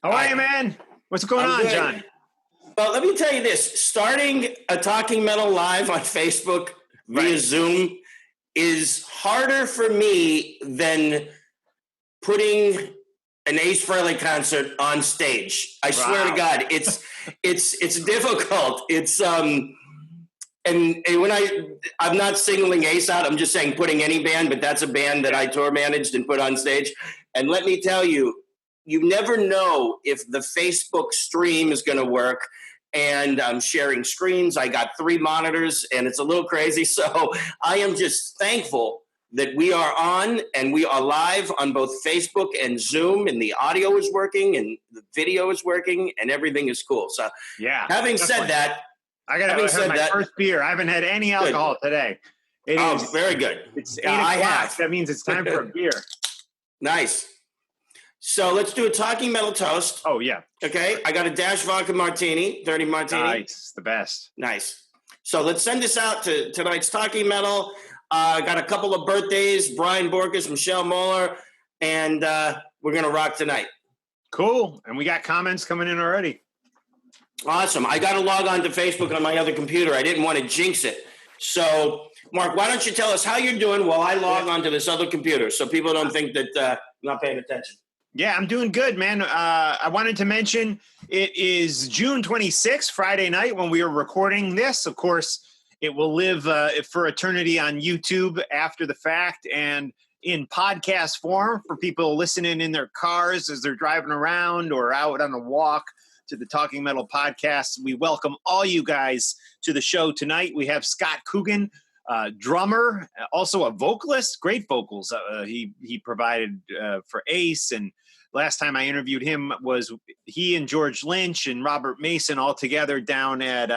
How are you, man? What's going on, good. John? Well, let me tell you this. Starting a Talking Metal live on Facebook via Zoom is harder for me than putting an Ace Frehley concert on stage. I swear to God, it's difficult. It's and when I'm not singling Ace out, I'm just saying putting any band, but that's a band that I tour managed and put on stage. And let me tell you, you never know if the Facebook stream is going to work. And I'm sharing screens. I got 3 monitors, and it's a little crazy. So I am just thankful that we are on and we are live on both Facebook and Zoom, and the audio is working and the video is working and everything is cool. So having said that, I got to have my first beer. I haven't had any alcohol today. It is very good. It's 8 o'clock. That means it's time for a beer. Nice. So let's do a Talking Metal toast. Oh, yeah. Okay. I got a Dash Vodka Martini, 30 Martini. Nice. The best. Nice. So let's send this out to tonight's Talking Metal. Got a couple of birthdays, Brian Borkus, Michelle Moeller, and we're going to rock tonight. Cool. And we got comments coming in already. Awesome. I got to log on to Facebook on my other computer. I didn't want to jinx it. So, Mark, why don't you tell us how you're doing while I log on to this other computer so people don't think that I'm not paying attention. Yeah, I'm doing good, man. I wanted to mention it is June 26th, Friday night, when we are recording this. Of course, it will live for eternity on YouTube after the fact and in podcast form for people listening in their cars as they're driving around or out on a walk to the Talking Metal podcast. We welcome all you guys to the show tonight. We have Scot Coogan, drummer, also a vocalist, great vocals. He provided for Ace, and last time I interviewed him was he and George Lynch and Robert Mason all together down at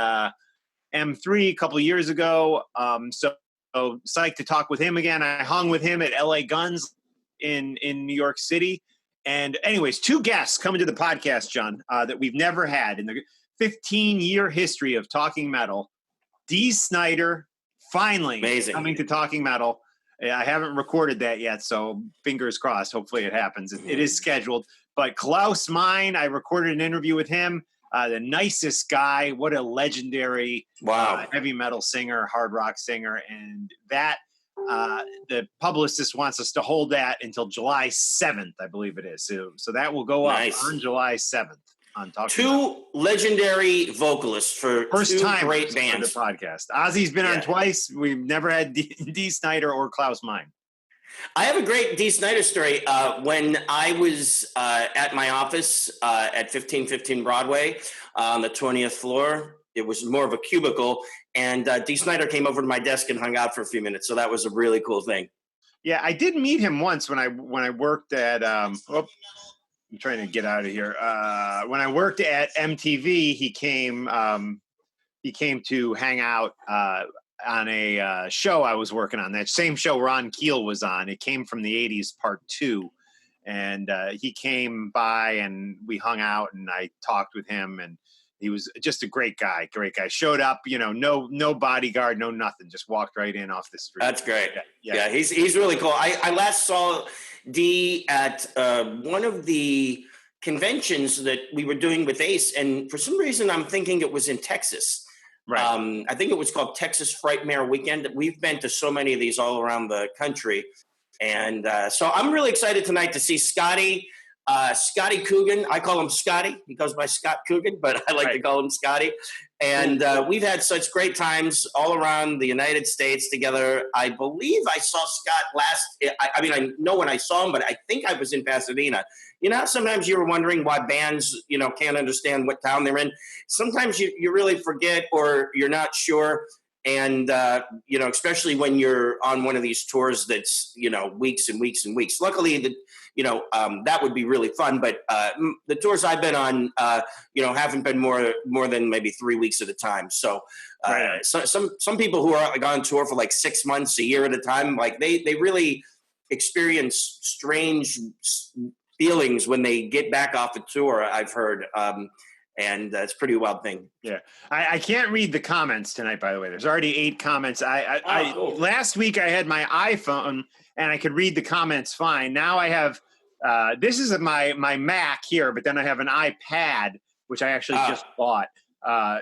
M3 a couple of years ago. So psyched to talk with him again. I hung with him at LA Guns in New York City. And anyways, 2 guests coming to the podcast, John, that we've never had in the 15-year history of Talking Metal. Dee Snider, finally coming to Talking Metal. I haven't recorded that yet, so fingers crossed. Hopefully it happens. It is scheduled. But Klaus Meine, I recorded an interview with him. The nicest guy. What a legendary heavy metal singer, hard rock singer. And that the publicist wants us to hold that until July 7th, I believe it is. So that will go up on July 7th. On Talking 2 legendary vocalists for first 2 time great bands. The podcast. Ozzy's been on twice. We've never had Dee Snider or Klaus Meine. I have a great Dee Snider story. When I was at my office at 1515 Broadway on the 20th floor, it was more of a cubicle, and Dee Snider came over to my desk and hung out for a few minutes. So that was a really cool thing. Yeah, I did meet him once when I worked at I'm trying to get out of here. When I worked at MTV, he came to hang out on a show I was working on. That same show Ron Keel was on. It came from the 80s, part 2. And he came by and we hung out and I talked with him, and he was just a great guy. Showed up, no bodyguard, no nothing. Just walked right in off the street. That's great. Yeah, he's really cool. I last saw Dee at one of the conventions that we were doing with Ace, and for some reason I'm thinking it was in Texas. Right. I think it was called Texas Frightmare Weekend. We've been to so many of these all around the country, and so I'm really excited tonight to see Scotty Coogan. I call him Scotty. He goes by Scot Coogan, but I like to call him Scotty. And we've had such great times all around the United States together. I believe I saw Scott I know when I saw him, but I think I was in Pasadena. Sometimes you're wondering why bands, can't understand what town they're in. Sometimes you really forget or you're not sure. And, especially when you're on one of these tours that's, weeks and weeks and weeks. Luckily, that would be really fun. But the tours I've been on, haven't been more than maybe 3 weeks at a time. So, some people who are on tour for like 6 months, a year at a time, like they really experience strange feelings when they get back off a tour, I've heard. And it's a pretty wild thing. Yeah. I can't read the comments tonight, by the way. There's already 8 comments. Cool. Last week I had my iPhone and I could read the comments fine. Now I have This is my Mac here, but then I have an iPad, which I actually just bought,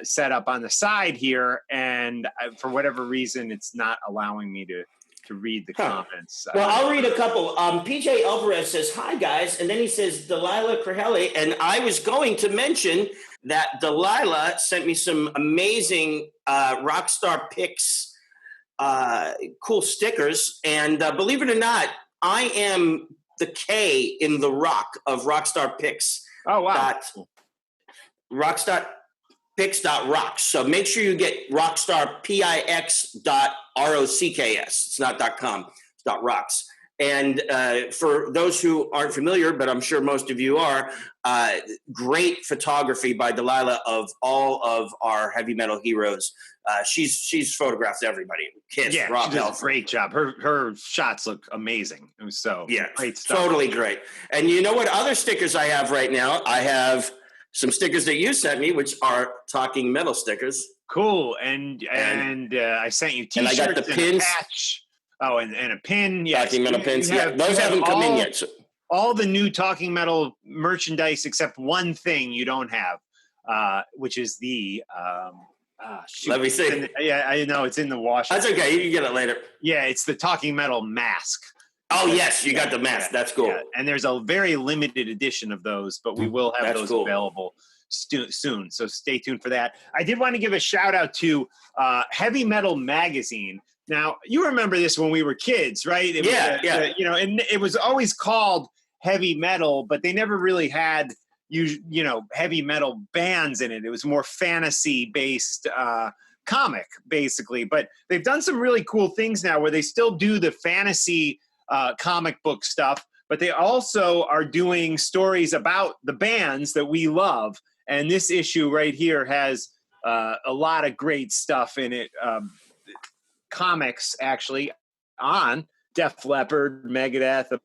set up on the side here, and for whatever reason, it's not allowing me to read the comments. Well, I'll read a couple. PJ Alvarez says, "Hi guys," and then he says, "Delilah Frehley," and I was going to mention that Delilah sent me some amazing Rockstar Picks cool stickers, and believe it or not, I am the K in the rock of Rockstar Picks. Oh wow! Rockstar.picks.rocks. So make sure you get rockstarpix.rocks. It's not .com. It's .rocks. And for those who aren't familiar, but I'm sure most of you are, great photography by Delilah of all of our heavy metal heroes. She's photographed everybody. Kiss, yeah, Rob she does Halford. a great job. Her shots look amazing. So yeah, great stuff. Totally great. And you know what other stickers I have right now? I have some stickers that you sent me, which are Talking Metal stickers. Cool. And I sent you T-shirts and I got the pins. A patch. Oh, and a pin. Yes. Talking Metal pins. Yeah, those haven't come in yet. So. All the new Talking Metal merchandise except one thing you don't have, which is the let me see. I know it's in the wash. That's okay. You can get it later. Yeah, it's the Talking Metal mask. Oh yes, you got the mask. That's cool. Yeah. And there's a very limited edition of those, but we will have those available soon. So stay tuned for that. I did want to give a shout out to Heavy Metal Magazine. Now, you remember this when we were kids, right? Yeah. And it was always called heavy metal, but they never really had heavy metal bands in it. It was more fantasy-based comic, basically. But they've done some really cool things now where they still do the fantasy comic book stuff, but they also are doing stories about the bands that we love. And this issue right here has a lot of great stuff in it. Comics actually on Def Leppard, Megadeth,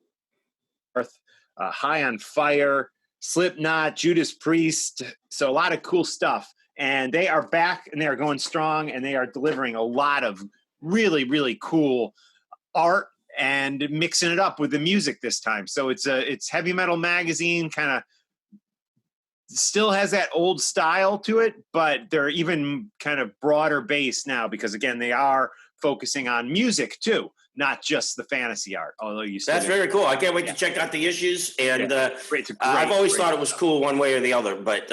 High on Fire, Slipknot, Judas Priest. So a lot of cool stuff. And they are back and they are going strong and they are delivering a lot of really, really cool art and mixing it up with the music this time. So it's Heavy Metal Magazine, kind of still has that old style to it, but they're even kind of broader base now because again, they are focusing on music too, not just the fantasy art. Although that's very cool. I can't wait to check out the issues. And I've always thought it was cool one way or the other, but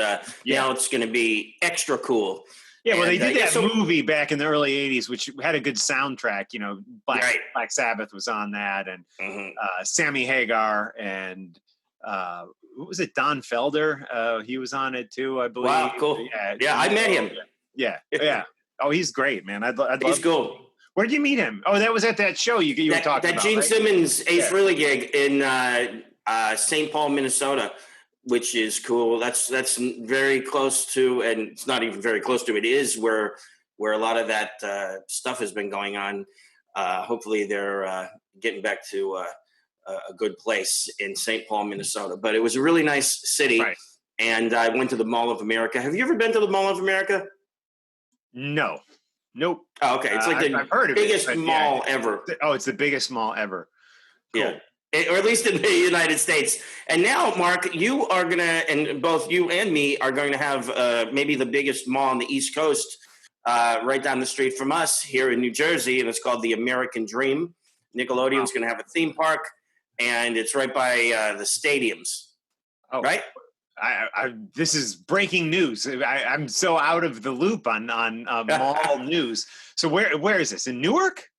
now it's going to be extra cool. Yeah, well, they did that movie back in the early 80s, which had a good soundtrack. Black Sabbath was on that, and Sammy Hagar, and what was it? Don Felder. He was on it too, I believe. Wow, cool. Yeah, I met him. Yeah. Oh, he's great, man. I'd love He's cool. Where did you meet him? Oh, that was at that show you were talking about. That Gene Simmons Ace Frehley gig in St. Paul, Minnesota, which is cool. That's very close to, and it's not even very close to. It is where a lot of that stuff has been going on. Hopefully, they're getting back to a good place in St. Paul, Minnesota. But it was a really nice city, right. And I went to the Mall of America. Have you ever been to the Mall of America? No. Nope. Oh, okay. It's like the biggest mall ever. Oh, it's the biggest mall ever. Cool. Yeah. Or at least in the United States. And now, Mark, you are going to, and both you and me are going to have maybe the biggest mall on the East Coast right down the street from us here in New Jersey, and it's called the American Dream. Nickelodeon's going to have a theme park, and it's right by the stadiums. Oh, right? This is breaking news. I'm so out of the loop on mall news. So where is this? In Newark?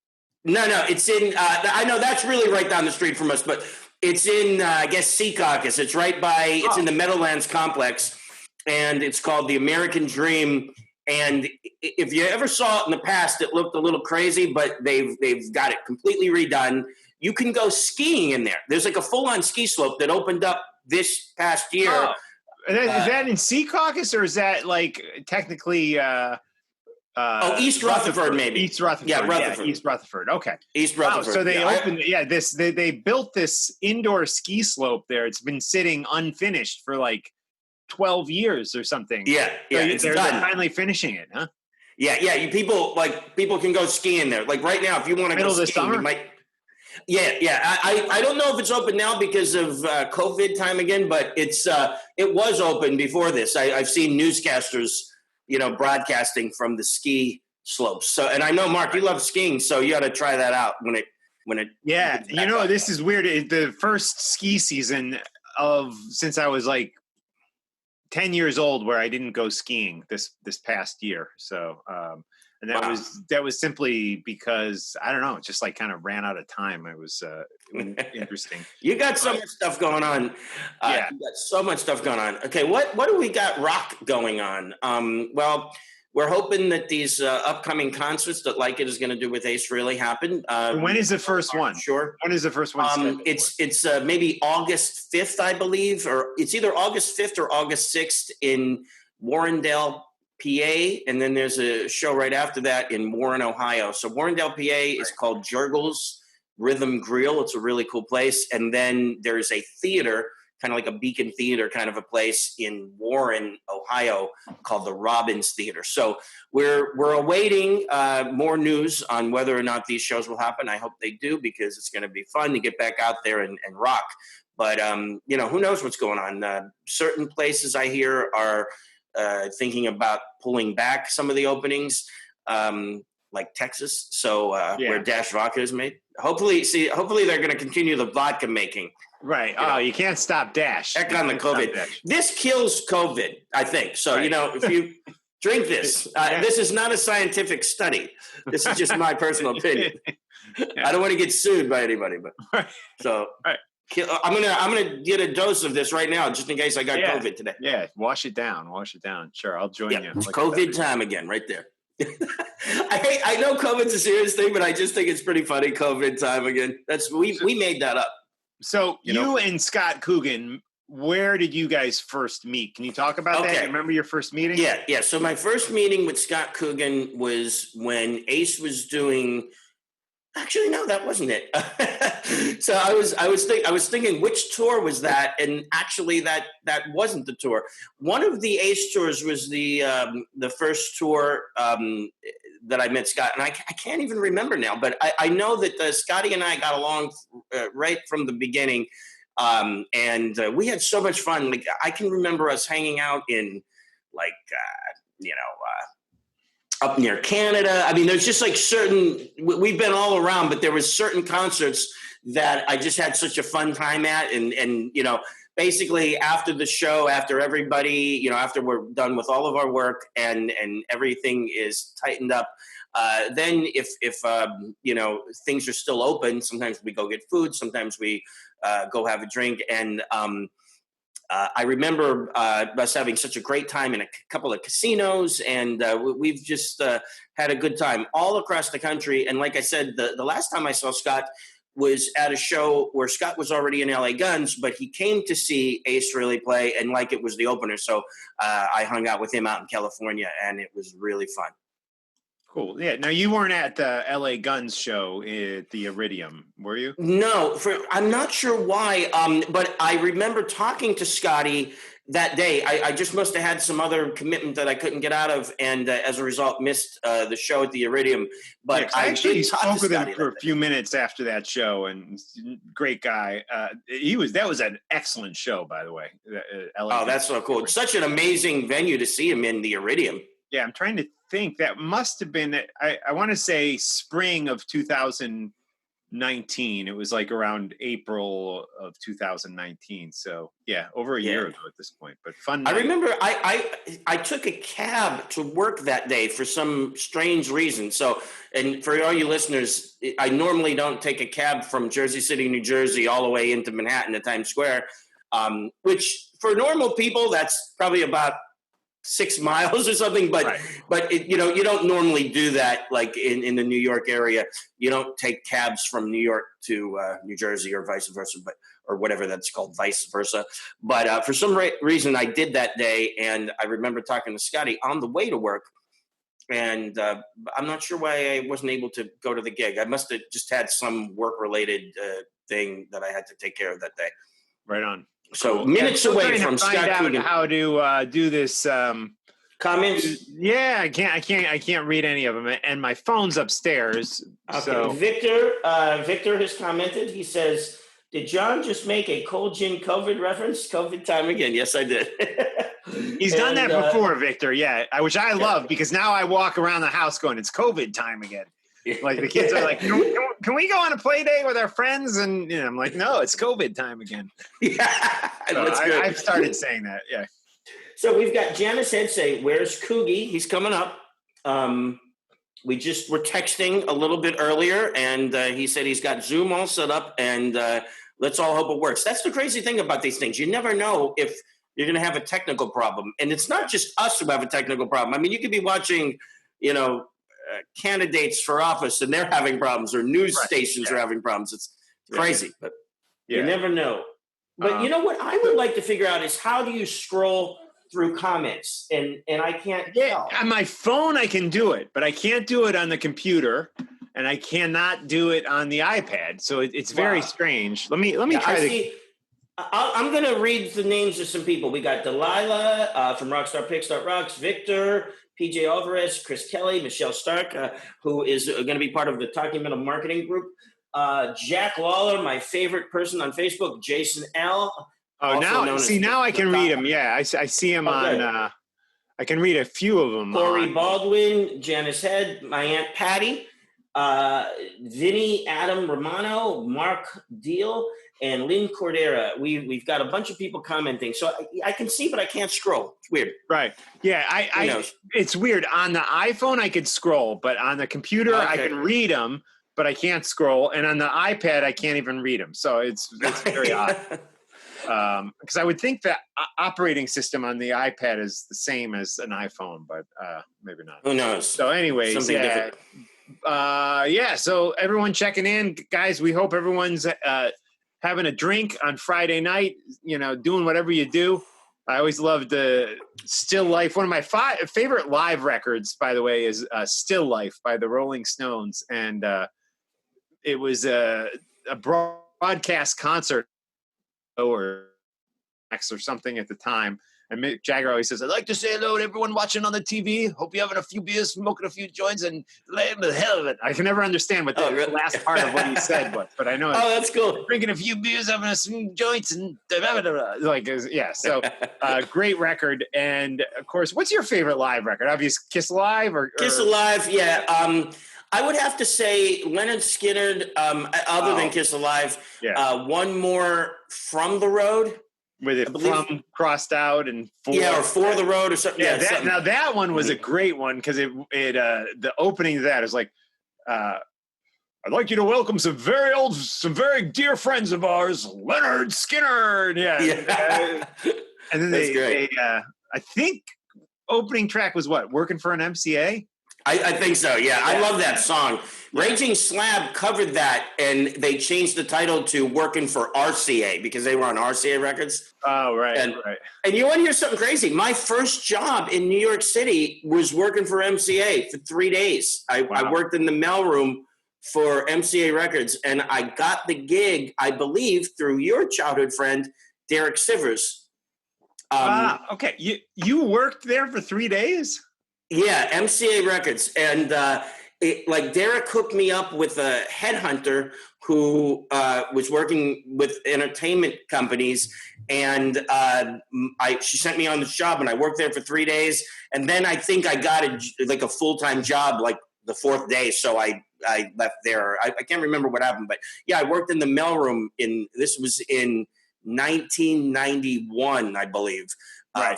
No, it's in. I know that's really right down the street from us, but it's in I guess Secaucus. It's right by. It's in the Meadowlands complex, and it's called the American Dream. And if you ever saw it in the past, it looked a little crazy, but they've got it completely redone. You can go skiing in there. There's like a full-on ski slope that opened up this past year. Oh. Is that in Secaucus, or is that like technically East Rutherford, maybe. East Rutherford. Yeah, Rutherford. East Rutherford. Okay. East Rutherford. Wow, so they opened they built this indoor ski slope there. It's been sitting unfinished for like 12 years or something. Yeah, they're finally finishing it, huh? Yeah. People can go skiing there. Like right now, if you want to go skiing, you might. Yeah. I don't know if it's open now because of COVID time again, but it was open before this. I've seen newscasters, broadcasting from the ski slopes. So, and I know, Mark, you love skiing, so you got to try that out when it. Yeah, this is weird. The first ski season since I was like 10 years old, where I didn't go skiing this past year. So, and that was simply because I don't know, it just like kind of ran out of time. It was interesting. You got so much stuff going on. Yeah, you got so much stuff going on. Okay, what do we got rock going on? Well, we're hoping that these upcoming concerts that Like It is going to do with Ace really happen. When is the first one? Sure. When is the first one? It's maybe August 5th, I believe, or it's either August 5th or August 6th in Warrendale, PA, and then there's a show right after that in Warren, Ohio. So Warrendale, PA is called Jurgles Rhythm Grill. It's a really cool place. And then there's a theater, kind of like a Beacon Theater kind of a place in Warren, Ohio, called the Robbins Theater. So we're awaiting more news on whether or not these shows will happen. I hope they do, because it's going to be fun to get back out there and rock. But, who knows what's going on. Certain places I hear are thinking about pulling back some of the openings, like Texas. So where Dash Vodka is made. Hopefully they're going to continue the vodka making. Right. You can't stop Dash. Heck on the COVID. This kills COVID, I think. So, right. If you drink this, this is not a scientific study. This is just my personal opinion. I don't want to get sued by anybody, but so I'm gonna get a dose of this right now, just in case I got COVID today. Yeah, wash it down. Sure, I'll join you. It's COVID time again, right there. I know COVID's a serious thing, but I just think it's pretty funny. COVID time again. We made that up. So you and Scot Coogan, where did you guys first meet? Can you talk about that? You remember your first meeting? Yeah. So my first meeting with Scot Coogan was when Ace was doing. Actually, no, that wasn't it. So I was thinking which tour was that, and actually that wasn't the tour. One of the Ace tours was the first tour that I met Scot, and I can't even remember now, but I know that Scotty and I got along right from the beginning, and we had so much fun. Like I can remember us hanging out in like up near Canada. I mean, there's just like we've been all around, but there was certain concerts that I just had such a fun time at. And basically after the show, after everybody, after we're done with all of our work and everything is tightened up, then if things are still open, sometimes we go get food, sometimes we go have a drink. And I remember us having such a great time in a couple of casinos, and we've just had a good time all across the country. And like I said, the last time I saw Scot was at a show where Scot was already in LA Guns, but he came to see Ace Frehley play, and Like It was the opener. So I hung out with him out in California, and it was really fun. Cool. Yeah. Now, you weren't at the LA Guns show at the Iridium, were you? No, I'm not sure why, but I remember talking to Scotty that day. I just must have had some other commitment that I couldn't get out of, and as a result, missed the show at the Iridium. But I actually spoke with him for a few minutes after that show, and great guy. That was an excellent show, by the way. LA that's so cool. It's such an amazing venue to see him in the Iridium. Yeah, I'm trying to think. That must have been, I want to say spring of 2019. It was like around April of 2019. So yeah, over a year ago at this point, but fun night. I remember I took a cab to work that day for some strange reason. So, and for all you listeners, I normally don't take a cab from Jersey City, New Jersey, all the way into Manhattan to Times Square, which for normal people, that's probably about 6 miles or something, but you don't normally do that. Like in the New York area, you don't take cabs from New York to New Jersey or vice versa, or whatever that's called, vice versa. But for some reason, I did that day, and I remember talking to Scotty on the way to work, and I'm not sure why I wasn't able to go to the gig. I must have just had some work-related thing that I had to take care of that day. Right on. So minutes away from Scot Coogan. How to do this Comments? Yeah, I can't read any of them, and my phone's upstairs. Okay. So Victor has commented. He says, "Did John just make a cold gin COVID reference? COVID time again." Yes, I did. He's done that before, Victor. Yeah, which I love because now I walk around the house going, "It's COVID time again." Like the kids are like, "Can we go on a play day with our friends?" And I'm like, "No, it's COVID time again." Yeah, so that's good. I've started saying that. Yeah. So we've got Janice Head say, "Where's Coogie? He's coming up." We just were texting a little bit earlier, and he said he's got Zoom all set up, and let's all hope it works. That's the crazy thing about these things. You never know if you're going to have a technical problem. And it's not just us who have a technical problem. I mean, you could be watching, candidates for office, and they're having problems, or news stations are having problems. It's crazy, but you never know. But you know what I would like to figure out is how do you scroll through comments, and I can't tell. On my phone I can do it, but I can't do it on the computer, and I cannot do it on the iPad. So it's very strange. Let me try. I'm going to read the names of some people. We got Delilah from Rockstar Picks.Rocks, Victor, PJ Alvarez, Chris Kelly, Michelle Stark, who is going to be part of the Talking Metal Marketing Group. Jack Lawler, my favorite person on Facebook, Jason L. Oh, now I can read them. Yeah, I see them on. I can read a few of them. Corey Baldwin, Janice Head, my Aunt Patty, Vinny Adam Romano, Mark Deal, and Lynn Cordera. We've got a bunch of people commenting, so I can see, but I can't scroll. It's weird. Right? Yeah, it's weird. On the iPhone, I could scroll, but on the computer, I can read them, but I can't scroll. And on the iPad, I can't even read them. So it's very odd. Because I would think that operating system on the iPad is the same as an iPhone, but maybe not. Who knows? So anyways, something different. So everyone checking in, guys, we hope everyone's having a drink on Friday night, doing whatever you do. I always loved the Still Life. One of my favorite live records, by the way, is Still Life by the Rolling Stones. And it was a broadcast concert or something at the time. And Mick Jagger always says, "I'd like to say hello to everyone watching on the TV. Hope you're having a few beers, smoking a few joints, and laying the hell of it." I can never understand what the last part of what he said was, but I know. Oh, that's cool. Drinking a few beers, having some joints, and So great record. And of course, what's your favorite live record? Obviously, Kiss Alive or Kiss Alive. Yeah. I would have to say Leonard Skinner, other than Kiss Alive, one more From the Road. With it from crossed out and for. Yeah, or For the Road or something. Yeah, now that one was a great one because the opening to that is like, I'd like you to welcome some very dear friends of ours, Leonard Skinner. Yeah. And then they I think opening track was what? Working for an MCA? I think so, yeah. I love that song. Raging Slab covered that, and they changed the title to Working for RCA because they were on RCA Records. Oh, right, right. And you want to hear something crazy? My first job in New York City was working for MCA for 3 days. I worked in the mailroom for MCA Records, and I got the gig, I believe, through your childhood friend, Derek Sivers. Okay. You worked there for 3 days? Yeah, MCA Records. And Derek hooked me up with a headhunter who was working with entertainment companies. And she sent me on this job, and I worked there for 3 days. And then I think I got a full-time job like the fourth day. So I left there. I can't remember what happened. But, yeah, I worked in the mailroom. This was in 1991, I believe,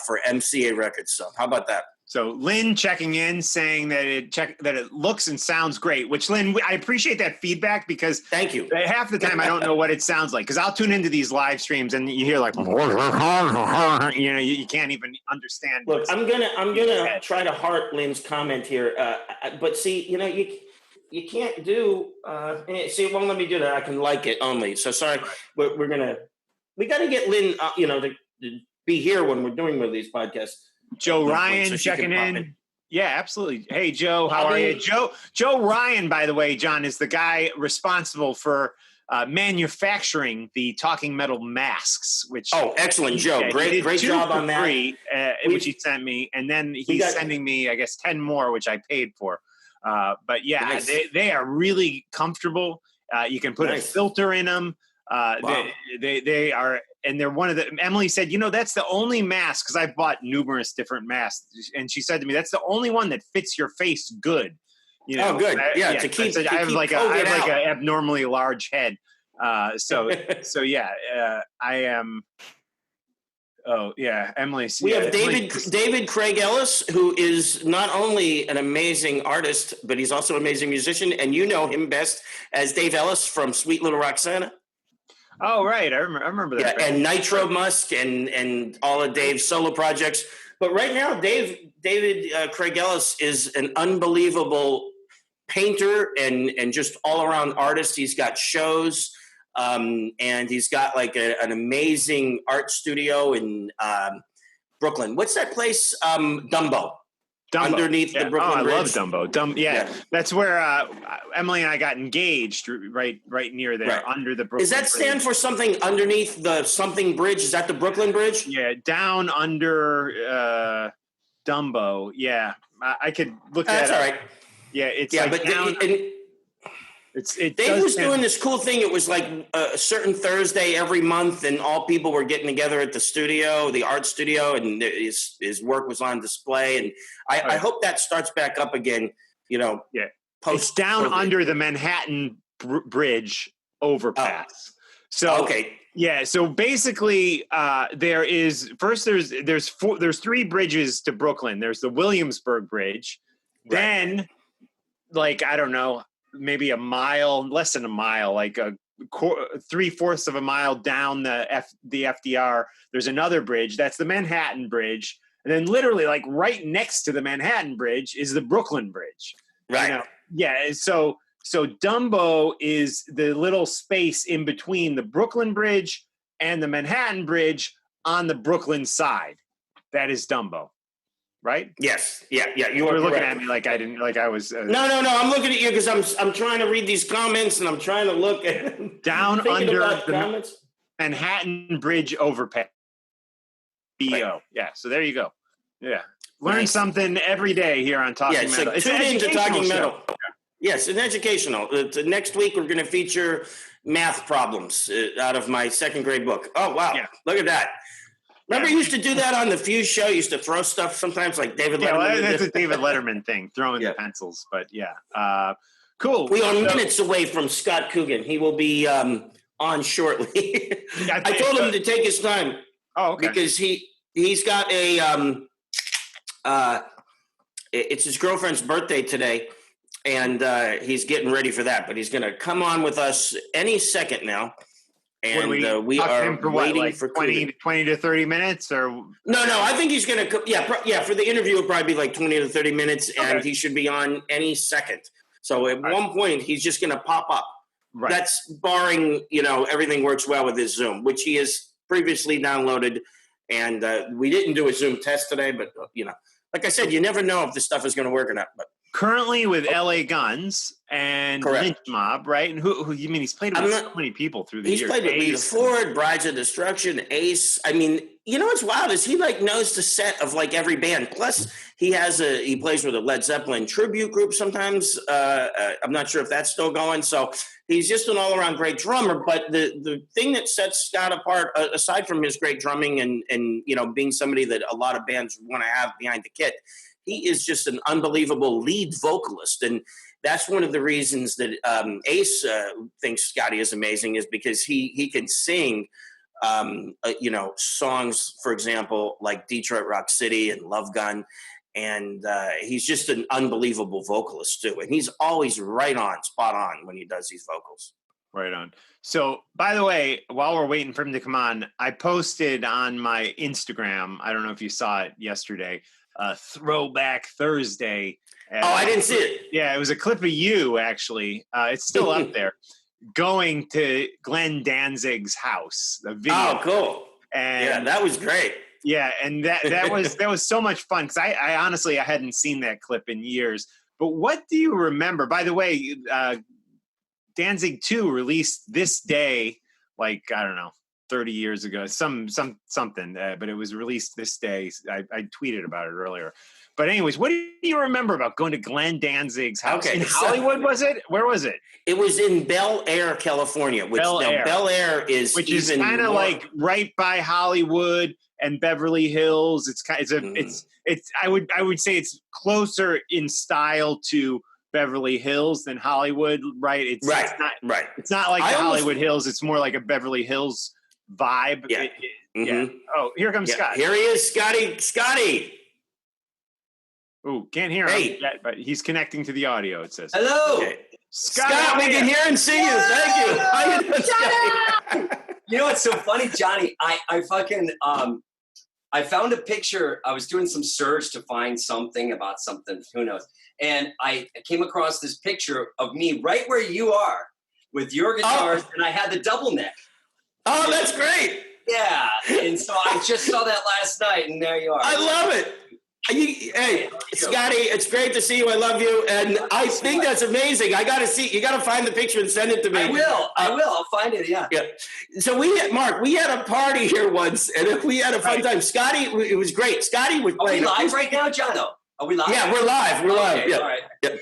for MCA Records. So how about that? So Lynn checking in, saying that it looks and sounds great, which Lynn, I appreciate that feedback because thank you. Half the time I don't know what it sounds like because I'll tune into these live streams and you hear like, you can't even understand. Look, I'm gonna try to heart Lynn's comment here, but see, you can't do. See, it won't let me do that. I can like it only. So sorry, we got to get Lynn, to be here when we're doing one of these podcasts. Joe Ryan checking in. Yeah, absolutely. Hey, Joe, how are you? Joe Ryan, by the way, John, is the guy responsible for manufacturing the Talking Metal masks, which excellent, Joe. yeah, Great job on that. Free, which he sent me, and then he's sending me, I guess, 10 more, which I paid for. But yeah, nice. they are really comfortable. You can put a filter in them. Wow. They are, and they're one of the. Emily said, that's the only mask, because I've bought numerous different masks, and she said to me, that's the only one that fits your face good. Oh, good. To keep. I have like an abnormally large head. So yeah, I am. Oh yeah, Emily. We have David Craig Ellis, who is not only an amazing artist, but he's also an amazing musician, and you know him best as Dave Ellis from Sweet Little Roxana. Oh right, I remember that. Yeah, and Nitro Musk and all of Dave's solo projects. But right now, David Craig Ellis is an unbelievable painter and just all around artist. He's got shows. And he's got like an amazing art studio in Brooklyn. What's that place? Dumbo. Underneath the Brooklyn Bridge. I love Dumbo. Yeah, that's where Emily and I got engaged. Right near there, under the Brooklyn. Does that stand for something underneath the something bridge? Is that the Brooklyn Bridge? Yeah, down under Dumbo. Yeah, I could look that up. That's all right. Yeah, it's like down. Dave was doing this cool thing. It was like a certain Thursday every month, and all people were getting together at the studio, the art studio, and his work was on display. And I hope that starts back up again. Yeah, it's down under the Manhattan Bridge overpass. So basically, there's 3 bridges to Brooklyn. There's the Williamsburg Bridge, then I don't know, maybe a mile, less than a mile, like 3/4 of a mile down the FDR. There's another bridge. That's the Manhattan Bridge. And then literally right next to the Manhattan Bridge is the Brooklyn Bridge. Right. Yeah. So Dumbo is the little space in between the Brooklyn Bridge and the Manhattan Bridge on the Brooklyn side. That is Dumbo. Right? Yes. Yeah. You were looking correct. at me like I didn't, like I was. No. I'm looking at you because I'm trying to read these comments and I'm trying to look at down under the Manhattan Bridge overpass. BO. Yeah. So there you go. Yeah. Learn something every day here on Talking Metal. So tune into Talking Metal. Yes, it's educational. Next week we're going to feature math problems out of my 2nd grade book. Oh wow! Yeah. Look at that. Remember, you used to do that on the Fuse show. You used to throw stuff sometimes, like David Letterman. Yeah, that's a David Letterman thing, throwing the pencils. But cool. We are minutes away from Scot Coogan. He will be on shortly. I told him to take his time. Oh, okay. Because he's got a it's his girlfriend's birthday today, and he's getting ready for that. But he's going to come on with us any second now. And we are waiting for 20 to 30 minutes, or no. I think he's going to for the interview it'll probably be like 20 to 30 minutes, and he should be on any second. So at one point he's just going to pop up. Right. That's barring everything works well with his Zoom, which he has previously downloaded, and we didn't do a Zoom test today, but like I said, you never know if this stuff is going to work or not. But currently with LA Guns and Lynch Mob, right? And who you mean he's played with so many people through the years. He's played with Lita Ford, Brides of Destruction, Ace. I mean, what's wild is he knows the set of every band. Plus he plays with a Led Zeppelin tribute group sometimes. I'm not sure if that's still going. So he's just an all-around great drummer. But the thing that sets Scott apart, aside from his great drumming and being somebody that a lot of bands want to have behind the kit, he is just an unbelievable lead vocalist. And that's one of the reasons that Ace thinks Scotty is amazing, is because he can sing, songs, for example, like Detroit Rock City and Love Gun. And he's just an unbelievable vocalist too. And he's always spot on when he does these vocals. Right on. So, by the way, while we're waiting for him to come on, I posted on my Instagram, I don't know if you saw it yesterday, Throwback Thursday. I didn't see it. Yeah, it was a clip of you, actually. It's still up there. Going to Glenn Danzig's house. The video. Oh, cool. And that was great. Yeah, and that was so much fun, because I honestly hadn't seen that clip in years. But what do you remember? By the way, Danzig 2 released this day, like, I don't know, 30 years ago, something, but it was released this day. I tweeted about it earlier. But anyways, what do you remember about going to Glenn Danzig's house? Okay, In Hollywood, was it? Where was it? It was in Bel Air, California. Bel Air is kind of like right by Hollywood and Beverly Hills. I would say it's closer in style to Beverly Hills than Hollywood, right? It's not like the Hollywood Hills. It's more like a Beverly Hills vibe. Yeah. Yeah. Oh, here comes Scott. Here he is, Scotty. Oh, can't hear him yet, but he's connecting to the audio, it says. Hello. Okay. Scott, we can hear and see you. Thank you. How you doing, Scotty? You know what's so funny, Johnny? I fucking I found a picture. I was doing some search to find something about something, who knows. And I came across this picture of me right where you are with your guitars, and I had the double neck. Oh, that's great. Yeah. And so I just saw that last night, and there you are. I love it. Hey, Scotty, it's great to see you. I love you. And I think that's amazing. I got to see, you got to find the picture and send it to me. I will. I'll find it. Yeah. So we had a party here once, and we had a fun time. Scotty, it was great. Scotty was playing. Are we live right now, Jono? Are we live? Yeah, we're live. We're live. Yeah. All right. Yeah.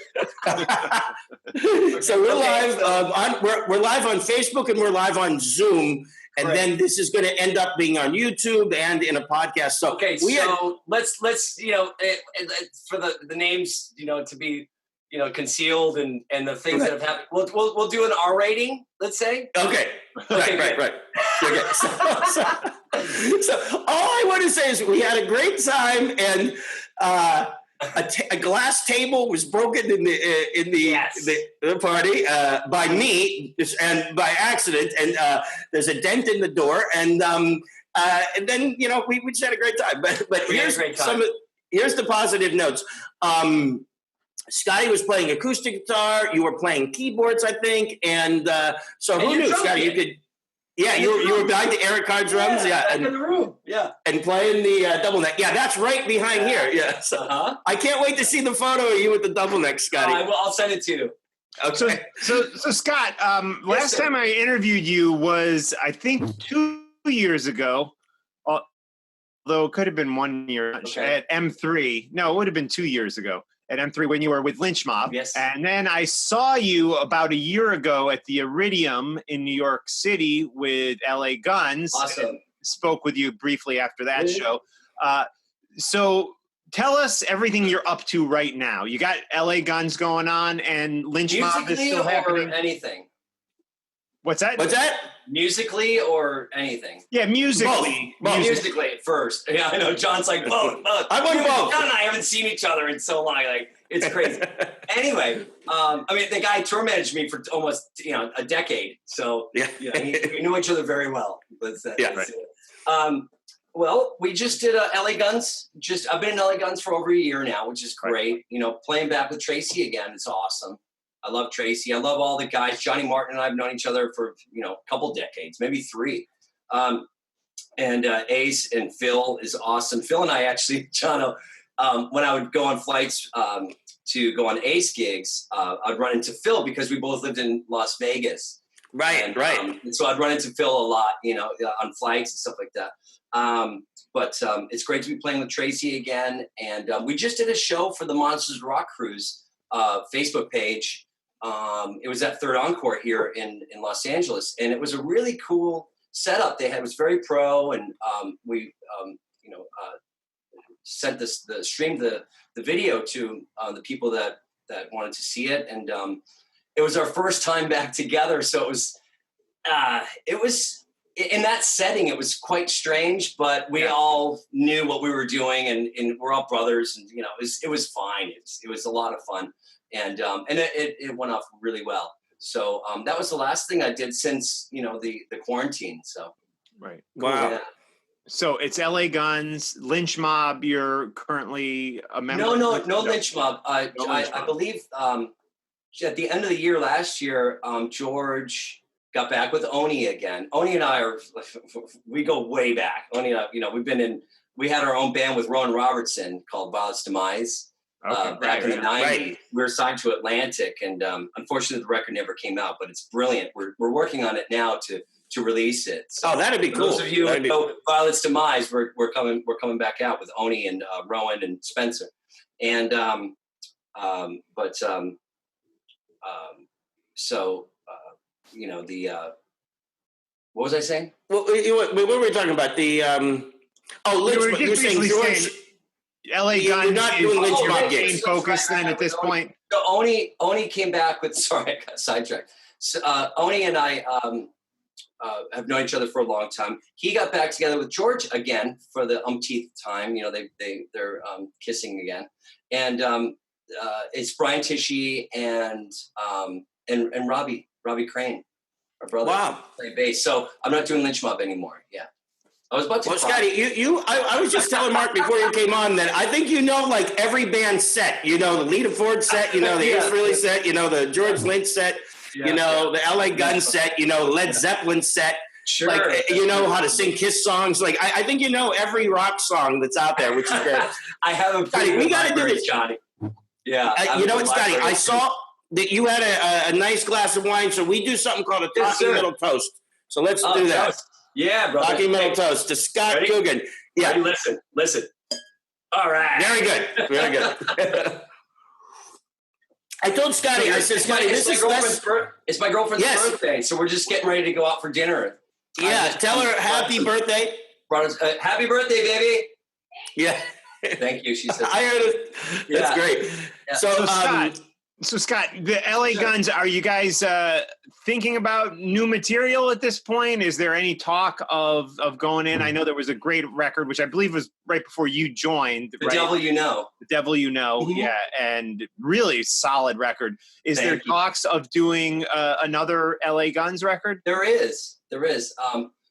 So we're live. We're live on Facebook and we're live on Zoom. And then this is going to end up being on YouTube and in a podcast. So let's for the names to be concealed and the things that have happened. We'll do an R rating. Let's say. Okay. Right. Okay. So all I want to say is we had a great time, and a glass table was broken in the party by me and by accident, and there's a dent in the door, and then we just had a great time. But here's the positive notes. Scotty was playing acoustic guitar. You were playing keyboards, I think, and so who knew, Scotty? You could. Yeah, you were behind the Eric Carr drums, in the room, and playing the double neck. Yeah, that's right behind here. Yeah, so I can't wait to see the photo of you with the double neck, Scotty. I'll send it to you. Okay. So Scott, last time I interviewed you was I think 2 years ago, although it could have been 1 year at M3. No, it would have been 2 years ago at M3 when you were with Lynch Mob. Yes. And then I saw you about a year ago at the Iridium in New York City with LA Guns. Awesome. Spoke with you briefly after that show. So tell us everything you're up to right now. You got LA Guns going on and Lynch Mob is still happening. Or anything? What's that? Musically or anything? Yeah, musically. Both. Musically first. Yeah, I know. John's like, both. I want both. John and I haven't seen each other in so long. Like, it's crazy. Anyway, the guy tour managed me for almost, a decade. So, we knew each other very well. Well, we just did LA Guns. I've been in LA Guns for over a year now, which is great. Right. Playing back with Tracy again, it's awesome. I love Tracy. I love all the guys. Johnny Martin and I have known each other for, a couple decades, maybe 3. And Ace and Phil is awesome. Phil and I actually, Jono, when I would go on flights to go on Ace gigs, I'd run into Phil because we both lived in Las Vegas. Right. And so I'd run into Phil a lot, on flights and stuff like that. But it's great to be playing with Tracy again. And we just did a show for the Monsters Rock Cruise Facebook page. It was at Third Encore here in Los Angeles, and it was a really cool setup they had. It was very pro, and we sent streamed the video to the people that wanted to see it, and it was our first time back together. So it was in that setting. It was quite strange, but we all knew what we were doing, and we're all brothers, and it was fine. It was a lot of fun. And it went off really well. So that was the last thing I did since the quarantine. So right, wow. Yeah. So it's LA Guns, Lynch Mob. You're currently a member. No, Lynch Mob. I believe at the end of the year last year, George got back with Oni again. Oni and I we go way back. Oni and I, we had our own band with Ron Robertson called Violence Demise. back in the 90s. Right. We were signed to Atlantic, and unfortunately, the record never came out. But it's brilliant. We're working on it now to release it. So that'd be cool. Those of you who know Violet's Demise, we're coming back out with Oni and Rowan and Spencer, and you know, what was I saying? Well, what were we talking about? The you're saying George. LA Guns you're not doing Lynch Mob main gigs. focus then at this point. So Oni came back with. Sorry, I got sidetracked. So, Oni and I have known each other for a long time. He got back together with George again for the umpteenth time. You know, they're kissing again, and it's Brian Tichy and Robbie Crane, our brother. Wow. Play bass. So I'm not doing Lynch Mob anymore. Yeah. I was about to. Well, Scotty, I was just telling Mark before you came on that I think you know like every band set. You know the Lita Ford set. You know the Ace Frehley set. You know the George Lynch set. You know the LA Gun set. You know Led Zeppelin set. Sure. Like you know how to sing Kiss songs. Like I think you know every rock song that's out there, which is great. I haven't. Scotty, we got to do this, Johnny. Yeah. You know what, Scotty? I saw that you had a nice glass of wine, so we do something called a talking middle toast. So let's do that. Toast. Yeah, brother. Talking middle toast to Scott Ready? Coogan. Yeah. Ready? Listen. All right. Very good. I told Scotty, I said, Scotty, this is less. It's my girlfriend's birthday, so we're just getting ready to go out for dinner. Yeah, tell her happy birthday. Happy birthday, baby. Yeah. Thank you, she said. I heard it. That's great. Yeah. So Scott, the LA Guns, are you guys thinking about new material at this point? Is there any talk of going in? I know there was a great record, which I believe was right before you joined. The Devil You Know. The Devil You Know, yeah, and really solid record. Is there talks of doing another LA Guns record? There is.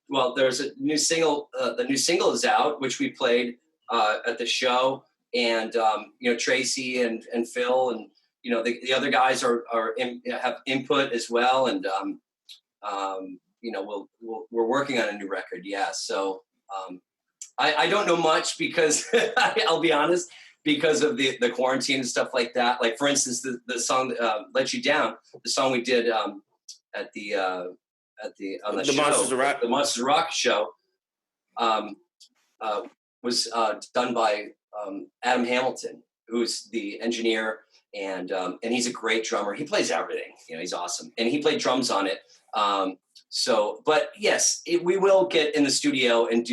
Well, there's a new single. The new single is out, which we played at the show, and you know, Tracy and Phil and you know the other guys have input as well, and you know we're working on a new record. Yeah, so I don't know much because I'll be honest, because of the quarantine and stuff like that. Like for instance, the song "Let You Down," the song we did on the show, Monsters of Rock. The Monsters of Rock show was done by Adam Hamilton, who's the engineer. And he's a great drummer. He plays everything. You know, he's awesome. And he played drums on it. But yes, we will get in the studio and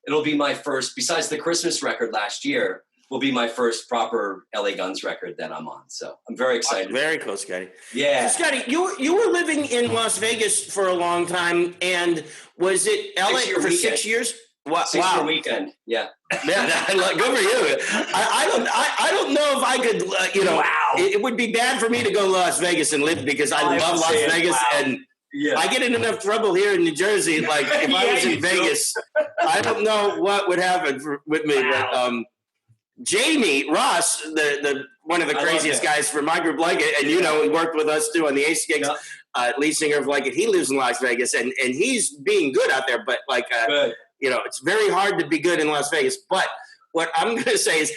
it'll be my first, besides the Christmas record last year, will be my first proper LA Guns record that I'm on. So I'm very excited. Very cool, Scotty. Yeah. So, Scotty, you were living in Las Vegas for a long time. And was it LA for 6 years? Wow. 6 year weekend. Yeah. Man, good for you. I don't know if I could, you know, it would be bad for me to go to Las Vegas and live because I love Las Vegas and I get in enough trouble here in New Jersey. Like if I was in Vegas, I don't know what would happen with me. But Jamie Ross, the one of the craziest guys from my group, like it, and you know, he worked with us too on the Ace gigs. Lead singer of Like It, he lives in Las Vegas, and he's being good out there. But like, you know, it's very hard to be good in Las Vegas. But what I'm going to say is,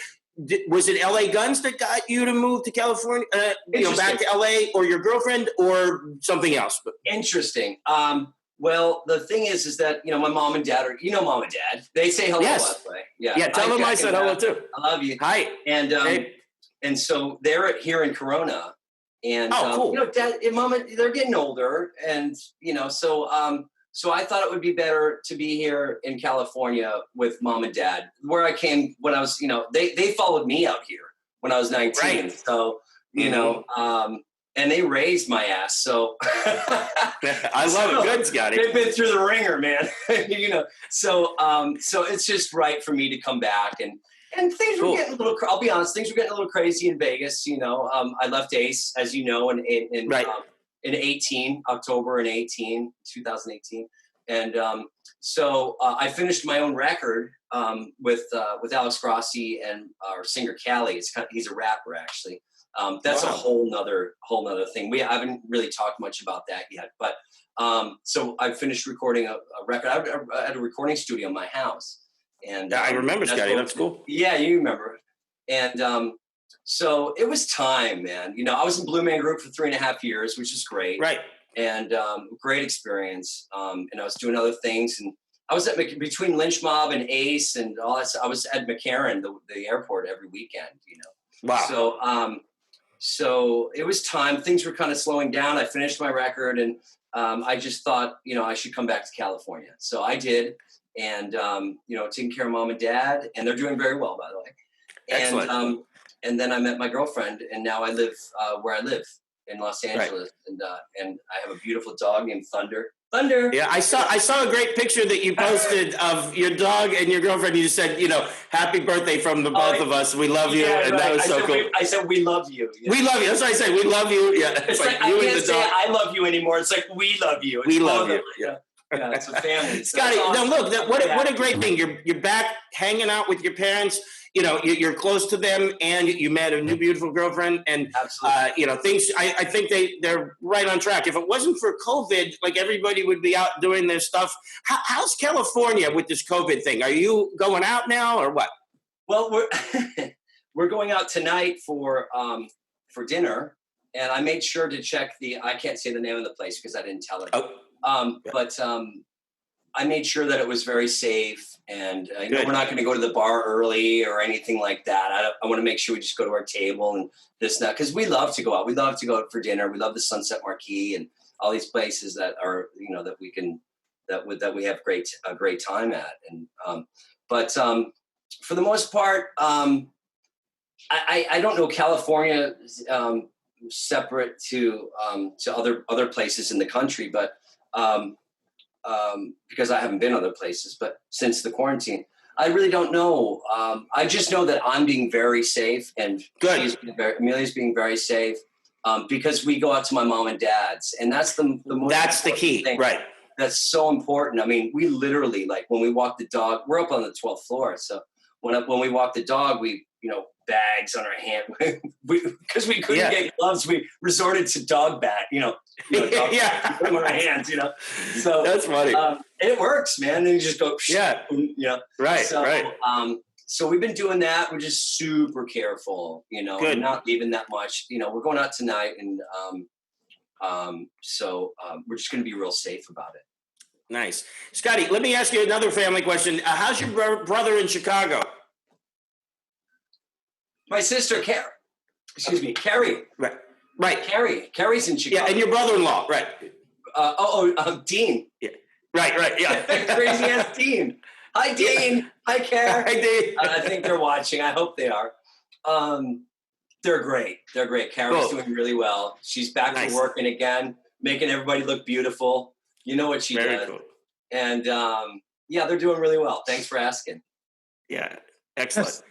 was it LA Guns that got you to move to California, you know, back to LA, or your girlfriend, or something else? Interesting. Well, the thing is that, you know, my mom and dad are, you know, mom and dad, they say hello that way. Yeah. Tell them I said hello too. I love you. Hi. And so they're here in Corona, and cool. you know, dad and mom, they're getting older, and you know, so I thought it would be better to be here in California with mom and dad, where I came when I was, you know, they followed me out here when I was 19. Right. So, you know, and they raised my ass. So I love it. Good, Scotty. They've been through the ringer, man. You know, so it's just right for me to come back, and things were getting a little, I'll be honest, things were getting a little crazy in Vegas. You know, I left Ace, as you know, in 2018. And so I finished my own record with Alex Grossi and our singer Callie. He's a rapper, actually. That's a whole nother thing. I haven't really talked much about that yet, but so I finished recording a record. I had a recording studio in my house, and I remember, Scotty. That's cool. Yeah, you remember. And So it was time, man. You know, I was in Blue Man Group for 3.5 years, which is great. Right. And great experience. And I was doing other things. And I was between Lynch Mob and Ace and all that. I was at McCarran, the airport, every weekend, you know. Wow. So it was time. Things were kind of slowing down. I finished my record, and I just thought, you know, I should come back to California. So I did. And, you know, taking care of mom and dad. And they're doing very well, by the way. Excellent. And then I met my girlfriend, and now I live where I live in Los Angeles, and I have a beautiful dog named Thunder. Thunder. Yeah, I saw a great picture that you posted of your dog and your girlfriend. You said, you know, happy birthday from the both of us. We love you, and right. that was so cool. I said we love you. Yeah. We love you. That's what I say. We love you. Yeah, it's like you I can't and the say dog. I love you anymore. It's like we love you. We love you. Yeah. Yeah, it's a family. Scotty, awesome. now look, what a great thing. You're back hanging out with your parents. You know, you're close to them, and you met a new beautiful girlfriend, and you know, things. I think they're right on track. If it wasn't for COVID, like everybody would be out doing their stuff. How's California with this COVID thing? Are you going out now, or what? Well, we're going out tonight for dinner, and I made sure to check I can't say the name of the place because I didn't tell her. Oh. But I made sure that it was very safe, and you know, we're not going to go to the bar early or anything like that. I want to make sure we just go to our table and this and that, because we love to go out. We love to go out for dinner. We love the Sunset Marquee and all these places that are, you know, that we can that we have a great time at. And but for the most part, I don't know California separate to other places in the country, but because I haven't been other places, but since the quarantine, I really don't know. I just know that I'm being very safe, and Amelia's being very safe, because we go out to my mom and dad's, and that's the most. That's the key, thing. Right? That's so important. I mean, we literally, like, when we walk the dog, we're up on the 12th floor, so when we walk the dog, we, you know, bags on our hand, because we couldn't get gloves, we resorted to dog bat, dog on our hands, you know. So that's funny. It works, man. And you just go, right, so, right. So we've been doing that. We're just super careful, you know, and not leaving that much. You know, we're going out tonight, and so we're just going to be real safe about it. Nice, Scotty. Let me ask you another family question. How's your brother in Chicago? My sister, Carrie. Right. Carrie's in Chicago. Yeah, and your brother-in-law, right? Dean. Yeah. Right. Yeah. Crazy ass Dean. Hi, Dean. Hi, Carrie. Hi, Dean. I think they're watching. I hope they are. They're great. Carrie's doing really well. She's back to working again, making everybody look beautiful. You know what she does. Cool. And they're doing really well. Thanks for asking. Yeah. Excellent.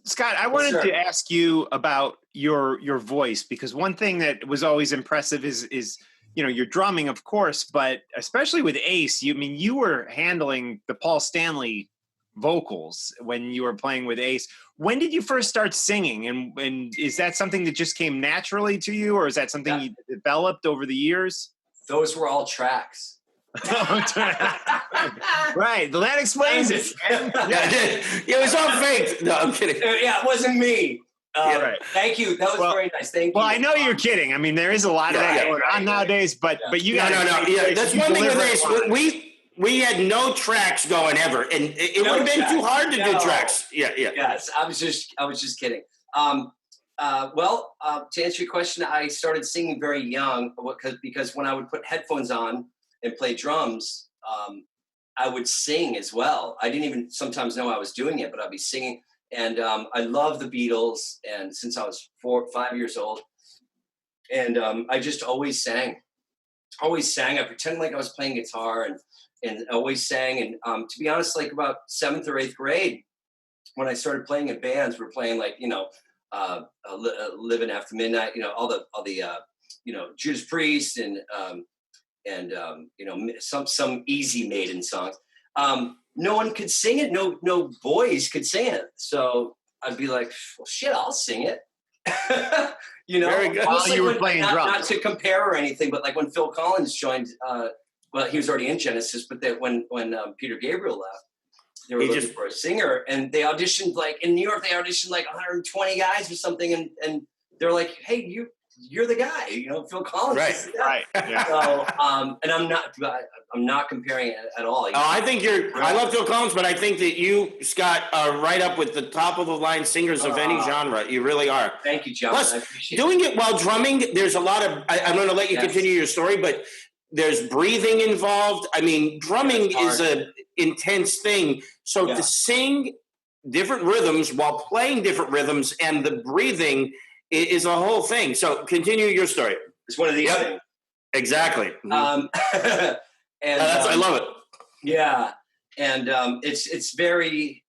Scott, I wanted to ask you about your voice, because one thing that was always impressive is your drumming, of course, but especially with Ace, you were handling the Paul Stanley vocals when you were playing with Ace. When did you first start singing, and is that something that just came naturally to you, or is that something you developed over the years? Those were all tracks. Right, that explains it. It was all fake. No, I'm kidding. Yeah, it wasn't me. Right. Thank you. That was very nice. Thank you. Well, I know you're kidding. There is a lot of that going on nowadays, but you got no. Yeah, that's one thing with Ace. We had no tracks going ever, and it would have been too hard to do tracks. Yeah. Yes, I was just kidding. To answer your question, I started singing very young because when I would put headphones on and play drums, I would sing as well. I didn't even sometimes know I was doing it, but I'd be singing. And I love the Beatles, and since I was 4 or 5 years old, and I just always sang. I pretended like I was playing guitar, and always sang. And to be honest, like about 7th or 8th grade, when I started playing in bands, we're playing like Living After Midnight, all the Judas Priest and some Easy Maiden songs. No one could sing it. No boys could sing it. So I'd be like, well, shit, I'll sing it. Very good. While you were playing drums. Not to compare or anything, but like when Phil Collins joined, he was already in Genesis, but when Peter Gabriel left, they were He looking just- for a singer, and they auditioned like in New York. They auditioned like 120 guys or something, and they're like, "Hey, you're the guy, Phil Collins." Right. is the guy." Right. Yeah. So, and I'm not comparing it at all. I think I love Phil Collins, but I think that you, Scott, are right up with the top of the line singers of any genre. You really are. Thank you, John. Plus, I appreciate doing it while drumming, there's a lot of, I'm going to let you continue your story, but there's breathing involved. I mean, drumming is a intense thing. So to sing different rhythms while playing different rhythms and the breathing is a whole thing. So continue your story. It's one of these things. Exactly. And I love it. Yeah, and it's very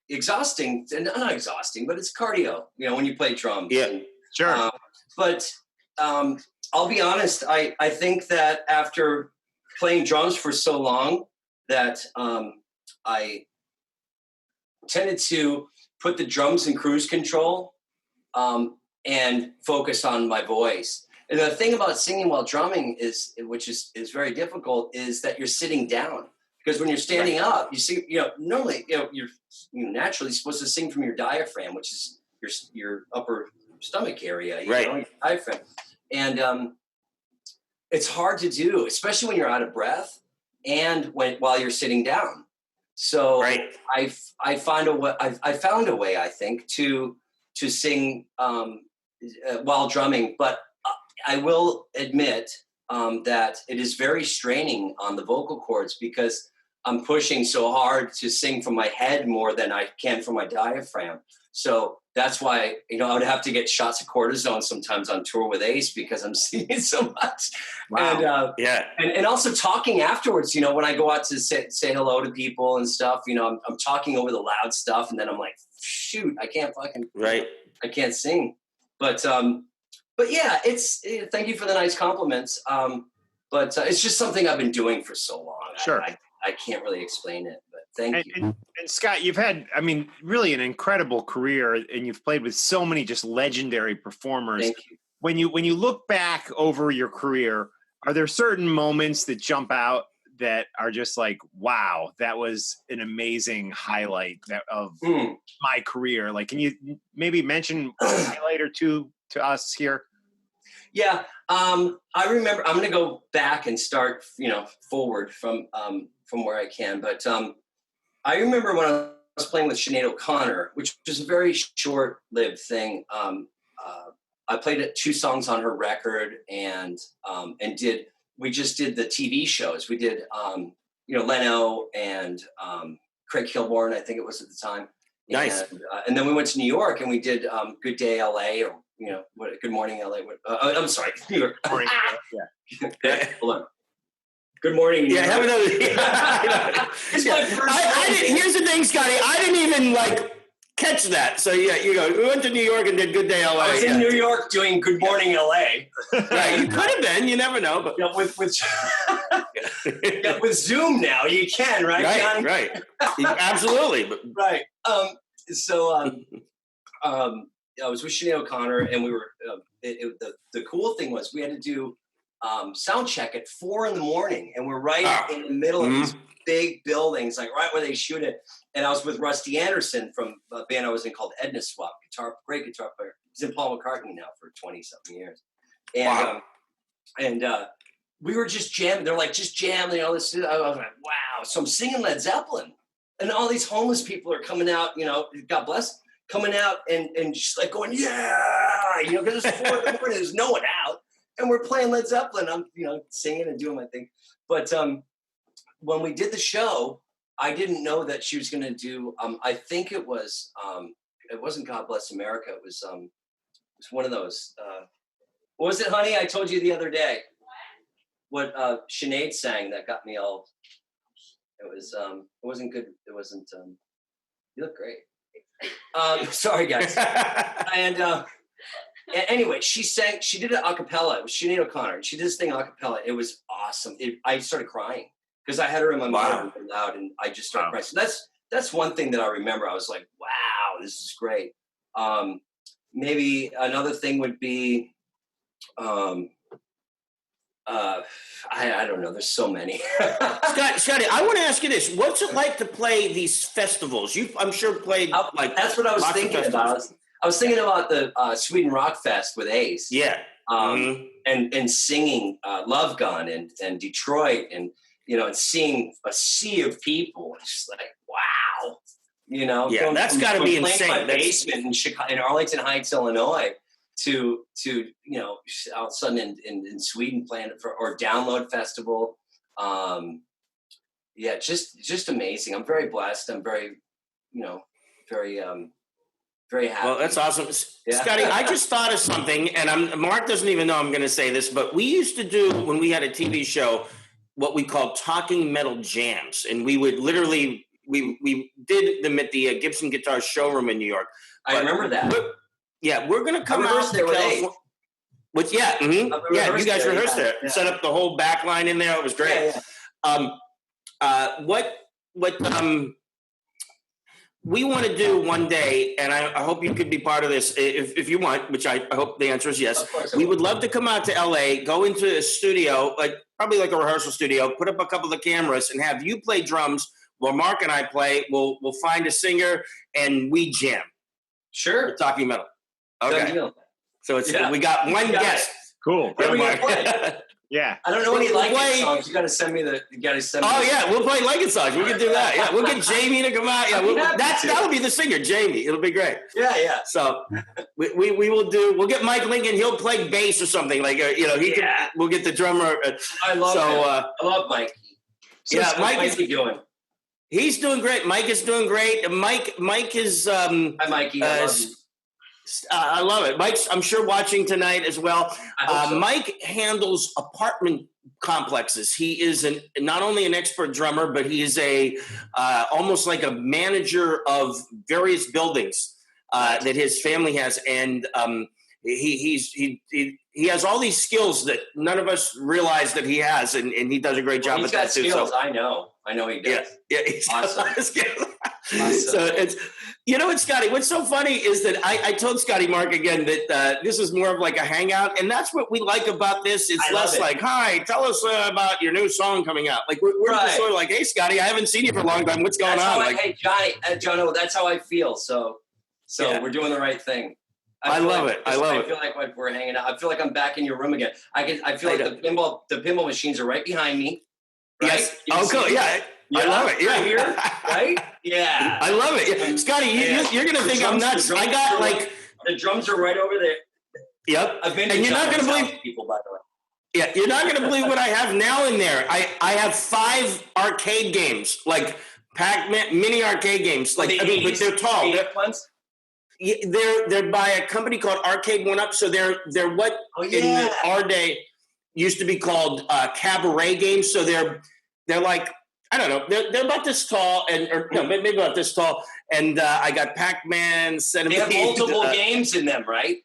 exhausting, and not exhausting, but it's cardio. When you play drums. Yeah, sure. But I'll be honest. I think that after playing drums for so long, that I tended to put the drums in cruise control and focus on my voice. And the thing about singing while drumming which is very difficult, is that you're sitting down, because when you're standing up, you sing. Normally, you're naturally supposed to sing from your diaphragm, which is your upper stomach area, your diaphragm, and it's hard to do, especially when you're out of breath and while you're sitting down. So I found a way, I think, to sing while drumming, but I will admit that it is very straining on the vocal cords, because I'm pushing so hard to sing from my head more than I can from my diaphragm. So that's why, I would have to get shots of cortisone sometimes on tour with Ace, because I'm singing so much. Wow. And also talking afterwards, when I go out to say hello to people and stuff, I'm talking over the loud stuff, and then I'm like, shoot, I can't I can't sing. But yeah, thank you for the nice compliments. But it's just something I've been doing for so long. Sure. I can't really explain it, but thank you. And Scott, you've had, really an incredible career, and you've played with so many just legendary performers. Thank you. When you look back over your career, are there certain moments that jump out that are just like, wow, that was an amazing highlight of my career? Like, can you maybe mention a highlight or two to us here? Yeah, I remember. I'm going to go back and start, forward from where I can. But I remember when I was playing with Sinead O'Connor, which was a very short-lived thing. I played 2 songs on her record, and we just did the TV shows. We did, Leno and Craig Kilborn, I think it was at the time. Nice. And then we went to New York, and we did Good Day LA, or Good Morning LA. I'm sorry, New York. Morning. Yeah. Hold on. Good morning. Yeah, have another. It's my first. Here's the thing, Scotty. I didn't even catch that. So yeah, we went to New York and did Good Day LA. I was in New York doing Good Morning LA. Right, you could have been. You never know. But with Zoom now, you can, right, Johnny? Right. Absolutely. Right. So I was with Sinead O'Connor, and we were. The cool thing was we had to do sound check at 4 a.m, and we're right in the middle of these big buildings, like right where they shoot it. And I was with Rusty Anderson from a band I was in called Edna Swap, great guitar player. He's in Paul McCartney now for 20-something years. And we were just jamming. They're like, just jam, this. I was like, wow. So I'm singing Led Zeppelin, and all these homeless people are coming out, God bless, coming out and just like going, yeah, because it's 4 a.m, there's no one out. And we're playing Led Zeppelin. I'm, singing and doing my thing. But when we did the show, I didn't know that she was going to do. I think it was. It wasn't God Bless America. It was one of those. What was it, honey? I told you the other day. What Sinead sang that got me all. It was. It wasn't good. It wasn't. You look great. Sorry, guys. And. Anyway, she did it a cappella. It was Sinead O'Connor. She did this thing a cappella. It was awesome. I started crying because I had her in my mind really loud, and I just started crying. So that's one thing that I remember. I was like, wow, this is great. Maybe another thing would be I don't know. There's so many. Scotty, I want to ask you this: what's it like to play these festivals? I'm sure played like that's what I was thinking about. I was thinking about the Sweden Rock Fest with Ace. Yeah. And singing Love Gun and Detroit and and seeing a sea of people. It's just like wow, Yeah, that's got to be insane. My basement in Arlington Heights, Illinois, to all of a sudden in Sweden playing or Download Festival. Just amazing. I'm very blessed. I'm very very happy. Well, that's awesome. Yeah. Scotty, I just thought of something, and Mark doesn't even know I'm going to say this, but we used to do, when we had a TV show, what we called Talking Metal Jams. And we would literally, we did them at the Gibson Guitar Showroom in New York. I remember that. We're going to come out to California. You guys rehearsed there. Yeah. Set up the whole back line in there. It was great. Yeah. What we want to do one day, and I hope you could be part of this if you want, which I hope the answer is yes. We would love to come out to LA, go into a studio, probably like a rehearsal studio, put up a couple of cameras and have you play drums while Mark and I play. We'll find a singer and we jam. Sure. We're talking metal. Okay. So we got one guest. Cool. Yeah. I don't know any Like-It songs. You got to send me the. Oh yeah, we'll play Like-It songs. We can do that. Yeah, we'll get Jamie to come out. Yeah, that'll be the singer, Jamie. It'll be great. Yeah. So we will do. We'll get Mike Lincoln. He'll play bass or something like he can. We'll get the drummer. I love him. I love Mike. So Mike is doing. He's doing great. Mike is doing great. Mike is. Hi, Mikey. I love you. I love it. Mike's, I'm sure, watching tonight as well. So. Mike handles apartment complexes. He is not only an expert drummer, but he is almost like a manager of various buildings that his family has, and he has all these skills that none of us realize that he has, and he does a great job at that too. He's got skills. I know he does. Yeah, he's awesome. Got skills. Awesome. So it's. What, Scotty, what's so funny is that I told Scotty Mark again that this is more of like a hangout, and that's what we like about this. It's less like, hi, tell us about your new song coming out. Like, we're just sort of like, hey, Scotty, I haven't seen you for a long time. What's going on? Hey, Johnny, that's how I feel. So we're doing the right thing. I love it. I feel like we're hanging out. I feel like I'm back in your room again. I feel like the pinball machines are right behind me. Right? Yes. Oh, cool. Yeah. I love it. Yeah. Here, right? Yeah. I love it. Yeah. Scotty, you're going to think I'm nuts. I got the drums are right over there. Yep. I've been and you're not going to believe people, by the way. Yeah, you're not going to believe what I have now in there. I have 5 arcade games, like Pac-Man mini arcade games. But they're tall. They're by a company called Arcade 1-Up. So they're what in our day used to be called cabaret games. So they're like, I don't know. They're about this tall, maybe about this tall. And I got Pac-Man. They have multiple games in them, right?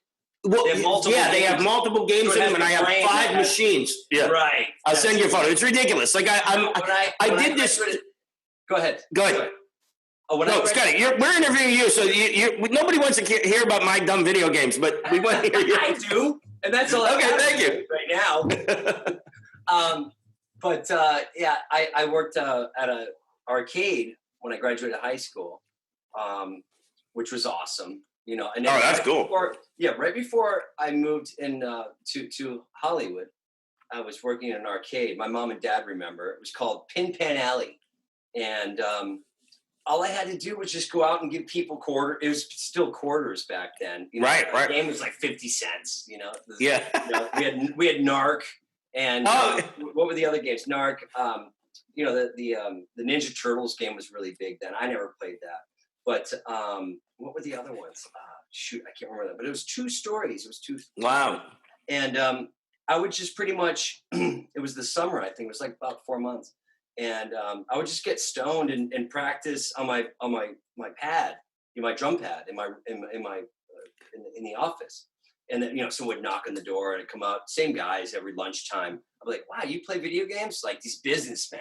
Well, they have multiple games in them, and I have 5 machines. Yeah, right. I'll send you a photo. It's ridiculous. Like I did this. Go ahead. Oh, Scotty, we're interviewing you, so nobody wants to hear about my dumb video games, but we want to hear you. I do, and that's all. Okay, thank you. Right now. I worked at an arcade when I graduated high school, which was awesome. And that's cool. Right before I moved in to Hollywood, I was working in an arcade. My mom and dad remember. It was called Pin Pan Alley, and all I had to do was just go out and give people quarters. It was still quarters back then. Right. The game was like 50 cents. We had Narc. And what were the other games? Narc. The Ninja Turtles game was really big then. I never played that. But what were the other ones? I can't remember that. But it was 2 stories. It was 2. Wow. And I would just pretty much. It was the summer. I think it was like about 4 months. And I would just get stoned and practice on my pad, my drum pad in the office. And then, someone would knock on the door and I'd come out, same guys every lunchtime. I'd be like, wow, you play video games? Like these businessmen,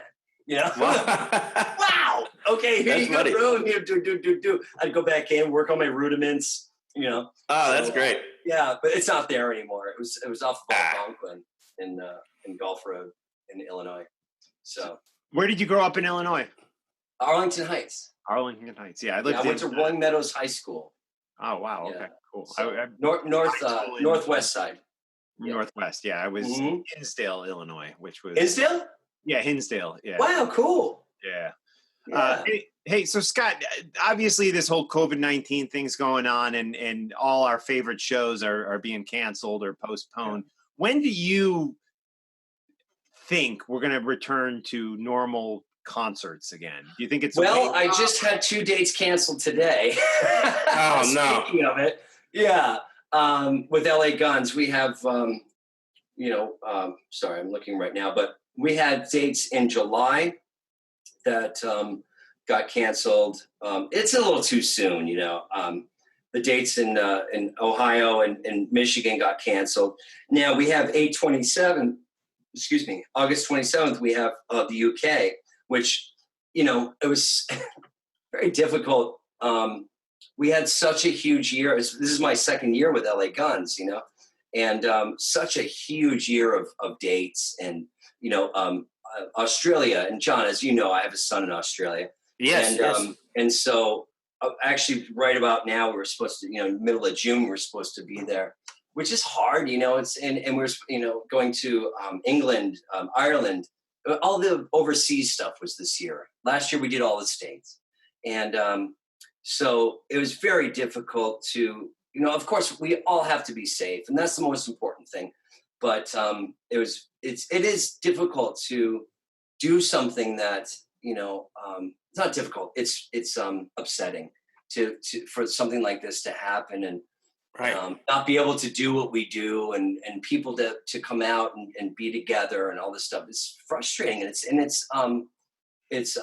Wow. Okay, here you go, bro. Here, do. I'd go back in, work on my rudiments, Oh, that's great. Yeah, but it's not there anymore. It was off of Algonquin in in Gulf Road in Illinois. So where did you grow up in Illinois? Arlington Heights. Arlington Heights. Yeah, I went to Rolling Meadows High School. Oh wow. Yeah. Okay. Cool. So, northwest side. Northwest. Yeah, I was in Hinsdale, Illinois, which was Hinsdale. Yeah, Hinsdale. Yeah. Wow. Cool. Yeah. Yeah. Hey, so Scott, obviously this whole COVID-19 thing's going on, and all our favorite shows are being canceled or postponed. Yeah. When do you think we're going to return to normal concerts again? Do you think it's I just had 2 dates canceled today. Oh no! Speaking of it, yeah, with LA Guns, we have, sorry, I'm looking right now, but we had dates in July that got canceled. It's a little too soon, the dates in Ohio and Michigan got canceled. Now we have August 27th, we have the UK, which, it was very difficult. We had such a huge year. This is my second year with LA Guns, and such a huge year of dates and, Australia. And John, as you know, I have a son in Australia. Yes. And so actually right about now, we're supposed to, middle of June, we're supposed to be there, which is hard, and we're, going to England, Ireland, all the overseas stuff was this year. Last year we did all the States. And so it was very difficult to, of course we all have to be safe, and that's the most important thing. But it is difficult to do something that, it's not difficult. It's upsetting for something like this to happen, and not be able to do what we do, and people to come out and be together and all this stuff. It's frustrating, and it's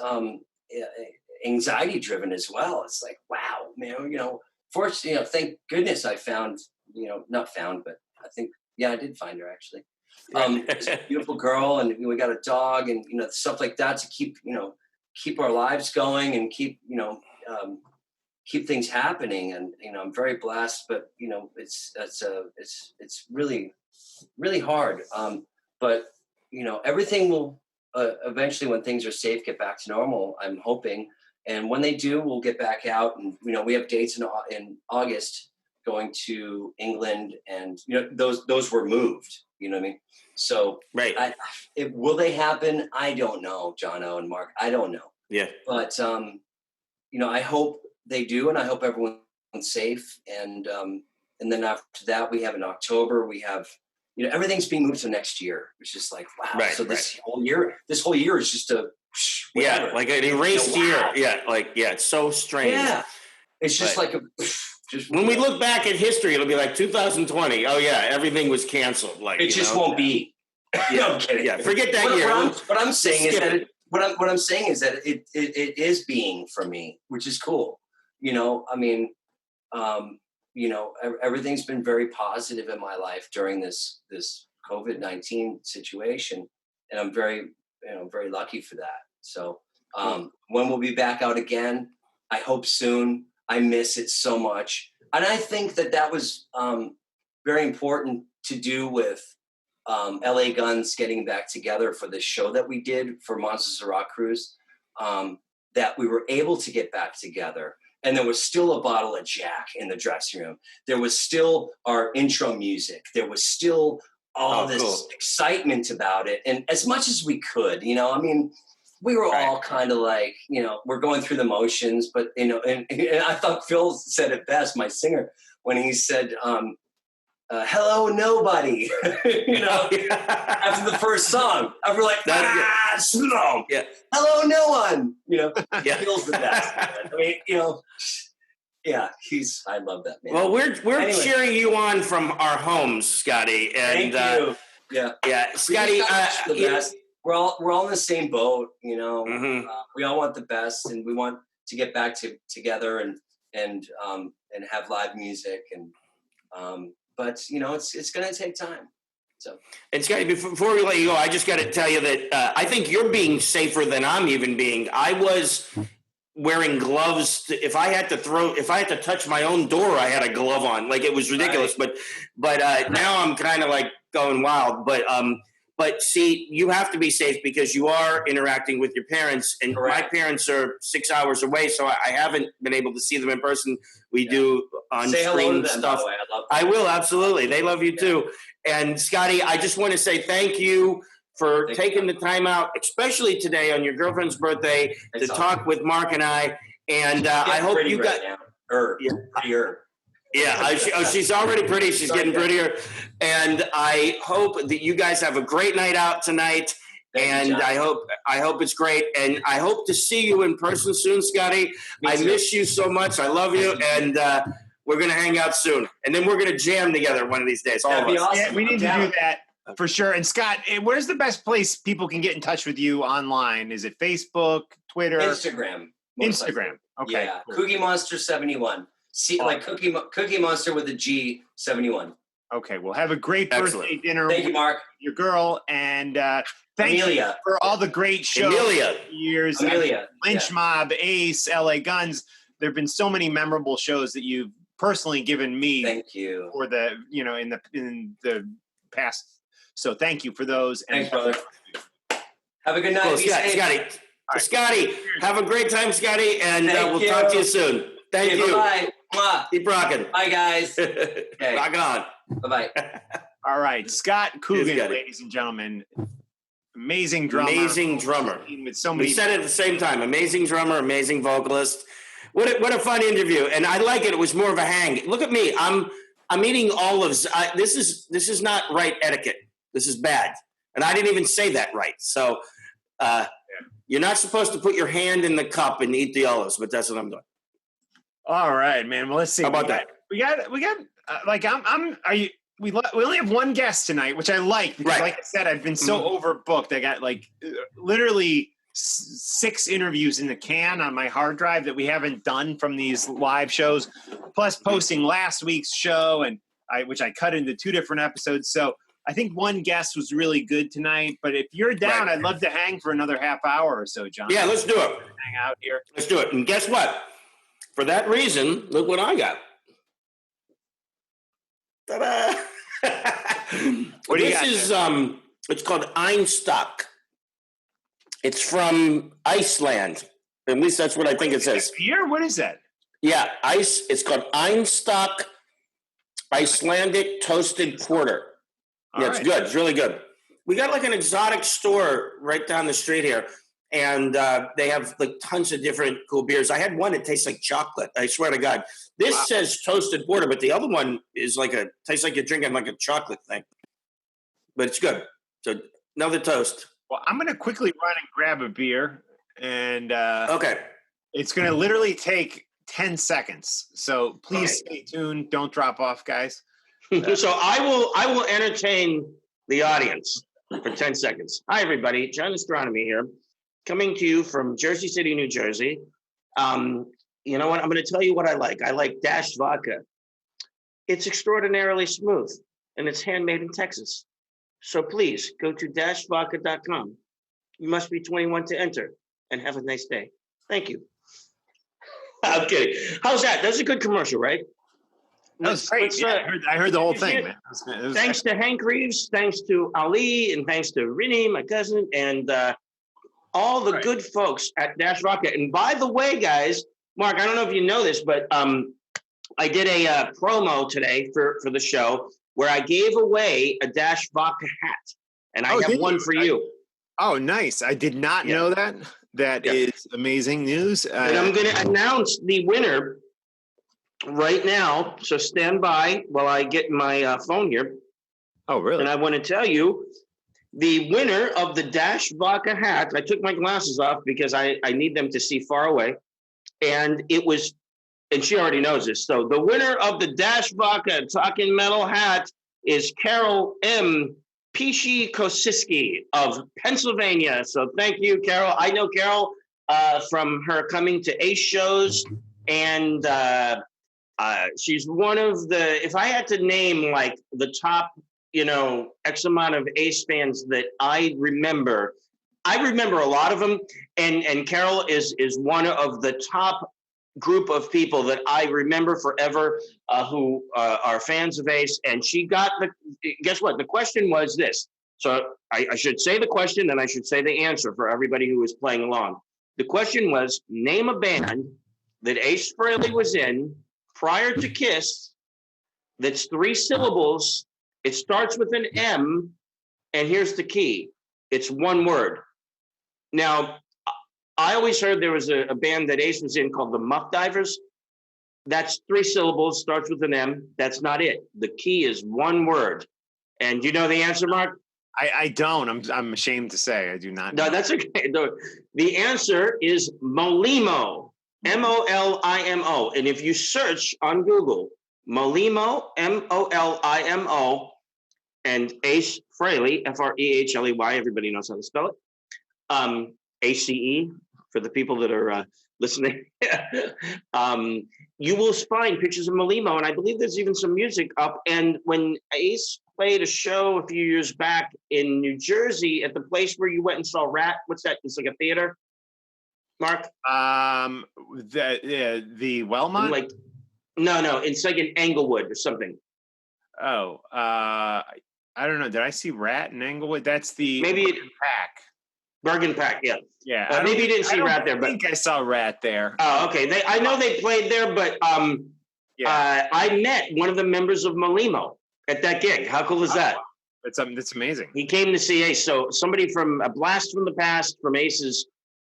anxiety driven as well. It's like, wow, man, fortunately, thank goodness I found, not found, but I think, I did find her actually. It's a beautiful girl, and we got a dog, and stuff like that to keep our lives going and keep things happening. And I'm very blessed, but it's really, really hard. But everything will eventually, when things are safe, get back to normal, I'm hoping. And when they do, we'll get back out, and we have dates in August going to England, and those were moved. You know what I mean? So will they happen? I don't know, Jono and Mark. I don't know. Yeah. But I hope they do, and I hope everyone's safe. And then after that, we have in October, we have everything's being moved to next year, which is like, wow. So this whole year is just whatever. Like an erased year. Yeah, it's so strange. Yeah, it's just when we look back at history, it'll be like 2020. Oh yeah, everything was canceled. Like it just won't be. I'm kidding. Yeah, forget that year. What I'm saying is that what I'm saying is that it is being for me, which is cool. Everything's been very positive in my life during this COVID-19 situation, and I'm very very lucky for that. So when we'll be back out again, I hope soon. I miss it so much. And I think that was very important to do with LA Guns getting back together for the show that we did for Monsters of Rock Cruise, that we were able to get back together. And there was still a bottle of Jack in the dressing room. There was still our intro music. There was still all this excitement about it. And as much as we could, we were all kind of like, we're going through the motions, but, and I thought Phil said it best, my singer, when he said, hello, nobody, after the first song. I was like, slow. Yeah. Hello, no one, Phil's the best. I mean, I love that man. Well, we're cheering you on from our homes, Scotty. And, thank you. Yeah. Scotty, the best. We're all in the same boat, Mm-hmm. We all want the best, and we want to get back together and have live music, and but it's going to take time. So, and Scotty, before we let you go, I just got to tell you that I think you're being safer than I'm even being. I was wearing gloves. If I had to touch my own door, I had a glove on. Like, it was ridiculous. Right. But now I'm kind of like going wild. But But see, you have to be safe because you are interacting with your parents, and Correct. my parents are 6 hours away, so I haven't been able to see them in person. We do on Say hello to screen them, stuff. by the way. I love I them. will, absolutely. They love you too. And Scotty, I just want to say thank you for Thank taking you. the time out, especially today on your girlfriend's birthday, to It's talk with Mark and I. And I hope pretty you got. right now. Prettier. Yeah, she's already pretty. She's getting prettier. And I hope that you guys have a great night out tonight. Thank you, And John. I hope it's great. And I hope to see you in person soon, Scotty. Me I too. miss you so much. I love you. And we're going to hang out soon. And then we're going to jam together one of these days. All That'd of be us. awesome. Yeah, we need I'm to down. do that for sure. And Scott, where's the best place people can get in touch with you online? Is it Facebook, Twitter, Instagram. most likely. Instagram? Okay. Yeah. cool. Cookie Monster 71. See, like Cookie Monster with a G 71. Okay. Well, have a great Excellent. birthday dinner Thank you, with Mark. your girl, and thank you Amelia. for all the great shows. Amelia. over the years. Amelia. Lynch Mob, Ace, LA Guns. There have been so many memorable shows that you've personally given me Thank you. for the in the past. So thank you for those. Thanks, brother. Have a good night. Cool. Be safe. Scotty, have a great time, Scotty. And Thank we'll you. talk to you soon. Thank Okay, you. Bye-bye. Mwah. Keep rocking. Bye, guys. Rock on. Bye-bye. All right, Scott Coogan, Scotty. ladies and gentlemen, amazing drummer. Amazing drummer. With so We many. said it at the same time. Amazing drummer, amazing vocalist. What a fun interview. And I like it. It was more of a hang. Look at me. I'm eating olives. This is not right etiquette. This is bad. And I didn't even say that right. So you're not supposed to put your hand in the cup and eat the olives, but that's what I'm doing. All right, man. Well, let's see. How about that? We got. Like are you? We only have one guest tonight, which I like because, Right. like I said, I've been so overbooked. I got like literally 6 interviews in the can on my hard drive that we haven't done from these live shows, plus posting last week's show, and which I cut into 2 different episodes. So I think one guest was really good tonight. But if you're down, Right. I'd love to hang for another half hour or so, John. Yeah, let's do it. Hang out here. Let's do it. And guess what? For that reason, look what I got. Ta-da! What do you got This is it's called Einstock. It's from Iceland. At least that's what I think it says. Beer? What is that? Yeah, it's called Einstock Icelandic Toasted Porter. All Yeah, it's right. good. It's really good. We got like an exotic store right down the street here, and they have like tons of different cool beers. I had one that tastes like chocolate. I swear to God. This says toasted porter, but the other one is tastes like you're drinking like a chocolate thing. But it's good. So another toast. Well, I'm going to quickly run and grab a beer, and Okay. it's going to literally take 10 seconds. So please stay tuned. Don't drop off, guys. So I will entertain the audience for 10 seconds. Hi, everybody. John Astronomy here, coming to you from Jersey City, New Jersey. You know what? I'm going to tell you what I like. I like Dash Vodka. It's extraordinarily smooth, and it's handmade in Texas. So please go to dashvodka.com. You must be 21 to enter, and have a nice day. Thank you. I'm kidding. How's that? That's a good commercial, right? That was great. Yeah, I heard the whole thing, man. It was Thanks to Hank Reeves, thanks to Ali, and thanks to Rini, my cousin, and all the good folks at Dash Vodka. And by the way, guys, Mark, I don't know if you know this, but I did a promo today for the show where I gave away a Dash Vodka hat, and I have one for you. Oh, nice. I did not know that. That is amazing news. And I'm going to announce the winner right now. So stand by while I get my phone here. Oh, really? And I want to tell you the winner of the Dash Vodka hat. I took my glasses off because I need them to see far away. And it was, and she already knows this. So the winner of the Dash Vodka Talking Metal hat is Carol M. Pishi Kosiski of Pennsylvania. So thank you, Carol. I know Carol from her coming to Ace shows. And she's one of the, if I had to name like the top, X amount of Ace fans that I remember a lot of them. And Carol is one of the top group of people that I remember forever who are fans of Ace. And she got guess what? The question was this: So I should say the question and I should say the answer for everybody who is playing along. The question was, name a band that Ace Frehley was in prior to Kiss that's 3 syllables. It starts with an M, and here's the key. It's one word. Now, I always heard there was a band that Ace was in called the Muff Divers. That's 3 syllables, starts with an M. That's not it. The key is one word. And do you know the answer, Mark? I don't. I'm ashamed to say I do not. No, that's okay. The answer is Molimo, Molimo. And if you search on Google, Molimo, Molimo, and Ace Frehley, Frehley, everybody knows how to spell it. ACE, for the people that are listening. You will find pictures of Molimo, and I believe there's even some music up. And when Ace played a show a few years back in New Jersey at the place where you went and saw Rat, what's that? It's like a theater, Mark? The Wellmont? Like, no, it's like in Englewood or something. Oh, I don't know. Did I see Rat in Englewood? That's the maybe Pack. Bergen Pack, yeah. Yeah. Maybe you didn't see Rat there, but I think I saw Rat there. Oh, okay. I know they played there, but I met one of the members of Molimo at that gig. How cool is that? That's amazing. He came to see Ace. So somebody from a blast from the past from Ace's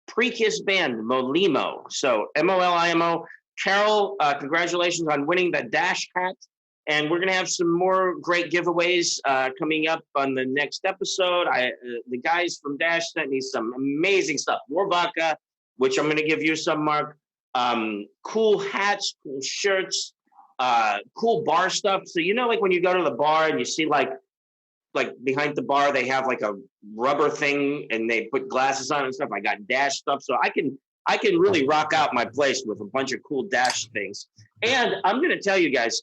pre-Kiss band, Molimo. So Molimo. Carol, congratulations on winning the Dash hat. And we're going to have some more great giveaways coming up on the next episode. The guys from Dash sent me some amazing stuff. More vodka, which I'm going to give you some, Mark. Cool hats, cool shirts, cool bar stuff. So, like when you go to the bar and you see like behind the bar, they have like a rubber thing and they put glasses on and stuff. I got Dash stuff. So I can really rock out my place with a bunch of cool Dash things. And I'm going to tell you guys,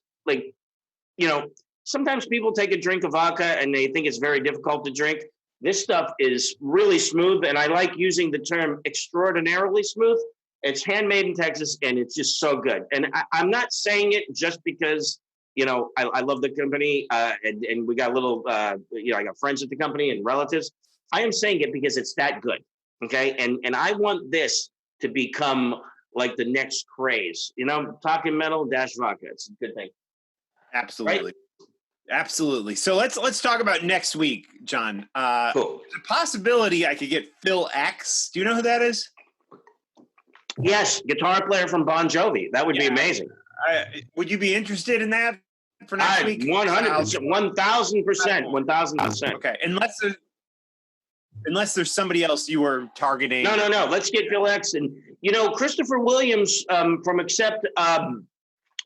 sometimes people take a drink of vodka and they think it's very difficult to drink. This stuff is really smooth, and I like using the term extraordinarily smooth. It's handmade in Texas, and it's just so good. And I'm not saying it just because, I love the company, and we got a little, I got friends at the company and relatives. I am saying it because it's that good, okay? And I want this to become like the next craze. Talking metal, Dash vodka. It's a good thing. Absolutely. Right? Absolutely. So let's talk about next week, John. Cool. There's a possibility I could get Phil X. Do you know who that is? Yes, guitar player from Bon Jovi. That would be amazing. Would you be interested in that for next week? 100%, 1,000%, 1,000%. Okay, unless there's somebody else you were targeting. No. Let's get Phil X. And, Christopher Williams from Accept,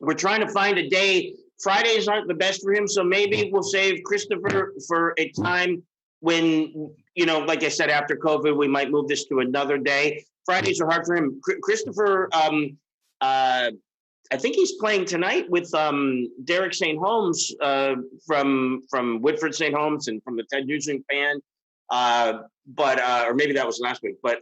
we're trying to find a day. Fridays aren't the best for him, so maybe we'll save Christopher for a time when, like I said, after COVID, we might move this to another day. Fridays are hard for him. Christopher, I think he's playing tonight with Derek St. Holmes from Whitford St. Holmes and from the Ted Nugent band. Or maybe that was last week. But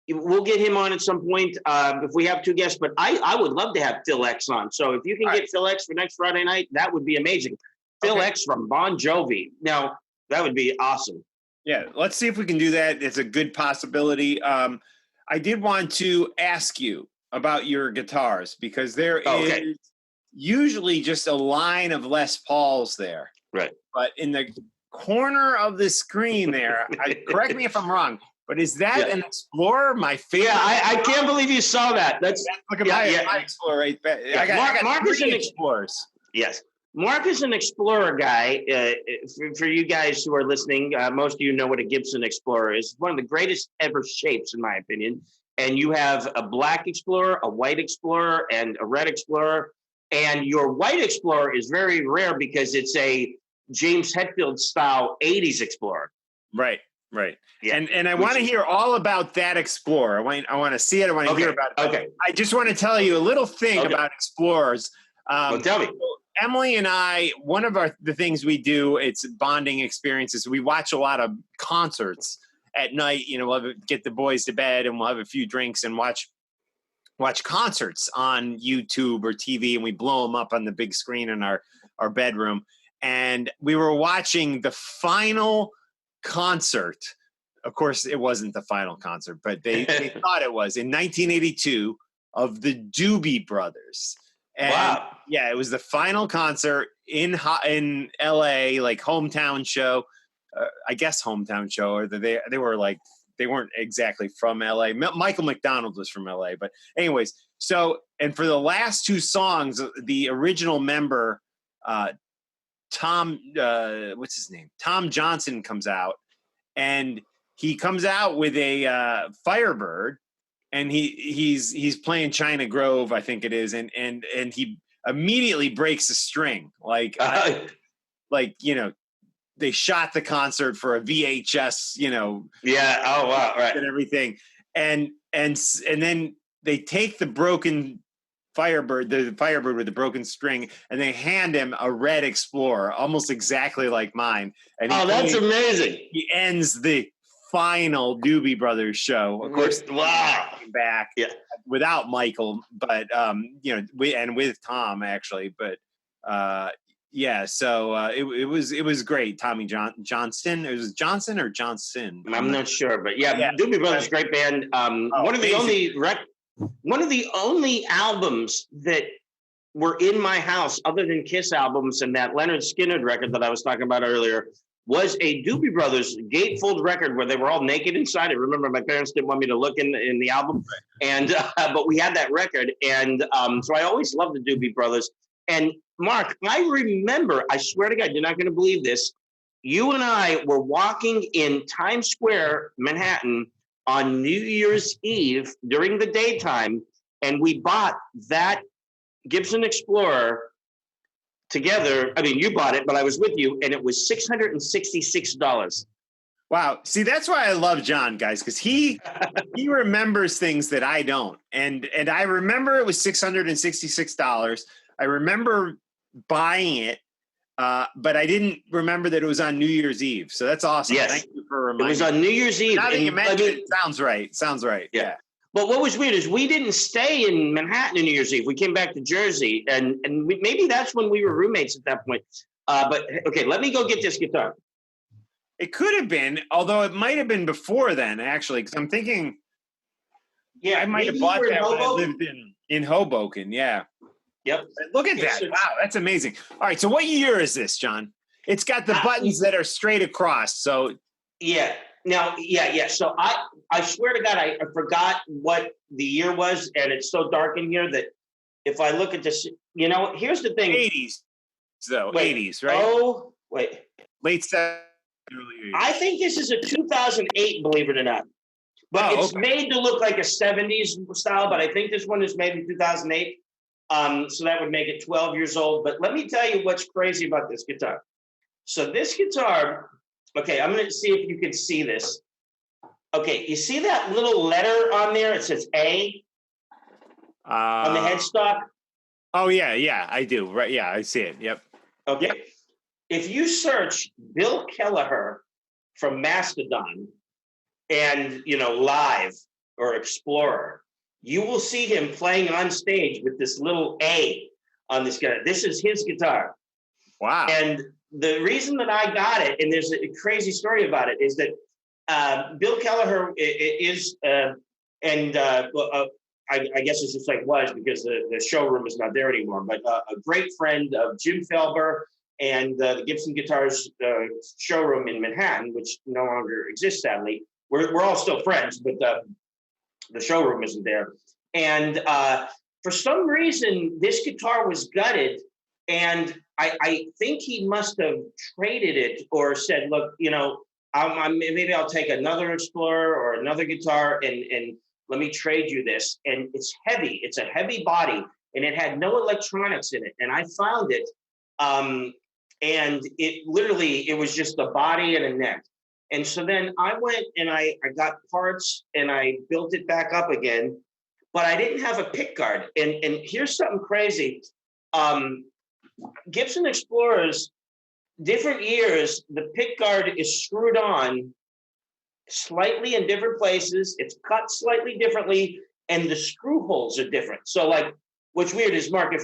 we'll get him on at some point if we have 2 guests. But I would love to have Phil X on. So if you can get Phil X for next Friday night, that would be amazing. Phil X from Bon Jovi. Now, that would be awesome. Yeah, let's see if we can do that. It's a good possibility. I did want to ask you about your guitars because there is usually just a line of Les Pauls there. Right. But in the corner of the screen there, correct me if I'm wrong, but is that an Explorer? My favorite. Yeah, I can't believe you saw that. Look at my Explorer right there. I got Mark is an Explorers. Yes. Mark is an Explorer guy. For you guys who are listening, most of you know what a Gibson Explorer is. It's one of the greatest ever shapes, in my opinion. And you have a black Explorer, a white Explorer, and a red Explorer. And your white Explorer is very rare because it's a James Hetfield style 80s Explorer. Right. Yeah. And I want to hear all about that Explorer. I want to see it. I want to hear about it. Okay. I just want to tell you a little thing about Explorers. Well, tell me. Emily and I, one of the things we do, it's bonding experiences. We watch a lot of concerts at night. We'll get the boys to bed and we'll have a few drinks and watch concerts on YouTube or TV, and we blow them up on the big screen in our bedroom. and we were watching the final concert. Of course, it wasn't the final concert, but they thought it was in 1982 of the Doobie Brothers. And Wow. yeah, it was the final concert in LA, like hometown show. I guess hometown show, or they were like, they weren't exactly from LA. Michael McDonald was from LA, but anyways. So, and for the last two songs, the original member, Tom, what's his name? Tom Johnson comes out, and he comes out with a Firebird, and he's playing China Grove, I think it is, and he immediately breaks a string, like you know, they shot the concert for a VHS, you know. Yeah. Oh wow. Right. And everything, and then they take the broken Firebird, the Firebird with the broken string, and they hand him a red Explorer, almost exactly like mine. And that's amazing. He ends the final Doobie Brothers show. Of course, wow. Came back without Michael, but you know, with Tom actually, but yeah. So it was great. Tommy Johnston. It was Johnson or Johnson. I'm not sure, but yeah. Doobie Brothers, great band. One of the only albums that were in my house, other than Kiss albums and that Leonard Skinner record that I was talking about earlier, was a Doobie Brothers gatefold record where they were all naked inside. I remember my parents didn't want me to look in the album, and but we had that record, and so I always loved the Doobie Brothers. And Mark, I remember, I swear to God, you're not going to believe this. You and I were walking in Times Square, Manhattan, on New Year's Eve during the daytime, and we bought that Gibson Explorer together. I mean, you bought it, but I was with you, and it was $666. Wow. See, that's why I love John, guys, because he remembers things that I don't. And I remember it was $666. I remember buying it, but I didn't remember that it was on New Year's Eve. So that's awesome. Yes. Thank you for reminding me. It was on New Year's Eve. Now that you mentioned it, sounds right. Sounds right. Yeah. But what was weird is we didn't stay in Manhattan on New Year's Eve. We came back to Jersey, and maybe that's when we were roommates at that point. But okay, let me go get this guitar. It could have been, although it might have been before then, actually, because I'm thinking, I might have bought that when I lived in Hoboken. Yeah. Yep. Look at that. Wow, that's amazing. All right, so what year is this, John? It's got the buttons that are straight across. So yeah. Now, So I swear to God, I forgot what the year was, and it's so dark in here that if I look at this, you know, here's the thing. 80s, though. 80s, right? Oh, wait. Late 70s, early 80s. I think this is a 2008, believe it or not. But it's made to look like a 70s style, but I think this one is made in 2008. So that would make it 12 years old. But let me tell you what's crazy about this guitar. So this guitar, okay, I'm going to see if you can see this. Okay, you see that little letter on there? It says A on the headstock? Oh, yeah, I do. Right, yeah, I see it. Yep. Okay. Yep. If you search Bill Kelleher from Mastodon and, you know, Live or Explorer, you will see him playing on stage with this little A on this guitar. This is his guitar. Wow. And the reason that I got it, and there's a crazy story about it, is that Bill Kelleher is, I guess it's just like was because the showroom is not there anymore, but a great friend of Jim Felber and the Gibson Guitars showroom in Manhattan, which no longer exists, sadly. We're all still friends, but the showroom isn't there. And for some reason, this guitar was gutted, and I think he must have traded it or said, look, you know, maybe I'll take another Explorer or another guitar and let me trade you this. And it's heavy. It's a heavy body, and it had no electronics in it. And I found it, and it was just a body and a neck. And so then I went and I got parts and I built it back up again, but I didn't have a pick guard. And here's something crazy. Gibson Explorers, different years, the pick guard is screwed on slightly in different places. It's cut slightly differently, and the screw holes are different. So like what's weird is, Mark, we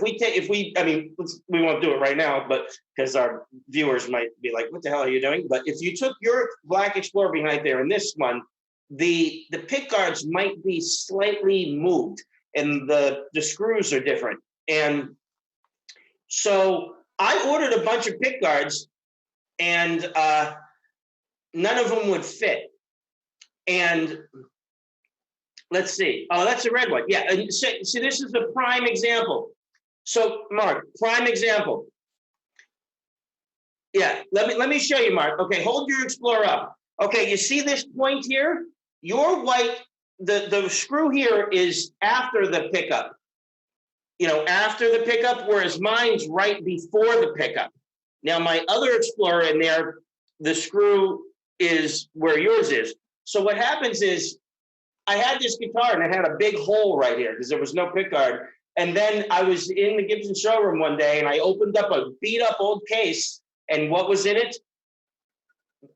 won't do it right now, but because our viewers might be like, what the hell are you doing? But if you took your Black Explorer behind there and this one, the pick guards might be slightly moved and the screws are different. And so I ordered a bunch of pick guards and none of them would fit. And let's see. Oh, that's a red one. Yeah. And see, this is the prime example. So, Mark, prime example. Yeah. Let me show you, Mark. Okay, hold your Explorer up. Okay, you see this point here? Your white, the screw here is after the pickup. After the pickup, whereas mine's right before the pickup. Now, my other Explorer in there, the screw is where yours is. So what happens is, I had this guitar and it had a big hole right here because there was no pickguard. And then I was in the Gibson showroom one day and I opened up a beat up old case, and what was in it?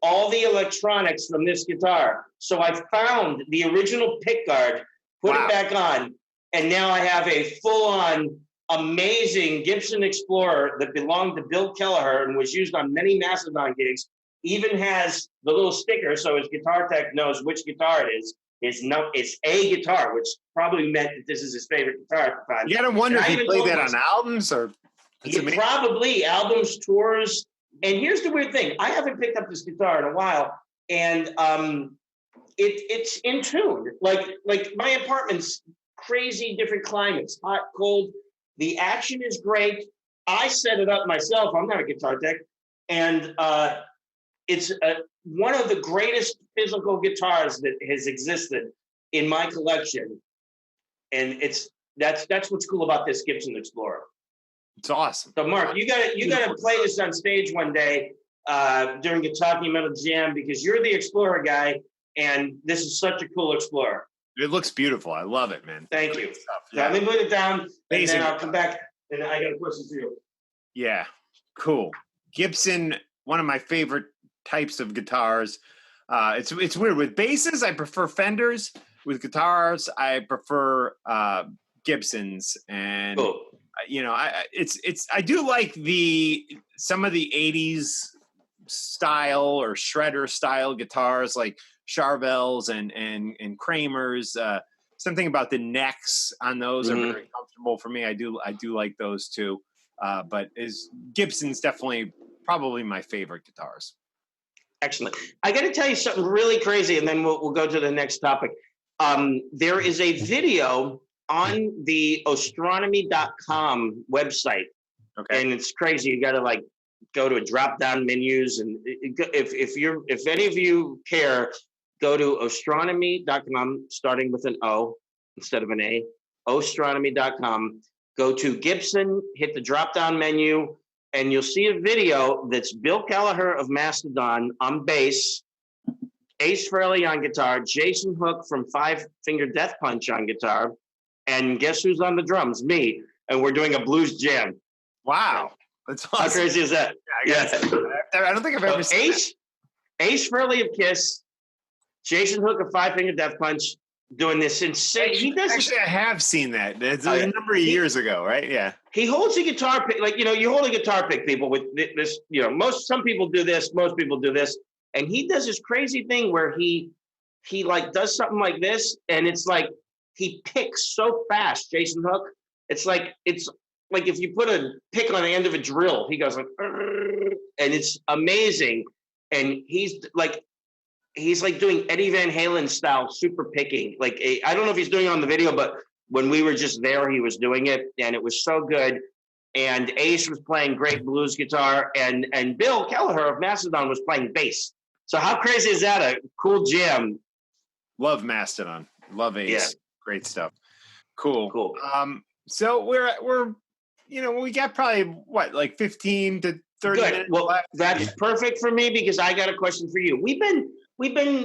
All the electronics from this guitar. So I found the original pickguard, put it back on, and now I have a full on amazing Gibson Explorer that belonged to Bill Kelleher and was used on many Mastodon gigs. Even has the little sticker so his guitar tech knows which guitar it is. It's a guitar, which probably meant that this is his favorite guitar at the time. You gotta wonder if he played that on albums or probably albums, tours. And here's the weird thing: I haven't picked up this guitar in a while, and it's in tune. Like my apartment's crazy different climates, hot, cold. The action is great. I set it up myself. I'm not a guitar tech, and it's one of the greatest physical guitars that has existed in my collection, and that's what's cool about this Gibson Explorer. It's awesome. So, Mark, you gotta play this on stage one day during a Talking Metal Jam because you're the Explorer guy, and this is such a cool Explorer. It looks beautiful. I love it, man. Thank you. Yeah. Let me put it down, and then I'll come back, and I got a question for you. Yeah, cool. Gibson, one of my favorite types of guitars. It's weird. With basses, I prefer Fenders. With guitars, I prefer Gibsons. And cool. I do like some of the 80s style or shredder style guitars like Charvels and Kramer's. Something about the necks on those are very comfortable for me. I do like those too. But Gibson's definitely probably my favorite guitars. Excellent. I got to tell you something really crazy, and then we'll go to the next topic. There is a video on the astronomy.com website. Okay. And it's crazy. You got to go to drop-down menus, and if any of you care, go to astronomy.com, starting with an O instead of an A. Astronomy.com. Go to Gibson, hit the drop-down menu, and you'll see a video that's Bill Kelleher of Mastodon on bass, Ace Frehley on guitar, Jason Hook from Five Finger Death Punch on guitar, and guess who's on the drums? Me. And we're doing a blues jam. Wow. That's awesome. How crazy is that? Yeah. I don't think I've ever seen Ace Frehley of Kiss, Jason Hook of Five Finger Death Punch, doing this insane. I have seen that. It's a number of years ago, right? Yeah. He holds a guitar pick, you hold a guitar pick, people, with this, some people do this, most people do this. And he does this crazy thing where he does something like this, and it's like he picks so fast, Jason Hook. It's like if you put a pick on the end of a drill, he goes like, and it's amazing. And he's doing Eddie Van Halen style super picking. I don't know if he's doing it on the video, but when we were just there, he was doing it, and it was so good. And Ace was playing great blues guitar, and Bill Kelleher of Mastodon was playing bass. So how crazy is that? A cool jam. Love Mastodon. Love Ace. Yeah. Great stuff. Cool. So we're we got probably 15 to 30 minutes left. That's perfect for me because I got a question for you. We've been,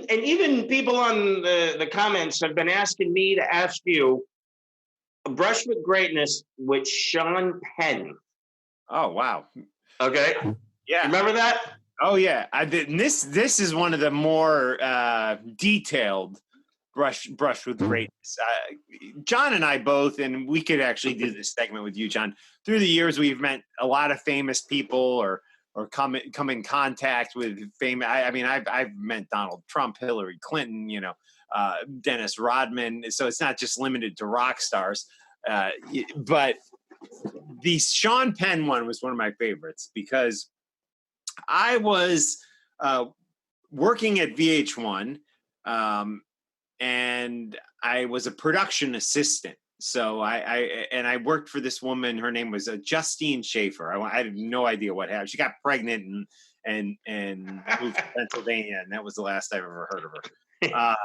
and even people on the comments have been asking me to ask you a Brush with Greatness with Sean Penn. Oh, wow. Okay. Yeah. Remember that? Oh, yeah. I did. And this is one of the more detailed brush with greatness. John and I both, and we could actually do this segment with you, John. Through the years, we've met a lot of famous people, or come in contact with famous. I've met Donald Trump, Hillary Clinton, Dennis Rodman. So it's not just limited to rock stars. But the Sean Penn one was one of my favorites because I was working at VH1, and I was a production assistant. So I worked for this woman. Her name was Justine Schaefer. I had no idea what happened. She got pregnant and moved to Pennsylvania, and that was the last I've ever heard of her.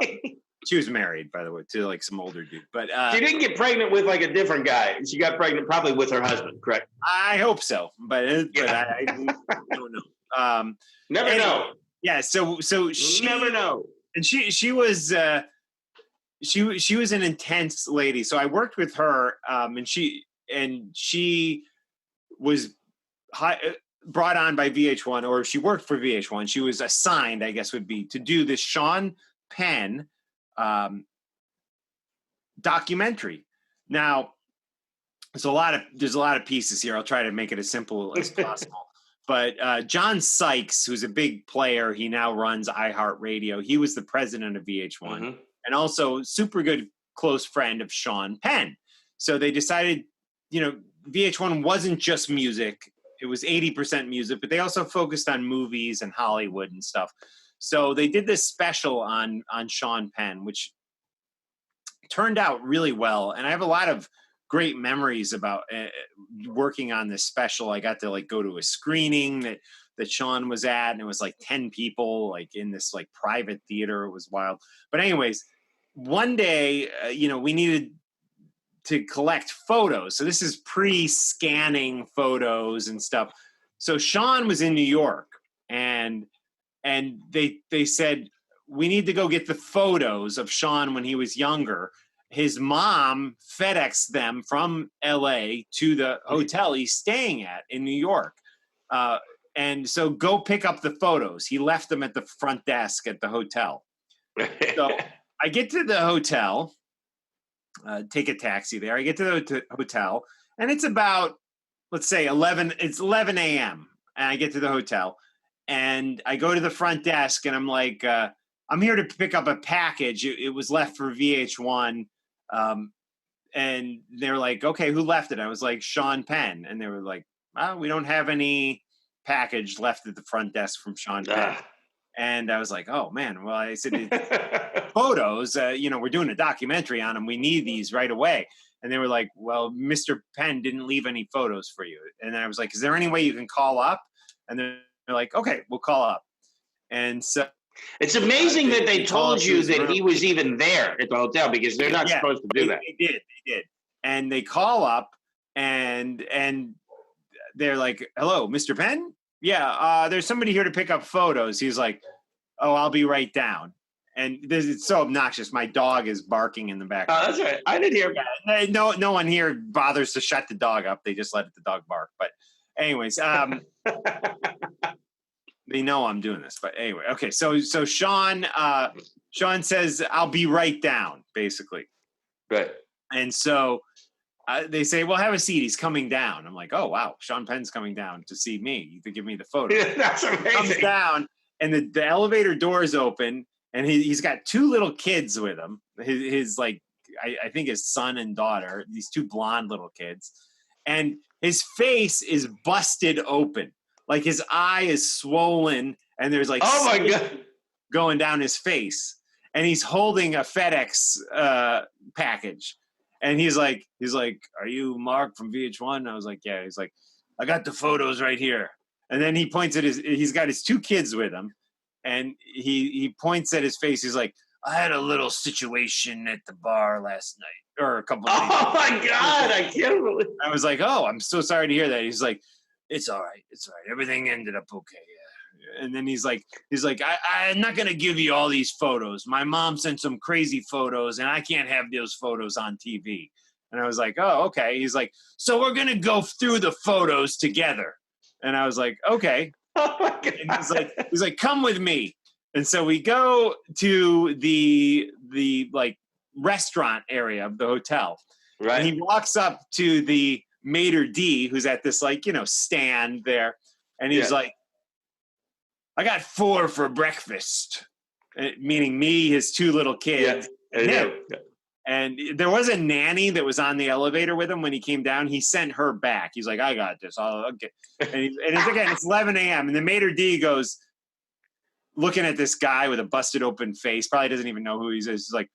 She was married, by the way, to like some older dude. But she didn't get pregnant with like a different guy. She got pregnant probably with her husband, correct? I hope so, but I don't know. Never know. Yeah, so she never know. And she was she was an intense lady. So I worked with her, and she was brought on by VH1, or she worked for VH1. She was assigned, I guess would be, to do this Sean Penn documentary. Now, there's a lot of pieces here. I'll try to make it as simple as possible. But John Sykes, who's a big player, he now runs iHeartRadio. He was the president of VH1, and also super good close friend of Sean Penn. So they decided, VH1 wasn't just music. It was 80% music, but they also focused on movies and Hollywood and stuff. So they did this special on Sean Penn, which turned out really well. And I have a lot of great memories about working on this special. I got to go to a screening that Sean was at, and it was like 10 people in this private theater. It was wild. But anyways, one day, we needed to collect photos. So this is pre-scanning photos and stuff. So Sean was in New York, and they said, we need to go get the photos of Sean when he was younger. His mom FedExed them from LA to the hotel he's staying at in New York. And so go pick up the photos. He left them at the front desk at the hotel. So I get to the hotel, take a taxi there. I get to the hotel, and it's about, let's say 11 a.m. And I get to the hotel, and I go to the front desk, and I'm like, I'm here to pick up a package. It was left for VH1. And they're like, okay, who left it? I was like, Sean Penn. And they were like, we don't have any package left at the front desk from Sean Penn. And I was like, oh man. Well, I said, photos, we're doing a documentary on him. We need these right away. And they were like, well, Mr. Penn didn't leave any photos for you. And then I was like, is there any way you can call up? And they're like, okay, we'll call up. And so it's amazing that they told you that he was even there at the hotel, because they're not supposed to do that. They did. And they call up, and they're like, hello, Mr. Penn? Yeah, there's somebody here to pick up photos. He's like, oh, I'll be right down. And it's so obnoxious. My dog is barking in the background. Oh, that's right. I didn't hear. Yeah, no one here bothers to shut the dog up. They just let the dog bark. But anyways, they know I'm doing this. But anyway, okay. So Sean says, I'll be right down, basically. Right. And so they say, well, have a seat. He's coming down. I'm like, oh, wow. Sean Penn's coming down to see me. You could give me the photo. That's amazing. He comes down, and the elevator doors open, and he's got two little kids with him. His I think his son and daughter, these two blonde little kids. And his face is busted open. Like his eye is swollen, and there's oh my God, going down his face. And he's holding a FedEx package. And he's like, are you Mark from VH1? I was like, yeah. He's like, I got the photos right here. And then he points at he's got his two kids with him. And he points at his face. He's like, I had a little situation at the bar last night, or a couple of days. Oh my God, I can't believe. I was like, oh, I'm so sorry to hear that. He's like, it's all right. Everything ended up okay. Yeah. And then he's like, I'm not going to give you all these photos. My mom sent some crazy photos, and I can't have those photos on TV. And I was like, oh, okay. He's like, so we're going to go through the photos together. And I was like, okay. Oh my God. And he's like, come with me. And so we go to the like restaurant area of the hotel. Right. And he walks up to the maitre d' who's at this like, stand there. And he's like, I got 4 for breakfast. Meaning me, his 2 little kids. Yeah. And there was a nanny that was on the elevator with him when he came down. He sent her back. He's like, I got this. Okay. And it's 11 a.m. And the maitre d' goes, looking at this guy with a busted open face, probably doesn't even know who he is. He's like,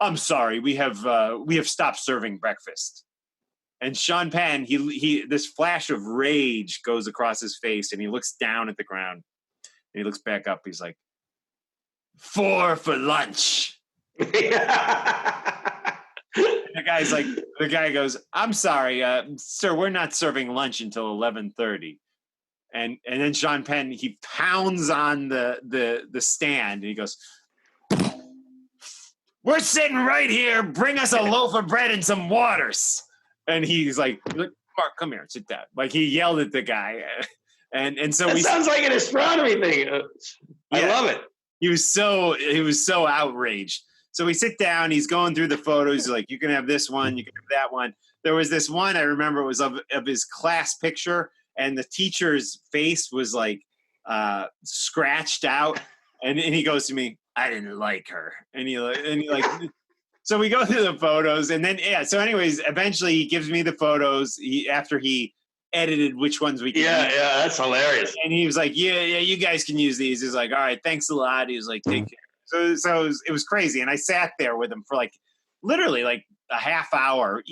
I'm sorry, we have stopped serving breakfast. And Sean Penn, he this flash of rage goes across his face, and he looks down at the ground, and he looks back up. He's like, 4 for lunch. The guy goes, I'm sorry, sir, we're not serving lunch until 11:30. And then Sean Penn, he pounds on the stand, and he goes, we're sitting right here. Bring us a loaf of bread and some waters. And he's like, Mark, come here, sit down. Like he yelled at the guy. And so that sounds like an astronomy thing. I love it. He was so outraged. So we sit down, he's going through the photos. He's like, you can have this one, you can have that one. There was this one I remember, it was of his class picture, and the teacher's face was like scratched out. And he goes to me, I didn't like her. And he like, so we go through the photos, and then, so anyways, eventually he gives me the photos after he edited which ones we can use. Yeah, that's hilarious. And he was like, yeah, you guys can use these. He's like, all right, thanks a lot. He was like, take care. So it was crazy. And I sat there with him for like literally like a half hour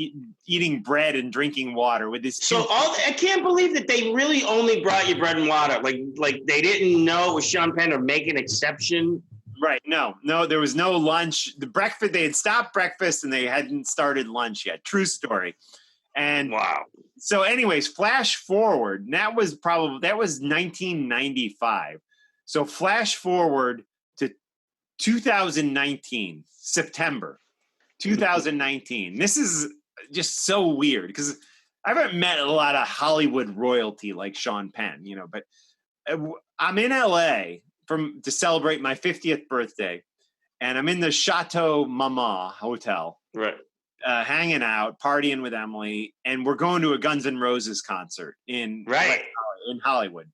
eating bread and drinking water with this. So I can't believe that they really only brought you bread and water. Like they didn't know it was Sean Penn or make an exception. Right. No, there was no lunch. The breakfast, they had stopped breakfast and they hadn't started lunch yet. True story. And wow. So anyways, flash forward. That was 1995. So flash forward to 2019, September 2019. This is just so weird because I haven't met a lot of Hollywood royalty like Sean Penn, but I'm in LA to celebrate my 50th birthday, and I'm in the Chateau Mama Hotel, right? Hanging out, partying with Emily, and we're going to a Guns N' Roses concert in Hollywood.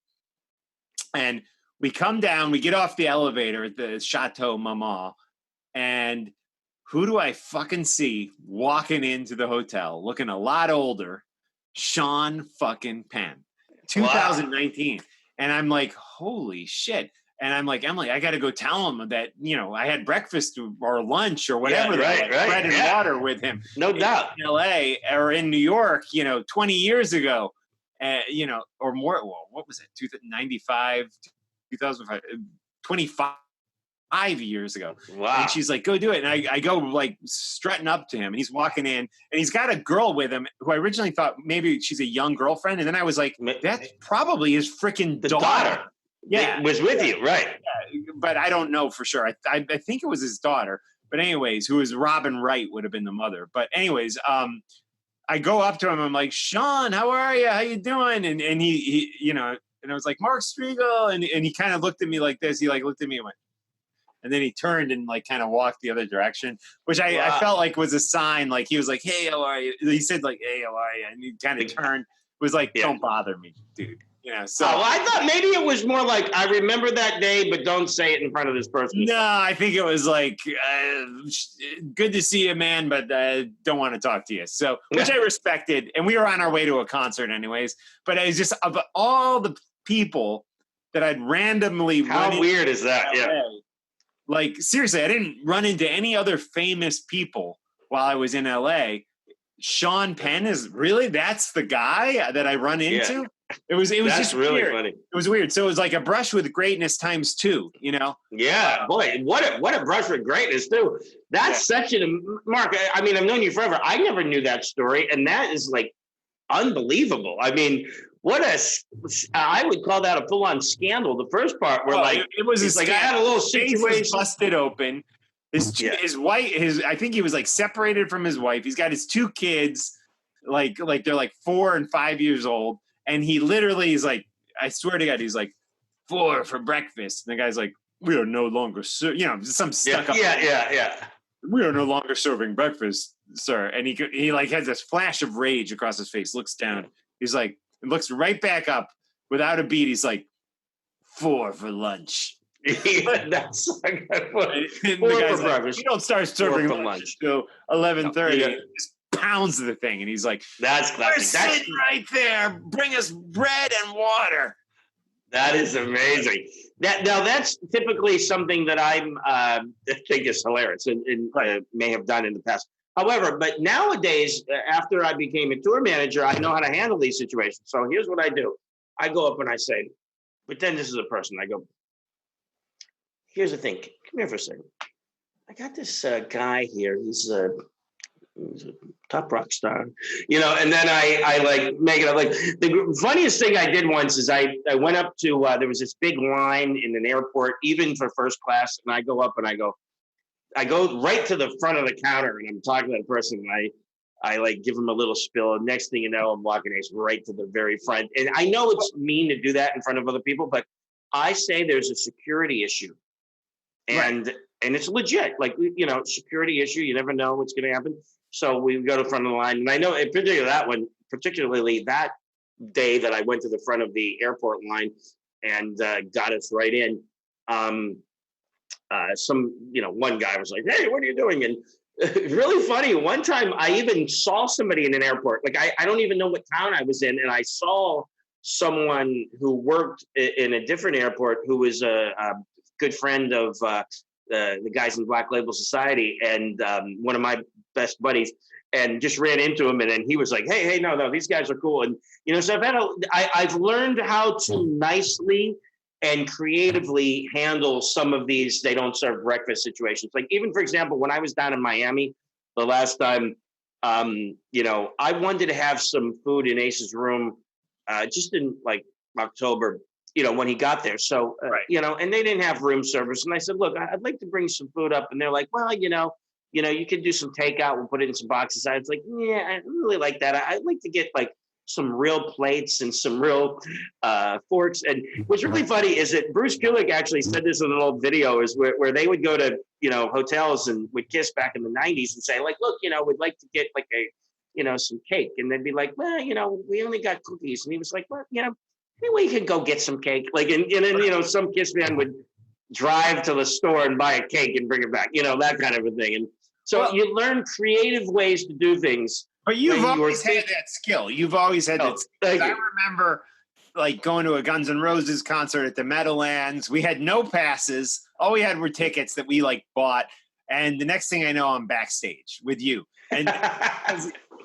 And we come down, we get off the elevator at the Chateau Mama, and who do I fucking see walking into the hotel, looking a lot older? Sean fucking Penn, 2019. Wow. And I'm like, holy shit. And I'm like, Emily, I got to go tell him that, I had breakfast or lunch or whatever, bread and water with him. No doubt. In LA or in New York, 20 years ago, or more. Well, what was it? 95, 2005, 25 years ago. Wow. And she's like, go do it. And I go like strutting up to him, and he's walking in, and he's got a girl with him who I originally thought maybe she's a young girlfriend. And then I was like, that's probably his freaking daughter. Yeah. It was with you, right? Yeah, but I don't know for sure. I think it was his daughter. But anyways, who was Robin Wright would have been the mother. But anyways, I go up to him. I'm like, Sean, how are you? How you doing? And he and I was like, Mark Striegel. And he kind of looked at me like this. He like looked at me and went, and then he turned and like kind of walked the other direction, which I felt like was a sign. Like he was like, hey, how are you? He said like, hey, how are you? And he kind of turned, was like, don't bother me, dude. So I thought maybe it was more like, I remember that day, but don't say it in front of this person. No, I think it was like, good to see you, man, but don't want to talk to you. So, which I respected. And we were on our way to a concert anyways. But it was just, of all the people that I'd randomly How weird is that? LA, yeah. Like, seriously, I didn't run into any other famous people while I was in LA. Sean Penn that's the guy that I run into? Yeah. It was that's just really weird. Funny. It was weird. So it was like a brush with greatness times 2, Yeah, boy, what a brush with greatness too. That's such Mark. I mean, I've known you forever. I never knew that story, and that is like unbelievable. I mean, I would call that a full-on scandal. The first part where it was like I had a little situation busted open. His wife, I think he was like separated from his wife. He's got his 2 kids, like they're like 4 and 5 years old. And he literally is like, I swear to God, he's like, 4 for breakfast. And the guy's like, we are no longer, some stuck up. Yeah. We are no longer serving breakfast, sir. And he like has this flash of rage across his face, looks down. He's like, looks right back up without a beat. He's like, 4 for lunch. That's like, and the guy's like, you don't start serving lunch till 11:30. Yeah. Just pounds the thing, and he's like, "That's classic. We're sitting right there. Bring us bread and water." That is amazing. That's typically something that I think is hilarious and may have done in the past. However, but nowadays, after I became a tour manager, I know how to handle these situations. So here's what I do: I go up and I say, pretend this is a person. I go, here's the thing. Come here for a second. I got this guy here. He's a top rock star, and then I like make it up. Like the funniest thing I did once is I went up to, there was this big line in an airport, even for first class. And I go up and I go right to the front of the counter and I'm talking to that person. And I like give him a little spill. And next thing you know, I'm walking right to the very front. And I know it's mean to do that in front of other people, but I say there's a security issue. And it's legit, like, security issue. You never know what's going to happen. So we go to the front of the line. And I know in particularly that day that I went to the front of the airport line and got us right in. One guy was like, "Hey, what are you doing?" And really funny. One time I even saw somebody in an airport. Like I don't even know what town I was in. And I saw someone who worked in a different airport who was a good friend of the guys in Black Label Society and one of my best buddies, and just ran into him. And then he was like, hey, no, these guys are cool. And, so I've learned how to nicely and creatively handle some of these, they don't serve breakfast situations. Like even, for example, when I was down in Miami the last time, I wanted to have some food in Ace's room just in like October, when he got there. So, and they didn't have room service. And I said, look, I'd like to bring some food up. And they're like, well, you can do some takeout. We'll put it in some boxes. I was like, yeah, I don't really like that. I'd like to get like some real plates and some real forks. And what's really funny is that Bruce Kulick actually said this in an old video is where they would go to, hotels and would kiss back in the 90s and say like, look, we'd like to get like some cake. And they'd be like, well, we only got cookies. And he was like, well, maybe we could go get some cake. Like, and then, some kiss man would drive to the store and buy a cake and bring it back, that kind of a thing. And so you learn creative ways to do things. But you've always had that skill. You've always had that skill. I remember like going to a Guns N' Roses concert at the Meadowlands. We had no passes. All we had were tickets that we like bought. And the next thing I know, I'm backstage with you. And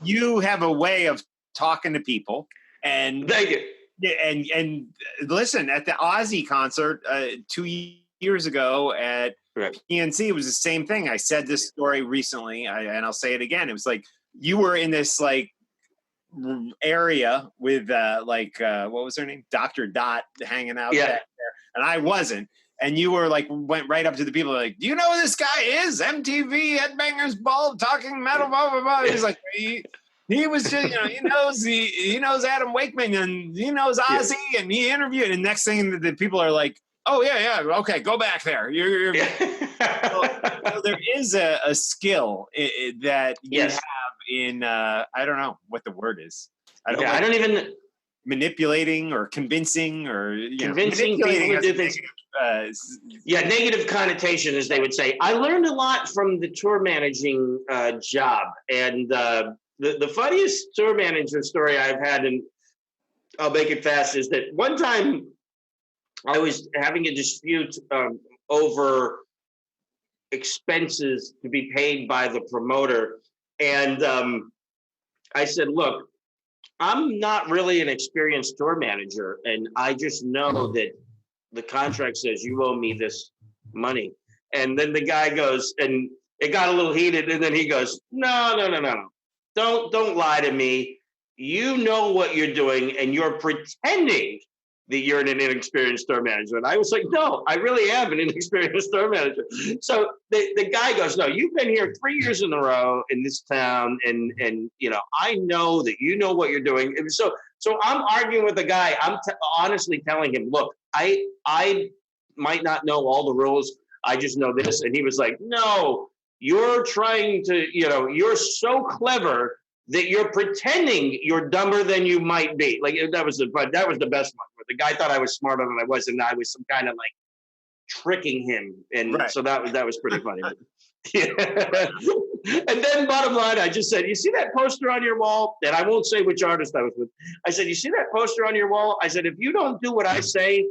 you have a way of talking to people. And thank you. And listen, at the Ozzy concert 2 years ago at PNC, it was the same thing. I said this story recently, and I'll say it again. It was like you were in this like area with what was her name, Dr. Dot, hanging out back there, and I wasn't. And you were like went right up to the people like, do you know who this guy is? MTV Headbangers Ball, talking metal, blah blah blah. He's like he was just, he knows Adam Wakeman and he knows Ozzy and he interviewed. And next thing the people are like, oh yeah, okay, go back there. You're so there is a skill that you have in I don't know what the word is. I don't even manipulating or convincing or convincing people to do things. Negative connotation, as they would say. I learned a lot from the tour managing job, and the funniest tour manager story I've had, and I'll make it fast, is that one time I was having a dispute over expenses to be paid by the promoter. And I said, look, I'm not really an experienced tour manager. And I just know that the contract says you owe me this money. And then the guy goes, and it got a little heated. And then he goes, no. Don't lie to me. You know what you're doing, and you're pretending that you're an inexperienced store manager. And I was like, no, I really am an inexperienced store manager. So the guy goes, no, you've been here 3 years in a row in this town, and I know that you know what you're doing. And so I'm arguing with the guy. I'm honestly telling him, look, I might not know all the rules. I just know this. And he was like, no, you're trying to, you're so clever that you're pretending you're dumber than you might be. Like that was the best one, where the guy thought I was smarter than I was, and I was some kind of like tricking him. And so that was pretty funny. And then bottom line, I just said, you see that poster on your wall? And I won't say which artist I was with. I said, you see that poster on your wall? I said, if you don't do what I say,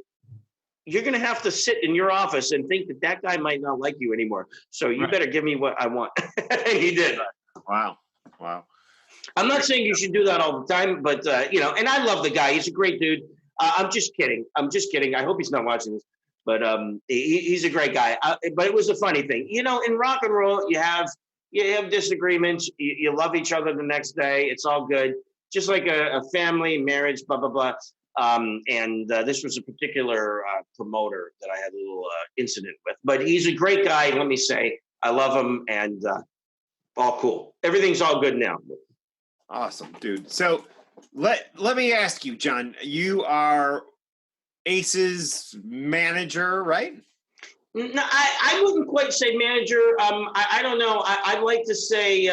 you're going to have to sit in your office and think that guy might not like you anymore. So you better give me what I want. And he did. Wow. I'm not saying you should do that all the time, but, and I love the guy. He's a great dude. I'm just kidding. I hope he's not watching this, but he's a great guy. But it was a funny thing. In rock and roll, you have disagreements. You love each other the next day. It's all good. Just like a family, marriage, blah, blah, blah. And this was a particular promoter that I had a little incident with. But he's a great guy, let me say. I love him, and all cool. Everything's all good now. Awesome, dude. So let me ask you, John, you are Ace's manager, right? No, I wouldn't quite say manager. I don't know. I'd like to say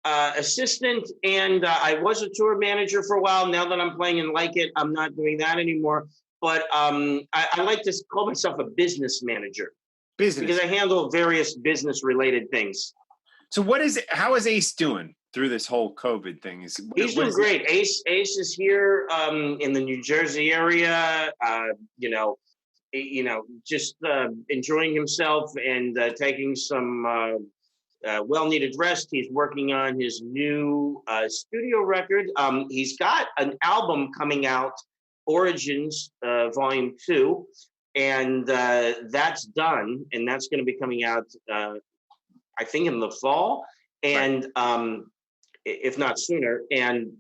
assistant, and I was a tour manager for a while. Now that I'm playing and like it, I'm not doing that anymore. But I like to call myself a business manager. Because I handle various business-related things. So how is Ace doing through this whole COVID thing? He's doing great. Ace is here in the New Jersey area, just enjoying himself and taking some well-needed rest. He's working on his new studio record. He's got an album coming out, Origins Volume 2, and that's done, and that's going to be coming out, I think, in the fall, and if not sooner. And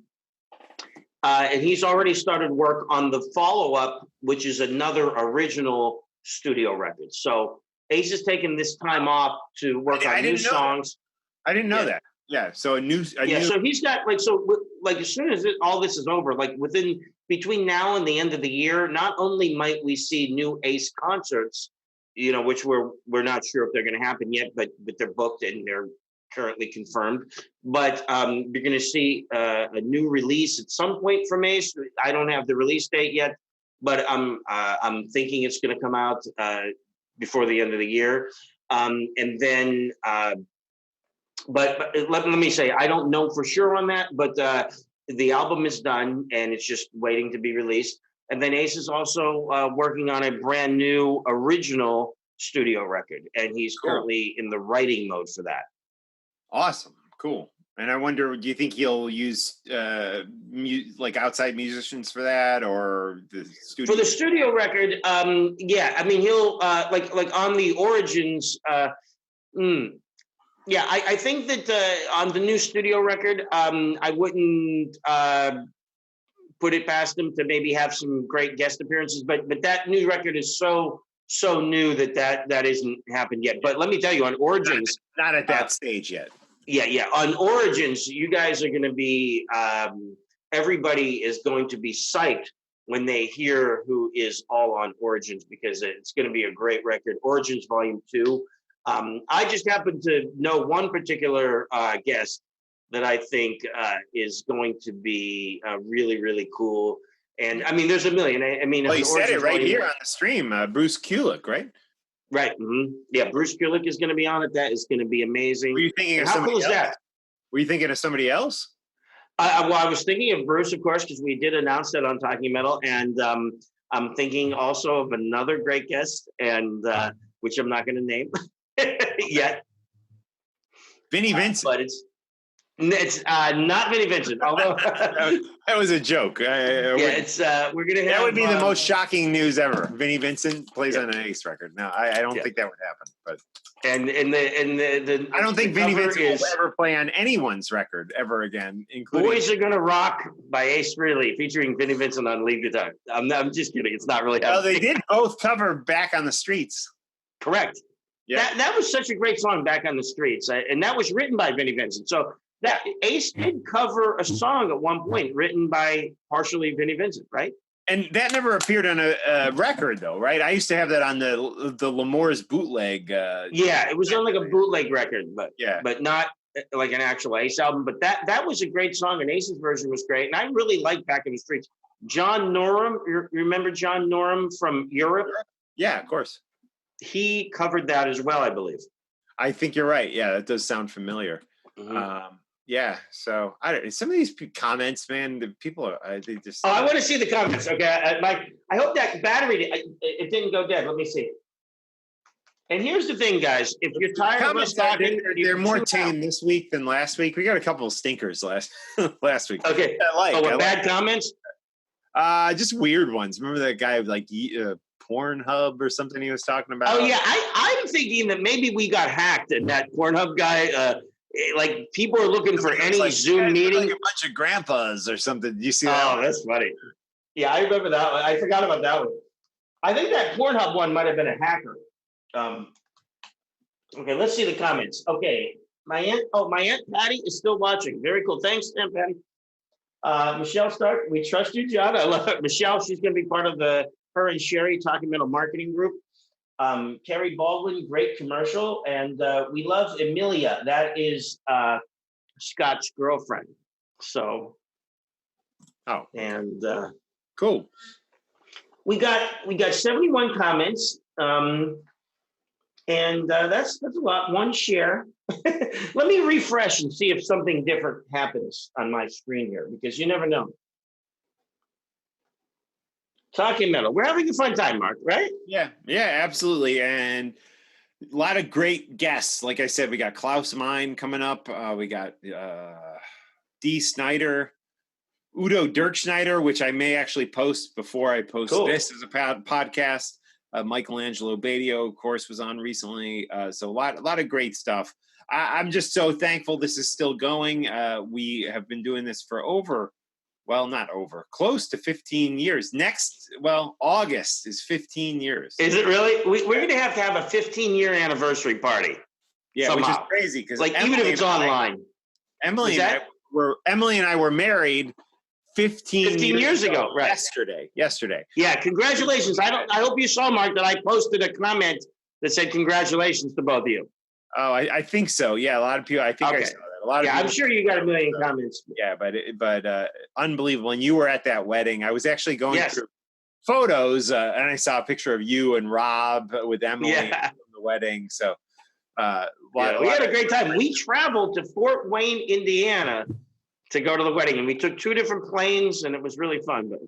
he's already started work on the follow-up, which is another original studio record. So Ace has taken this time off to work on new songs. I didn't know that. Yeah. So so he's got as soon as all this is over, between now and the end of the year, not only might we see new Ace concerts, which we're not sure if they're going to happen yet, but they're booked and they're currently confirmed. But you're going to see a new release at some point from Ace. I don't have the release date yet, but I'm thinking it's going to come out before the end of the year. And then, but let me say, I don't know for sure on that, but the album is done and it's just waiting to be released. And then Ace is also working on a brand new original studio record, and he's currently in the writing mode for that. Awesome. Cool. And I wonder, do you think he'll use outside musicians for that, or the studio? For the studio record, yeah. I mean, he'll like on the Origins. Yeah, I think that on the new studio record, I wouldn't put it past him to maybe have some great guest appearances. But that new record is so new that isn't happened yet. But let me tell you, on Origins, not at that stage yet. Yeah. On Origins, you guys are going to be, everybody is going to be psyched when they hear who is all on Origins, because it's going to be a great record. Origins Volume 2. I just happen to know one particular guest that I think is going to be really, really cool. And I mean, there's a million. I mean, well, you said it right here on the stream, Bruce Kulick, right? Right. Mm-hmm. Yeah, Bruce Kulick is going to be on it. That is going to be amazing. Were you thinking of how cool is that? Were you thinking of somebody else? I was thinking of Bruce, of course, because we did announce that on Talking Metal, and I'm thinking also of another great guest, and which I'm not going to name yet. Vinnie Vincent. But it's not Vinnie Vincent, although that was a joke. We're gonna have, that would be the most shocking news ever. Vinnie Vincent plays on an Ace record. No, I don't think that would happen. But I don't think Vinnie Vincent will ever play on anyone's record ever again, including Boys Are Gonna Rock by Ace Frehley, featuring Vinnie Vincent on lead guitar. I'm just kidding. It's not really happening. Well, they did both cover Back on the Streets. Correct. Yeah. That was such a great song, Back on the Streets, and that was written by Vinnie Vincent. So that Ace did cover a song at one point written by partially Vinnie Vincent, right? And that never appeared on a record, though, right? I used to have that on the Lamore's bootleg. Yeah, it was on like a bootleg record, Yeah. but not like an actual Ace album. But that was a great song, and Ace's version was great. And I really like Back in the Streets. John Norum, you remember John Norum from Europe? Yeah, of course. He covered that as well, I believe. I think you're right. Yeah, that does sound familiar. Mm-hmm. Yeah, so some of these comments, man, the people are they just. Oh, I want to see the comments. Okay, Mike. I hope that battery it didn't go dead. Let me see. And here's the thing, guys. If you're tired of us talking, they're more tame this week than last week. We got a couple of stinkers last week. Okay. Bad comments? Just weird ones. Remember that guy like Pornhub or something he was talking about? Oh yeah, I'm thinking that maybe we got hacked, and that Pornhub guy. Like people are looking for any like, Zoom meeting. Like a bunch of grandpas or something. You see that? Oh, that's funny. Yeah, I remember that one. I forgot about that one. I think that Pornhub one might have been a hacker. Okay, let's see the comments. Okay, my aunt Patty is still watching. Very cool. Thanks, Aunt Patty. Michelle Stark, we trust you, John. I love it. Michelle, she's going to be part of her and Sherry Talking Metal marketing group. Carrie Baldwin, great commercial. And we love Emilia. That is Scot's girlfriend. So, and cool. We got 71 comments. And that's a lot. One share. Let me refresh and see if something different happens on my screen here, because you never know. Talking Metal. We're having a fun time, Mark, right? Yeah, absolutely. And a lot of great guests. Like I said, we got Klaus Meine coming up. We got Dee Snider, Udo Dirkschneider, which I may actually post before I post this as a podcast. Michelangelo Badio, of course, was on recently. So a lot of great stuff. I'm just so thankful this is still going. We have been doing this for close to 15 years. August is 15 years. Is it really? We're going to have a 15-year anniversary party. Yeah, somehow. Which is crazy because even if it's online. Emily and I were married 15 years ago, right? Yesterday. Yeah, congratulations. I hope you saw, Mark, that I posted a comment that said congratulations to both of you. Oh, I think so. Yeah, a lot of people. I think I saw that. A lot of people, I'm sure you got a million comments. Yeah, but unbelievable. And you were at that wedding. I was actually going through photos, and I saw a picture of you and Rob with Emily from the wedding. So we had a great time. We traveled to Fort Wayne, Indiana, to go to the wedding, and we took 2 different planes, and it was really fun. But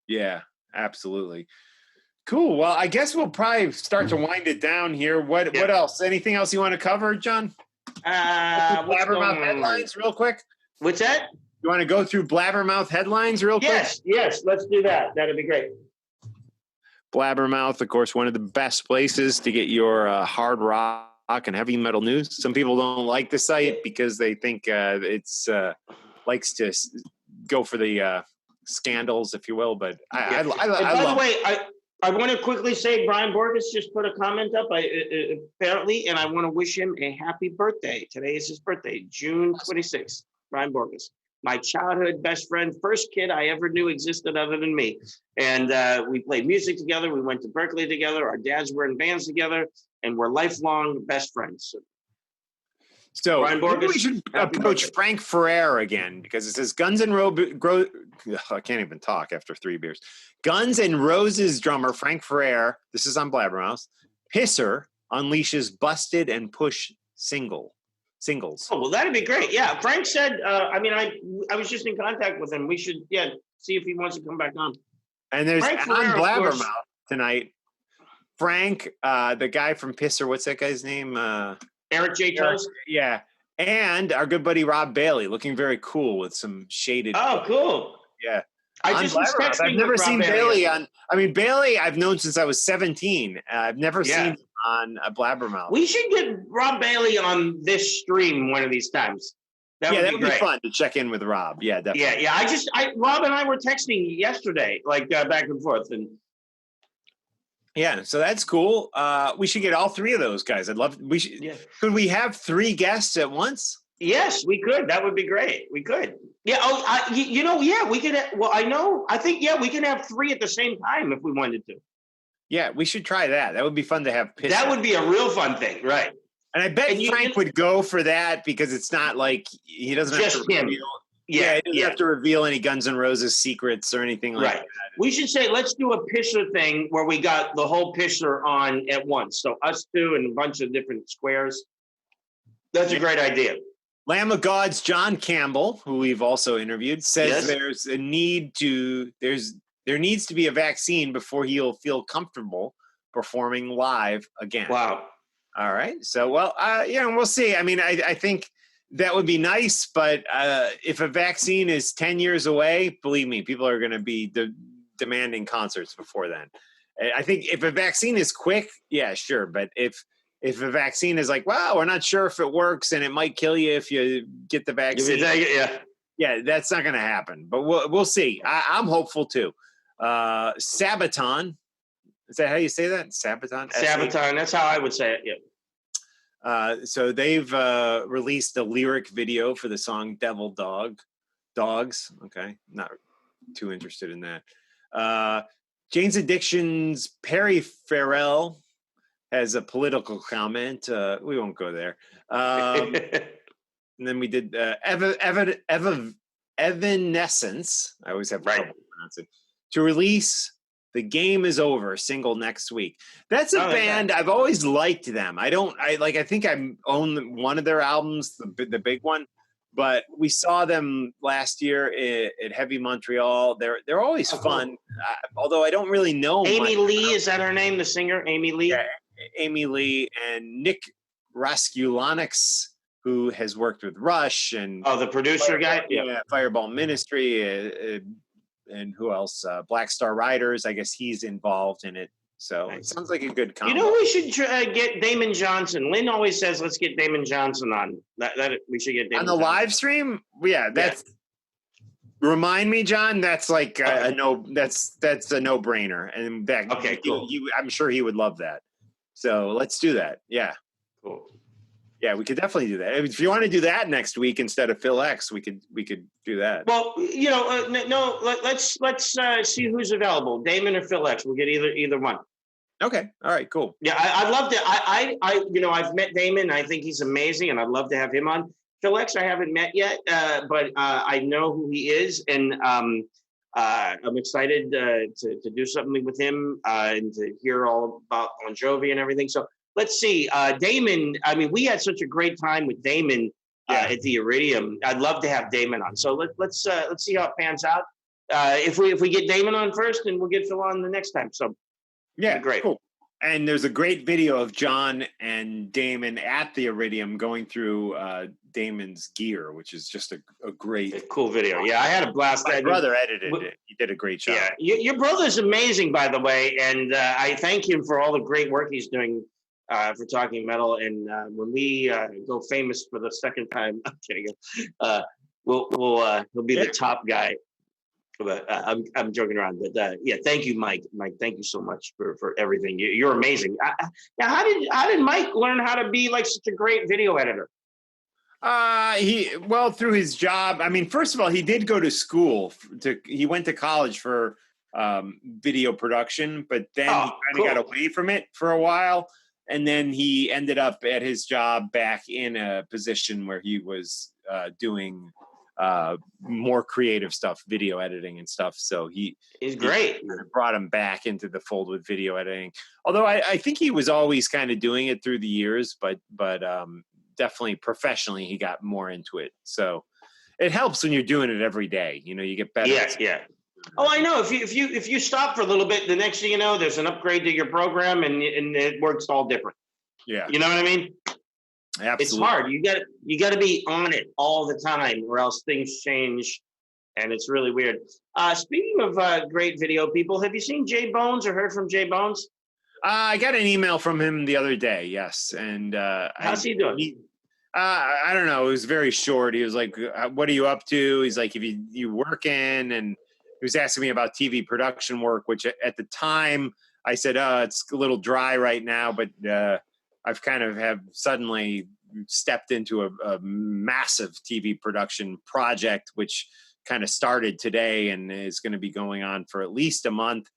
yeah, absolutely. Cool. Well, I guess we'll probably start to wind it down here. What else? Anything else you want to cover, John? Blabbermouth headlines real quick. What's that? You want to go through Blabbermouth headlines real quick? Yes, let's do that. That'd be great. Blabbermouth, of course, one of the best places to get your hard rock and heavy metal news. Some people don't like the site because they think it's likes to go for the scandals, if you will. But I love it. I want to quickly say Brian Borges just put a comment up, apparently, and I want to wish him a happy birthday. Today is his birthday, June 26th. Brian Borges, my childhood best friend, first kid I ever knew existed other than me. And we played music together. We went to Berkeley together. Our dads were in bands together, and we're lifelong best friends. So Brian Borges, we should approach Frank Ferrer again, because it says Guns N' Roses. I can't even talk after 3 beers. Guns N' Roses drummer Frank Ferrer, this is on Blabbermouth, Pisser unleashes Busted and Push singles. Oh, well, that'd be great. Yeah, Frank said, I was just in contact with him. We should, see if he wants to come back on. And there's on Blabbermouth tonight, Frank, the guy from Pisser, what's that guy's name? Eric J. Toast? Yeah. And our good buddy Rob Bailey, looking very cool with some shaded. Oh, cool. Yeah. I've never seen Bailey Bailey I've known since I was 17. I've never seen him on a Blabbermouth. We should get Rob Bailey on this stream one of these times. That would be fun to check in with Rob. Yeah, definitely. Yeah. Rob and I were texting yesterday, back and forth, and yeah, so that's cool. We should get all 3 of those guys. Could we have 3 guests at once? Yes, we could. That would be great. We could. Yeah. Oh, yeah, we could. Well, I think, yeah, we can have 3 at the same time if we wanted to. Yeah, we should try that. That would be fun to have pitch. That would be a real fun thing, right? And I bet And Frank would go for that because it's not like he doesn't have Just to him. reveal. Yeah, he doesn't have to reveal any Guns N' Roses secrets or anything like that. We should say, let's do a pisser thing where we got the whole pisser on at once. So us 2 and a bunch of different squares. That's a great idea. Lamb of God's John Campbell, who we've also interviewed, says Yes. there needs to be a vaccine before he'll feel comfortable performing live again. Wow. All right. So, well, we'll see. I mean, I think that would be nice, but if a vaccine is 10 years away, believe me, people are going to be demanding concerts before then. I think if a vaccine is quick, yeah, sure. But if a vaccine is like, well, we're not sure if it works and it might kill you if you get the vaccine. Yeah, that's not going to happen. But we'll see. I'm hopeful too. Sabaton. Is that how you say that? Sabaton? Sabaton. That's how I would say it. Yeah. So they've released a lyric video for the song Devil Dogs. Okay. Not too interested in that. Jane's Addiction's Perry Farrell has a political comment. We won't go there. And then we did Evanescence. I always have trouble pronouncing. To release The Game Is Over single next week. That's a band I've always liked them. I think I own one of their albums, the big one, but we saw them last year at Heavy Montreal. They're always fun, although I don't really know. Amy Lee, is that her name? The singer, Amy Lee. Yeah, Amy Lee and Nick Raskulanix, who has worked with Rush and the producer guy, Fireball Ministry. And who else? Black Star Riders. I guess he's involved in it. So It sounds like a good combo. You know, we should get Damon Johnson. Lynn always says, let's get Damon Johnson on. That we should get Damon on the Johnson. live stream. Yeah, that's. Remind me, John. That's like a no. That's a no-brainer. And that. Okay, cool. I'm sure he would love that. So let's do that. Yeah. Cool. Yeah, we could definitely do that. If you want to do that next week instead of Phil X, we could do that. Well, let's see who's available, Damon or Phil X. We'll get either one. Okay. All right. Cool. Yeah, I'd love to. I've met Damon. I think he's amazing, and I'd love to have him on. Phil X, I haven't met yet, but I know who he is, and I'm excited to do something with him and to hear all about Bon Jovi and everything. So. Let's see, Damon. I mean, we had such a great time with Damon at the Iridium. I'd love to have Damon on. So let's see how it pans out. If we get Damon on first, and we'll get Phil on the next time. So great. Cool. And there's a great video of John and Damon at the Iridium going through Damon's gear, which is just a great, cool video. Yeah, I had a blast. My brother edited it. He did a great job. Yeah, your brother's amazing, by the way, and I thank him for all the great work he's doing. For Talking Metal, and when we go famous for the second time, I'm kidding. He'll be the top guy. But I'm joking around. But thank you, Mike. Mike, thank you so much for everything. You're amazing. Now, how did Mike learn how to be like such a great video editor? Through his job. I mean, first of all, he did go to school. He went to college for video production, but then he kind of got away from it for a while. And then he ended up at his job back in a position where he was doing more creative stuff, video editing and stuff. So he's great. He brought him back into the fold with video editing. Although I think he was always kind of doing it through the years, but definitely professionally he got more into it. So it helps when you're doing it every day. You know, you get better. Yeah. Oh, I know. If you stop for a little bit, the next thing you know, there's an upgrade to your program, and it works all different. Yeah, you know what I mean. Absolutely. It's hard. You got to be on it all the time, or else things change, and it's really weird. Speaking of great video people, have you seen Jay Bones or heard from Jay Bones? I got an email from him the other day. Yes, and how's he doing? I don't know. It was very short. He was like, "What are you up to?" He's like, "If you working?" And he was asking me about TV production work, which at the time I said, it's a little dry right now, but I've kind of have suddenly stepped into a massive TV production project, which kind of started today and is going to be going on for at least a month.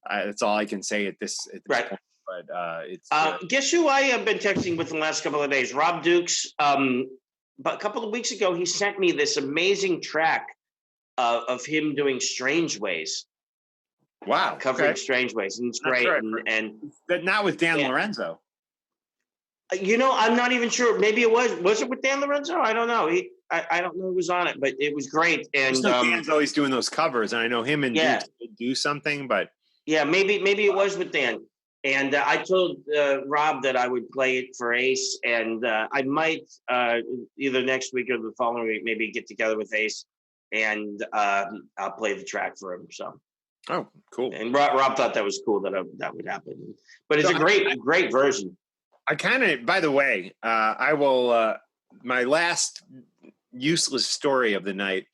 That's all I can say at this Right. point. But it's guess who I have been texting with the last couple of days? Rob Dukes. But a couple of weeks ago, he sent me this amazing track of him doing Strange Ways. wow, Covering okay. Strange Ways, and it's Not great. sure. And But not with Dan Yeah. Lorenzo. I'm not even sure. Maybe it was it with Dan Lorenzo? I don't know. I don't know who was on it, but it was great. And Just know Dan's always doing those covers, and I know him and Yeah. Dukes do something, but yeah, maybe it was with Dan. And I told Rob that I would play it for Ace, and I might either next week or the following week maybe get together with Ace, and I'll play the track for him. So, oh, cool. and Rob thought that was cool that would happen. But it's a great version. I kind of, by the way, I will, my last useless story of the night,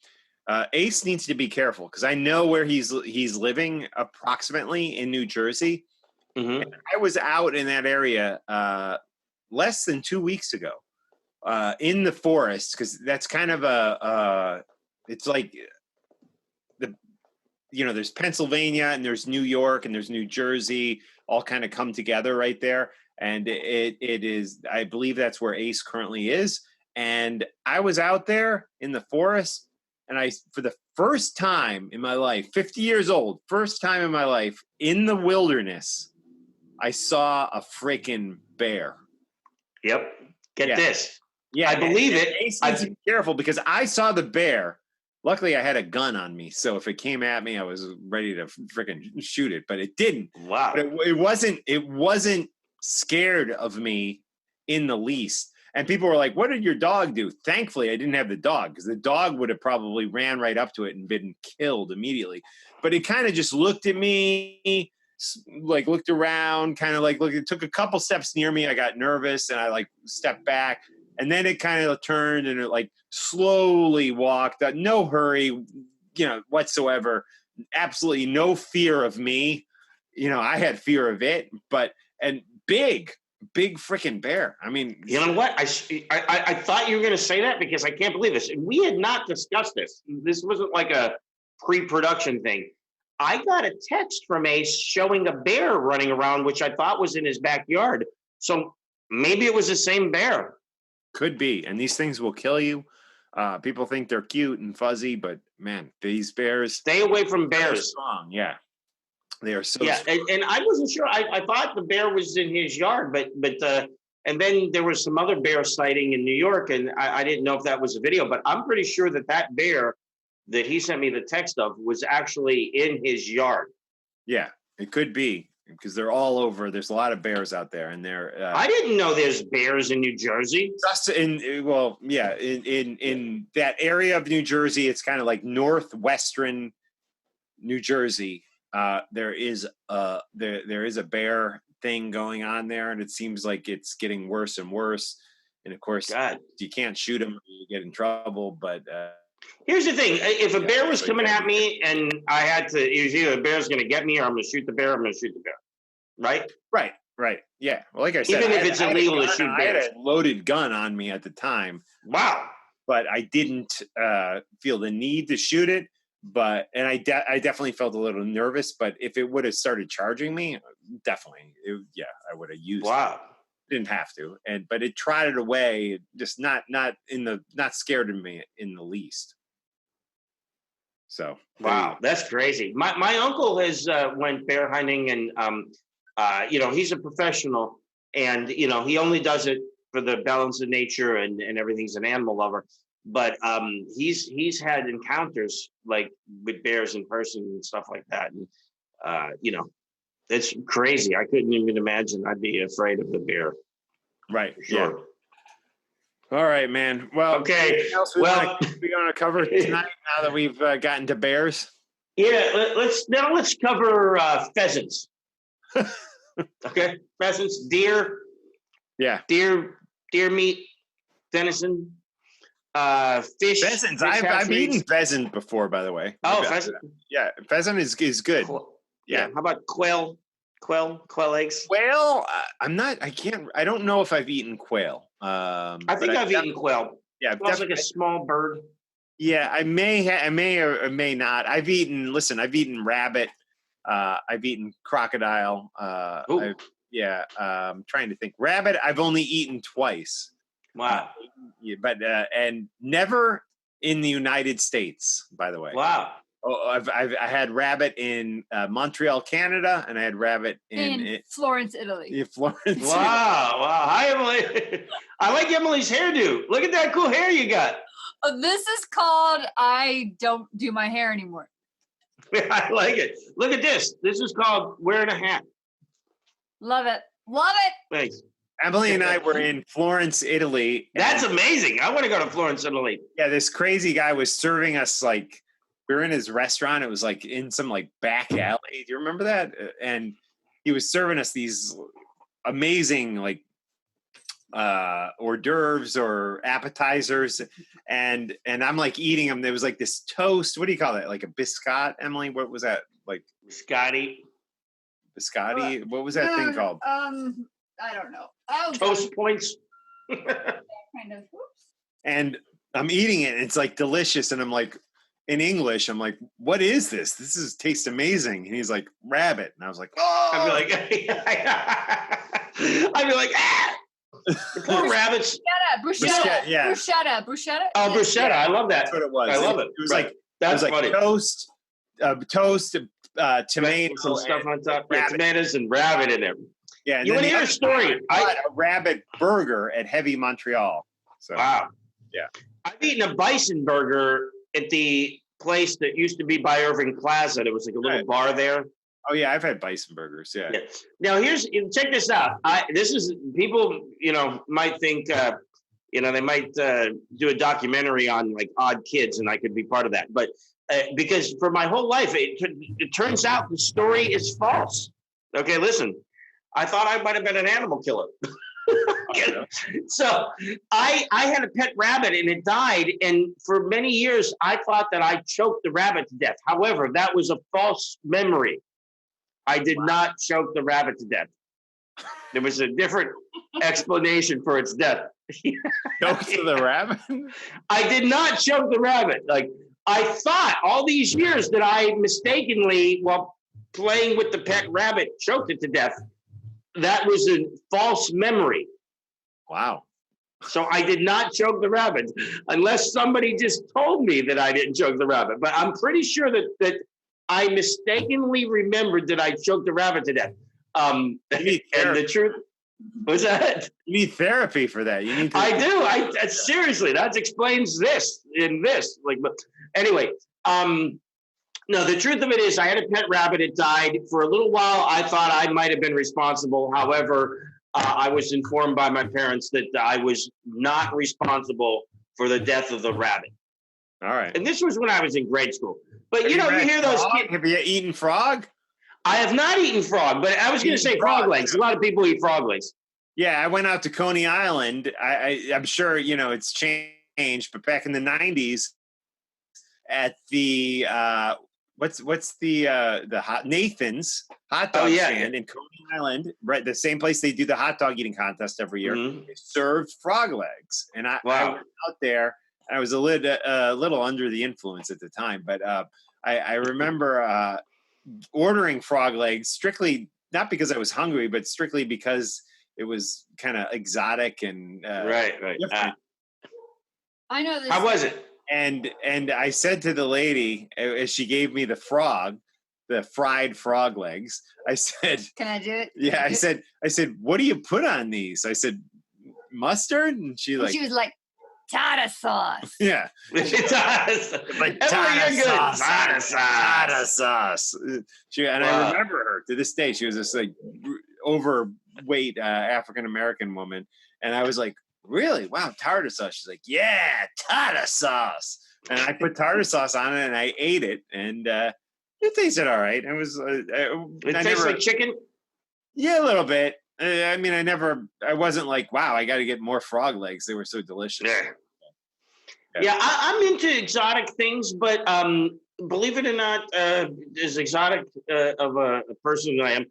Ace needs to be careful because I know where he's living approximately in New Jersey. Mm-hmm. And I was out in that area less than 2 weeks ago in the forest because that's kind of it's like there's Pennsylvania and there's New York and there's New Jersey all kind of come together right there. And it is, I believe that's where Ace currently is. And I was out there in the forest and for the first time in my life, 50 years old, first time in my life in the wilderness, I saw a freaking bear. Yep. Get this. Yeah. I believe it. Ace needs to be careful because I saw the bear. Luckily, I had a gun on me. So if it came at me, I was ready to freaking shoot it, but it didn't. Wow. But it wasn't scared of me in the least. And people were like, what did your dog do? Thankfully, I didn't have the dog because the dog would have probably ran right up to it and been killed immediately. But it kind of just looked at me, like looked around, kind of like, look, it took a couple steps near me. I got nervous and I like stepped back. And then it kind of turned and it like slowly walked, no hurry, whatsoever. Absolutely no fear of me. I had fear of it, and big freaking bear. I mean, you know what? I thought you were going to say that because I can't believe this. We had not discussed this. This wasn't like a pre-production thing. I got a text from Ace showing a bear running around, which I thought was in his backyard. So maybe it was the same bear. Could be. And these things will kill you. People think they're cute and fuzzy, but man, these bears. Stay away from bears. Strong. Yeah. They are so yeah, strong. and I wasn't sure. I thought the bear was in his yard, but and then there was some other bear sighting in New York, and I didn't know if that was a video, but I'm pretty sure that bear that he sent me the text of was actually in his yard. Yeah, it could be because they're all over. There's a lot of bears out there, and they're. I didn't know there's bears in New Jersey. Just in that area of New Jersey, it's kind of like northwestern New Jersey. There is a bear thing going on there, and it seems like it's getting worse and worse. And of course, you can't shoot them; you get in trouble. But here's the thing: if a bear was coming at me, and I had to, it was either the bear's going to get me, or I'm going to shoot the bear. I'm going to shoot the bear. Right. Yeah. Well, like I said, even if it's illegal to shoot bears, I had a loaded gun on me at the time. Wow. But I didn't feel the need to shoot it. But I definitely felt a little nervous. But if it would have started charging me, definitely, I would have used. Wow. It. Didn't have to, but it trotted away, just not scared of me in the least. So wow, that's crazy. My uncle has went bear hunting, and he's a professional, and he only does it for the balance of nature and everything. He's an animal lover. But he's had encounters like with bears in person and stuff like that. And, it's crazy. I couldn't even imagine I'd be afraid of the bear. Right. Sure. Yeah. All right, man. Well, okay. We're going to cover tonight now that we've gotten to bears. Yeah. Let's cover pheasants. Okay. Pheasants, deer. Yeah. Deer meat, venison. Fish. Pheasants. I've eaten pheasant before, by the way. Oh, pheasant. Yeah, pheasant is good. Yeah. How about quail? Quail eggs. Quail. I don't know if I've eaten quail. I think I've eaten quail. Yeah, Quail's like a small bird. Yeah, I may or may not. I've eaten rabbit. I've eaten crocodile. I'm trying to think. Rabbit, I've only eaten twice. Wow. But and never in the United States, by the way. Wow. Oh, I had rabbit in Montreal, Canada, and I had rabbit in Florence, Italy. Yeah, Florence. Wow. Hi, Emily. I like Emily's hairdo. Look at that cool hair you got. This is called I don't do my hair anymore. I like it. Look at this. This is called wearing a hat. Love it. Love it. Thanks. Emily and I were in Florence, Italy. That's amazing. I want to go to Florence, Italy. Yeah, this crazy guy was serving us like, we were in his restaurant. It was like in some like back alley. Do you remember that? And he was serving us these amazing like hors d'oeuvres or appetizers, and I'm like eating them. There was like this toast. What do you call that? Like a biscotti, Emily? What was that? Like Biscotti. What was that thing called? I don't know. Oh, Toast points. kind of. Oops. And I'm eating it, and it's like delicious. And I'm like, in English, I'm like, what is this? Tastes amazing. And he's like, rabbit. And I was like, oh. I'd be like, ah. The poor rabbits. Bruschetta. Yeah. Bruschetta. Oh, bruschetta. I love that. That's what it was. I love it. It was right. like, That's funny. toast, tomato, some stuff on top. Yeah, rabbit. Tomatoes and rabbit in there. Yeah. And You then want to hear a story? I got a rabbit burger at Heavy Montreal. So, Wow. Yeah. I've eaten a bison burger at the place that used to be by Irving Plaza. There was like a little bar there. Oh yeah, I've had bison burgers. Yeah. Now check this out. This is people, might think, they might do a documentary on like odd kids, and I could be part of that. But because for my whole life, it turns out the story is false. Okay, listen. I thought I might have been an animal killer. So I had a pet rabbit and it died. And for many years, I thought that I choked the rabbit to death. However, that was a false memory. I did not choke the rabbit to death. There was a different explanation for its death. Choke to the rabbit? I did not choke the rabbit. Like I thought all these years that I mistakenly, while playing with the pet rabbit, choked it to death. That was a false memory. Wow. So I did not choke the rabbit, unless somebody just told me that I didn't choke the rabbit. But I'm pretty sure that I mistakenly remembered that I choked the rabbit to death. And the truth was that you need therapy for that. You need. I do. Seriously, that explains this in this. Like, but anyway. No, the truth of it is I had a pet rabbit. It died. For a little while, I thought I might have been responsible. However, I was informed by my parents that I was not responsible for the death of the rabbit. All right. And this was when I was in grade school. But, you hear those kids. Have you eaten frog? I have not eaten frog, but I was going to say frog legs. A lot of people eat frog legs. Yeah, I went out to Coney Island. I'm sure, it's changed, but back in the 90s at the what's the Nathan's hot dog stand in Coney Island, right? The same place they do the hot dog eating contest every year. Mm-hmm. They served frog legs, and I went out there. And I was a little under the influence at the time, but I remember ordering frog legs strictly not because I was hungry, but strictly because it was kind of exotic and right. I know this. How was it? And I said to the lady as she gave me the fried frog legs, I said, "Can I do it?" Yeah, I said, "What do you put on these?" I said, "Mustard," and she was like, "Tartar sauce." Yeah, like tartar sauce. I remember her to this day. She was this like overweight African American woman, and I was like, really? Wow, tartar sauce. She's like, yeah, tartar sauce. And I put tartar sauce on it and I ate it, and it tasted all right. It was. It tastes like chicken? Yeah, a little bit. I wasn't like, wow, I got to get more frog legs. They were so delicious. Yeah, I'm into exotic things, but believe it or not, as exotic of a person as I am,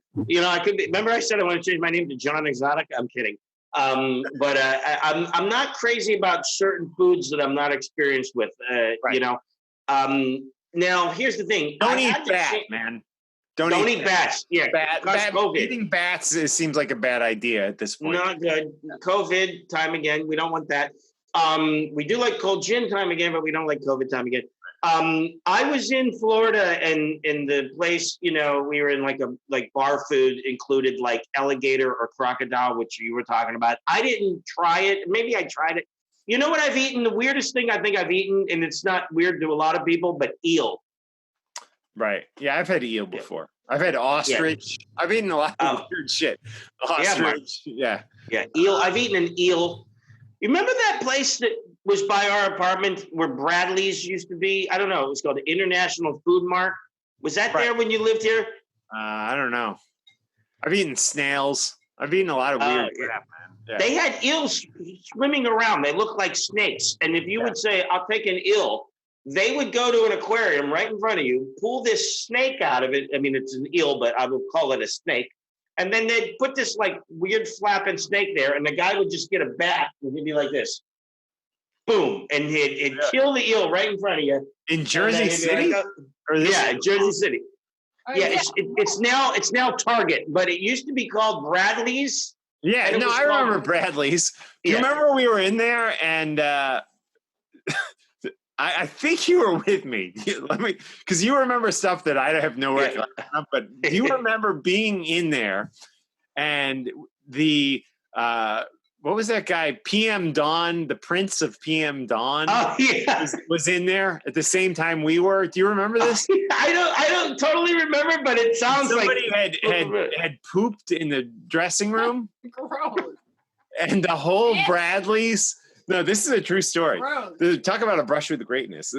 I could be. Remember I said I want to change my name to John Exotic? I'm kidding. But I'm not crazy about certain foods that I'm not experienced with. You know. Now here's the thing. Don't eat bat, man. Don't eat bats. Yeah, eating bats seems like a bad idea at this point. Not good. COVID time again. We don't want that. We do like cold gin time again, but we don't like COVID time again. I was in Florida, and in the place, you know, we were in like bar food included like alligator or crocodile, which you were talking about. I didn't try it. Maybe I tried it. You know what I've eaten? The weirdest thing I think I've eaten, and it's not weird to a lot of people, but eel. Right. Yeah, I've had eel before. I've had ostrich. Yeah. I've eaten a lot of weird shit. Ostrich. Yeah. Eel. I've eaten an eel. You remember that place that was by our apartment where Bradley's used to be? I don't know. It was called the International Food Mart. Was that there when you lived here? I don't know. I've eaten snails. I've eaten a lot of weird crap, man. Yeah. They had eels swimming around. They looked like snakes. And if you would say, I'll take an eel, they would go to an aquarium right in front of you, pull this snake out of it. I mean, it's an eel, but I would call it a snake. And then they'd put this like weird flapping snake there, and the guy would just get a bat and he'd be like this. Boom. And he'd kill the eel right in front of you. In Jersey City? In Jersey City. Yeah, it's now Target, but it used to be called Bradley's. Yeah, no, I remember Bradley's. Do you remember we were in there and I think you were with me. Because you remember stuff that I have no recollection of. But do you remember being in there and the what was that guy? PM Dawn, the Prince of PM Dawn. Oh yeah, was in there at the same time we were. Do you remember this? I don't totally remember, but it sounds somebody had pooped in the dressing room. Gross. And the whole Bradley's. No, this is a true story. Talk about a brush with greatness.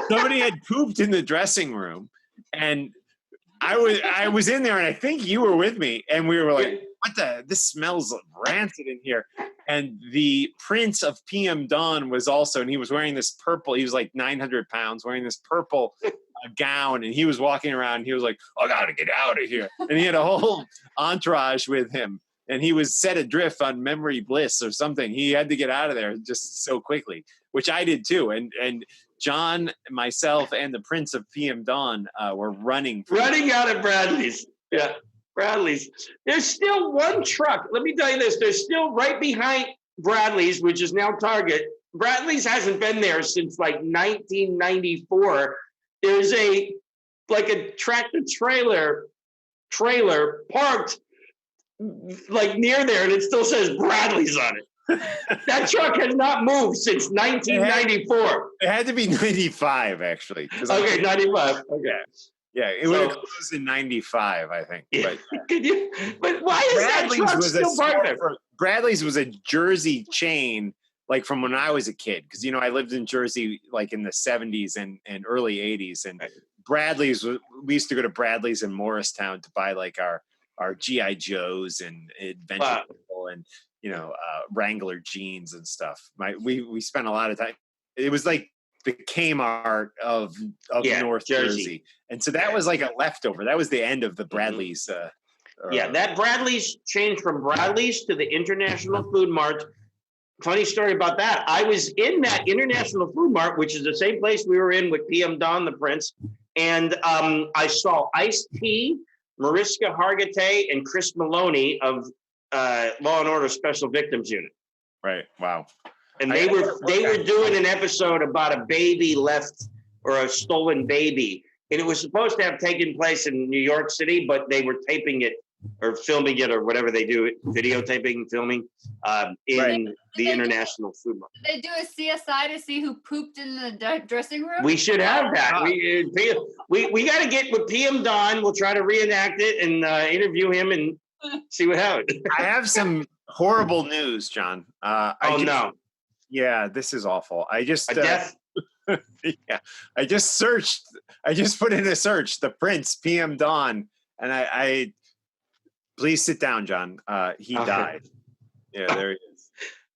Somebody had pooped in the dressing room, and I was in there, and I think you were with me, and we were like, this smells rancid in here. And the Prince of PM Dawn was also, and he was wearing this purple, he was like 900 pounds, wearing this purple gown, and he was walking around, and he was like, I gotta get out of here. And he had a whole entourage with him. And he was set adrift on memory bliss or something. He had to get out of there just so quickly, which I did too. And John, myself, and the Prince of PM Dawn were running out of Bradley's. Yeah, Bradley's. There's still one truck. Let me tell you this. There's still right behind Bradley's, which is now Target. Bradley's hasn't been there since like 1994. There's a tractor trailer parked like near there, and it still says Bradley's on it. That truck has not moved since 1994. It had to be 95, actually. Okay, 95. Okay. Yeah, it would have closed in 95, I think. Yeah. But why is Bradley's that truck still parked there? Bradley's was a Jersey chain, like from when I was a kid, because I lived in Jersey like in the 70s and early 80s, and Bradley's. We used to go to Bradley's in Morristown to buy like our G.I. Joes and Adventure People and Wrangler jeans and stuff. We spent a lot of time. It was like the Kmart of North Jersey. And so that was like a leftover. That was the end of the Bradley's. That Bradley's changed from Bradley's to the International Food Mart. Funny story about that. I was in that International Food Mart, which is the same place we were in with PM Don the Prince. And I saw Ice-T, Mariska Hargitay, and Chris Maloney of Law and Order Special Victims Unit. Right. Wow. And they were doing an episode about a baby left or a stolen baby, and it was supposed to have taken place in New York City, but they were taping it or filming it or whatever they do, videotaping, filming in the International Food Mart. Did they do a CSI to see who pooped in the dressing room? We should have that. We got to get with PM Don. We'll try to reenact it and interview him and see what happens. I have some horrible news, John. No. Yeah, this is awful. I just death. I just searched. I just put in a search, the Prince PM Dawn, and I please sit down, John. He died. Yeah, there he is.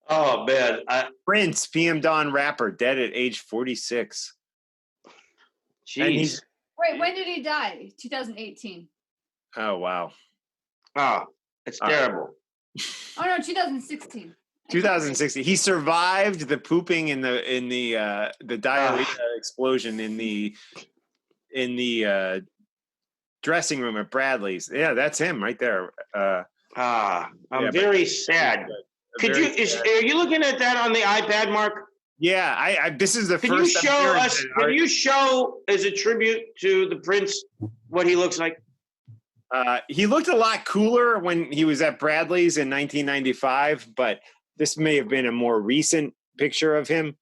Oh man, Prince PM Dawn rapper dead at age 46. Jeez. Wait, when did he die? 2018. Oh wow. Oh, it's terrible. Oh no, 2016. 2016. He survived the pooping in the diarrhea explosion in the dressing room at Bradley's. Yeah, that's him right there. I'm very sad. Are you looking at that on the iPad, Mark? Yeah, I this is the Can first. Can you show as a tribute to the Prince what he looks like? He looked a lot cooler when he was at Bradley's in 1995, but this may have been a more recent picture of him.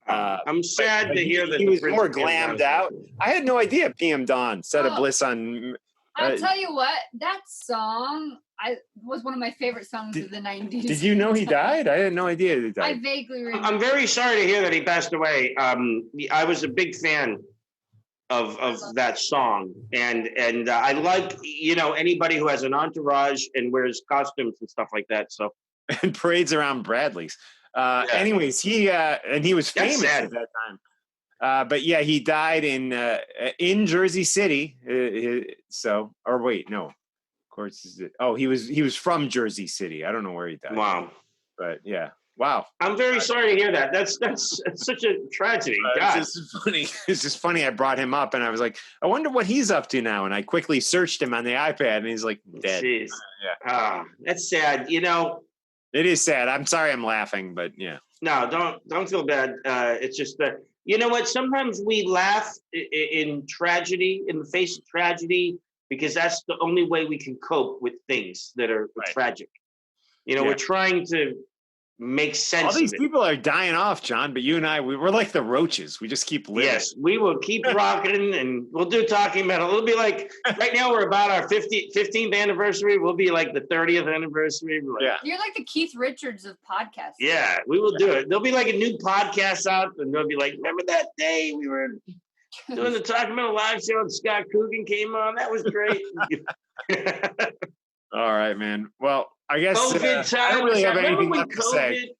I'm sad to hear that he was more glammed out. I had no idea PM Dawn Set of Bliss on. I'll tell you what, that song was one of my favorite songs of the 90s. Did you know he died? I had no idea he died. I vaguely remember. I'm very sorry to hear that he passed away. I was a big fan of that song, and I like anybody who has an entourage and wears costumes and stuff like that. So and parades around Bradley's. Anyways, he was famous at that time. But yeah, he died in Jersey City. Of course. He was from Jersey City. I don't know where he died. Wow. But yeah, wow. I'm very sorry to hear that. That's such a tragedy. God. It's just funny. It's just funny. I brought him up, and I was like, I wonder what he's up to now. And I quickly searched him on the iPad, and he's like dead. Jeez. Yeah. That's sad. It is sad. I'm sorry I'm laughing, but yeah. No, don't feel bad. It's just that, you know what? Sometimes we laugh in tragedy, in the face of tragedy, because that's the only way we can cope with things that are tragic. We're trying to make sense all these of it. People are dying off, John, but you and I, we're like the roaches. We just keep living. Yes, we will keep rocking, and we'll do talking metal. It'll be like, right now we're about our 15th anniversary. We'll be like the 30th anniversary. You're like the Keith Richards of podcasts. Yeah, we will do it. There'll be like a new podcast out, and they'll be like, remember that day we were doing the Talking Metal live show and Scott Coogan came on? That was great. All right, man. Well, I guess I don't really have anything left to say.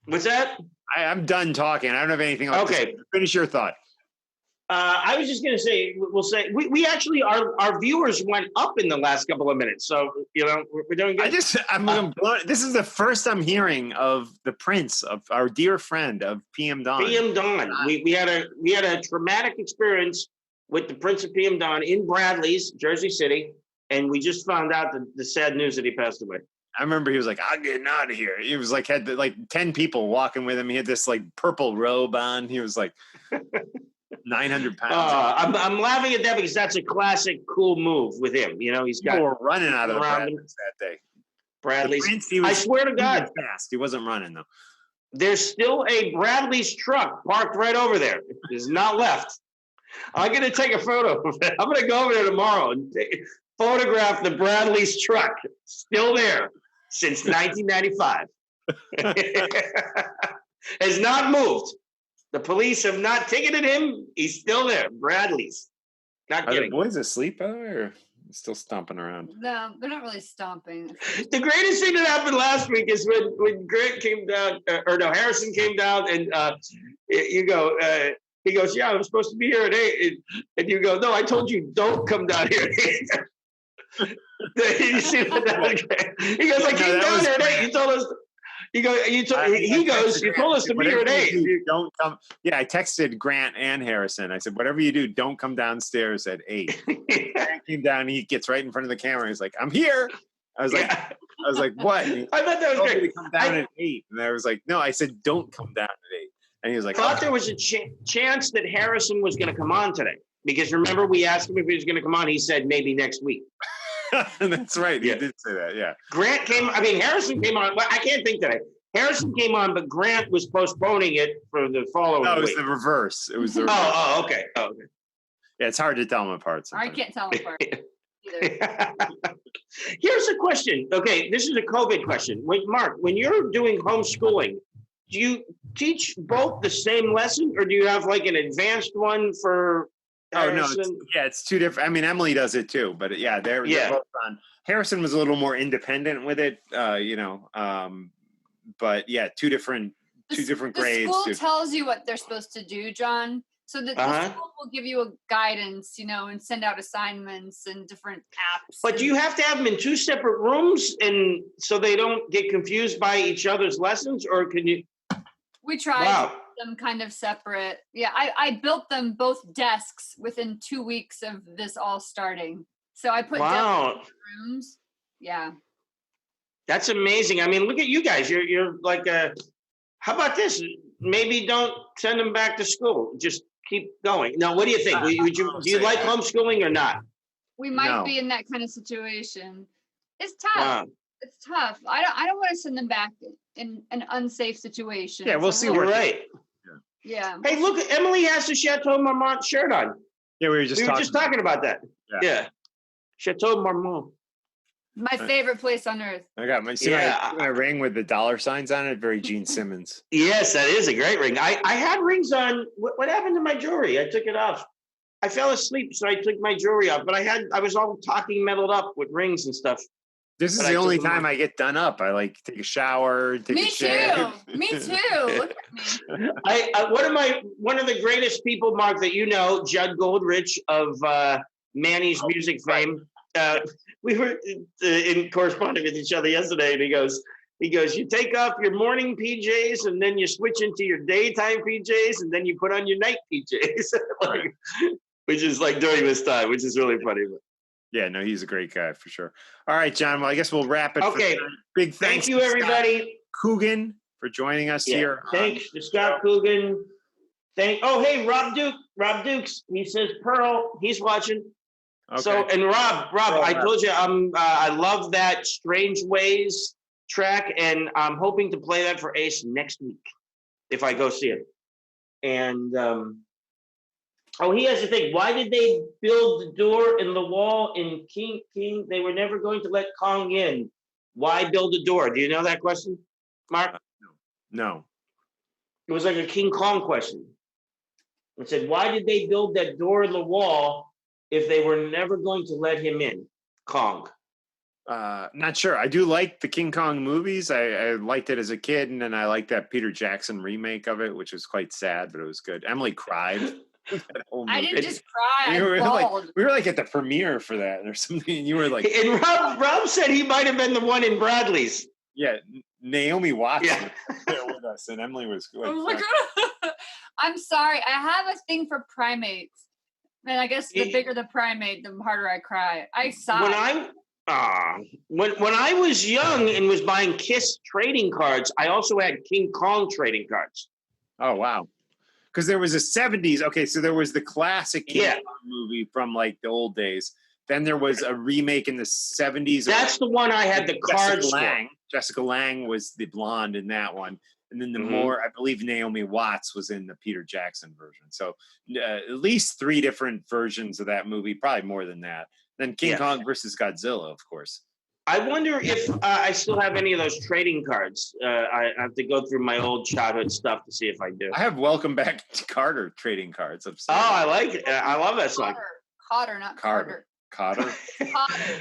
What's that? I'm done talking. I don't have anything left to say. Finish your thought. I was just going to say, we actually, our viewers went up in the last couple of minutes. So, we're doing good. This is the first I'm hearing of the Prince, of our dear friend of PM Dawn. PM Dawn. We had a traumatic experience with the Prince of PM Dawn in Bradley's, Jersey City. And we just found out the sad news that he passed away. I remember he was like, I'm getting out of here. He was like, had 10 people walking with him. He had this like purple robe on. He was like 900 pounds. I'm laughing at that because that's a classic cool move with him. He's got. People were running out of the Bradley's that day. Bradley's. Prince, I swear to God. He was fast. He wasn't running though. There's still a Bradley's truck parked right over there. It's not left. I'm going to take a photo of it. I'm going to go over there tomorrow and photograph the Bradley's truck. Still there since 1995. Has not moved. The police have not ticketed him. He's still there. Bradley's. Not kidding. Are the boys asleep, by the way, or still stomping around? No, they're not really stomping. The greatest thing that happened last week is when Grant came down, Harrison came down, and he goes, yeah, I'm supposed to be here at 8. And you go, no, I told you don't come down here at 8. You see that? He goes, I came down here at 8. You told us. You told us to be here at 8. Don't come. Yeah, I texted Grant and Harrison. I said, whatever you do, don't come downstairs at 8. Grant came down. He gets right in front of the camera. He's like, I'm here. I was like, what? I thought that was great. Come down at 8. And I was like, no, I said, don't come down at 8. And he was like, I thought there was a chance that Harrison was going to come on today. Because remember, we asked him if he was going to come on. He said maybe next week. That's right. He did say that. Yeah. Harrison came on. Well, I can't think today. Harrison came on, but Grant was postponing it for the following week. No, it was the reverse. It was the reverse. Oh, okay. Yeah, it's hard to tell them apart sometimes. I can't tell them apart either. Here's a question. Okay, this is a COVID question. Mark, when you're doing homeschooling, do you teach both the same lesson, or do you have like an advanced one for Harrison? Oh, no. It's two different. I mean, Emily does it too, but they're both on. Harrison was a little more independent with it, but yeah, two different grades. The school tells you what they're supposed to do, John, So the Uh-huh. school will give you a guidance, and send out assignments and different apps. But do you have to have them in 2 separate rooms, and so they don't get confused by each other's lessons, or can you? We tried Wow. them kind of separate. Yeah, I built them both desks within 2 weeks of this all starting. So I put Wow. desks in rooms. Yeah. That's amazing. I mean, look at you guys. You're like how about this? Maybe don't send them back to school. Just keep going. Now, what do you think? Do you like homeschooling or not? We might No. be in that kind of situation. It's tough. Wow. It's tough. I don't want to send them back in an unsafe situation. Yeah, we'll see You're what. right. Yeah. Hey, look, Emily has the Chateau Marmont shirt on. Yeah, we were just talking about that. Yeah. Yeah. Chateau Marmont. My favorite place on earth. I got my, my ring with the dollar signs on it. Very Gene Simmons. Yes, that is a great ring. I had rings on. What happened to my jewelry? I took it off. I fell asleep, so I took my jewelry off. But I was all talking metaled up with rings and stuff. This is But the I only took them time off. I get done up. I like take a shower, take Me a shave. too. Me too. Look at me. One of the greatest people, Mark, that you know, Judd Goldrich of Manny's music fame. We were in corresponding with each other yesterday, and he goes, you take off your morning PJs, and then you switch into your daytime PJs, and then you put on your night PJs, which is like during this time, which is really funny. Yeah, no, he's a great guy for sure. All right, John. Well, I guess we'll wrap it. Okay. For big thanks Thank you, to everybody. Scott Coogan for joining us here. Thanks to Scott Coogan. Hey, Rob Duke. Rob Dukes. He says Pearl. He's watching. Okay. So, and Rob, I told you I love that Strange Ways track, and I'm hoping to play that for Ace next week if I go see it. And he has to think. Why did they build the door in the wall in King? They were never going to let Kong in. Why build a door? Do you know that question, Mark? No. It was like a King Kong question. It said, why did they build that door in the wall if they were never going to let him in? Kong. Not sure. I do like the King Kong movies. I liked it as a kid, and then I liked that Peter Jackson remake of it, which was quite sad, but it was good. Emily cried. I didn't just cry. I bawled. We were like at the premiere for that or something. And you were like, and Rob said he might have been the one in Bradley's. Yeah, Naomi Watts Yeah. was there with us, and Emily was like, Oh my God. I'm sorry. I have a thing for primates. And I guess the bigger the primate, the harder I cry. I sigh. When I was young and was buying Kiss trading cards, I also had King Kong trading cards. Oh wow. Because there was a 70s. Okay, so there was the classic King Kong movie from like the old days. Then there was a remake in the 70s. That's the one I had the cards for. Jessica Lange was the blonde in that one. And then I believe Naomi Watts was in the Peter Jackson version. So at least 3 different versions of that movie, probably more than that. Then King Kong versus Godzilla, of course. I wonder if I still have any of those trading cards. I have to go through my old childhood stuff to see if I do. I have Welcome Back to Carter trading cards. I like it. I love that song. Cotter, not Carter. Cotter.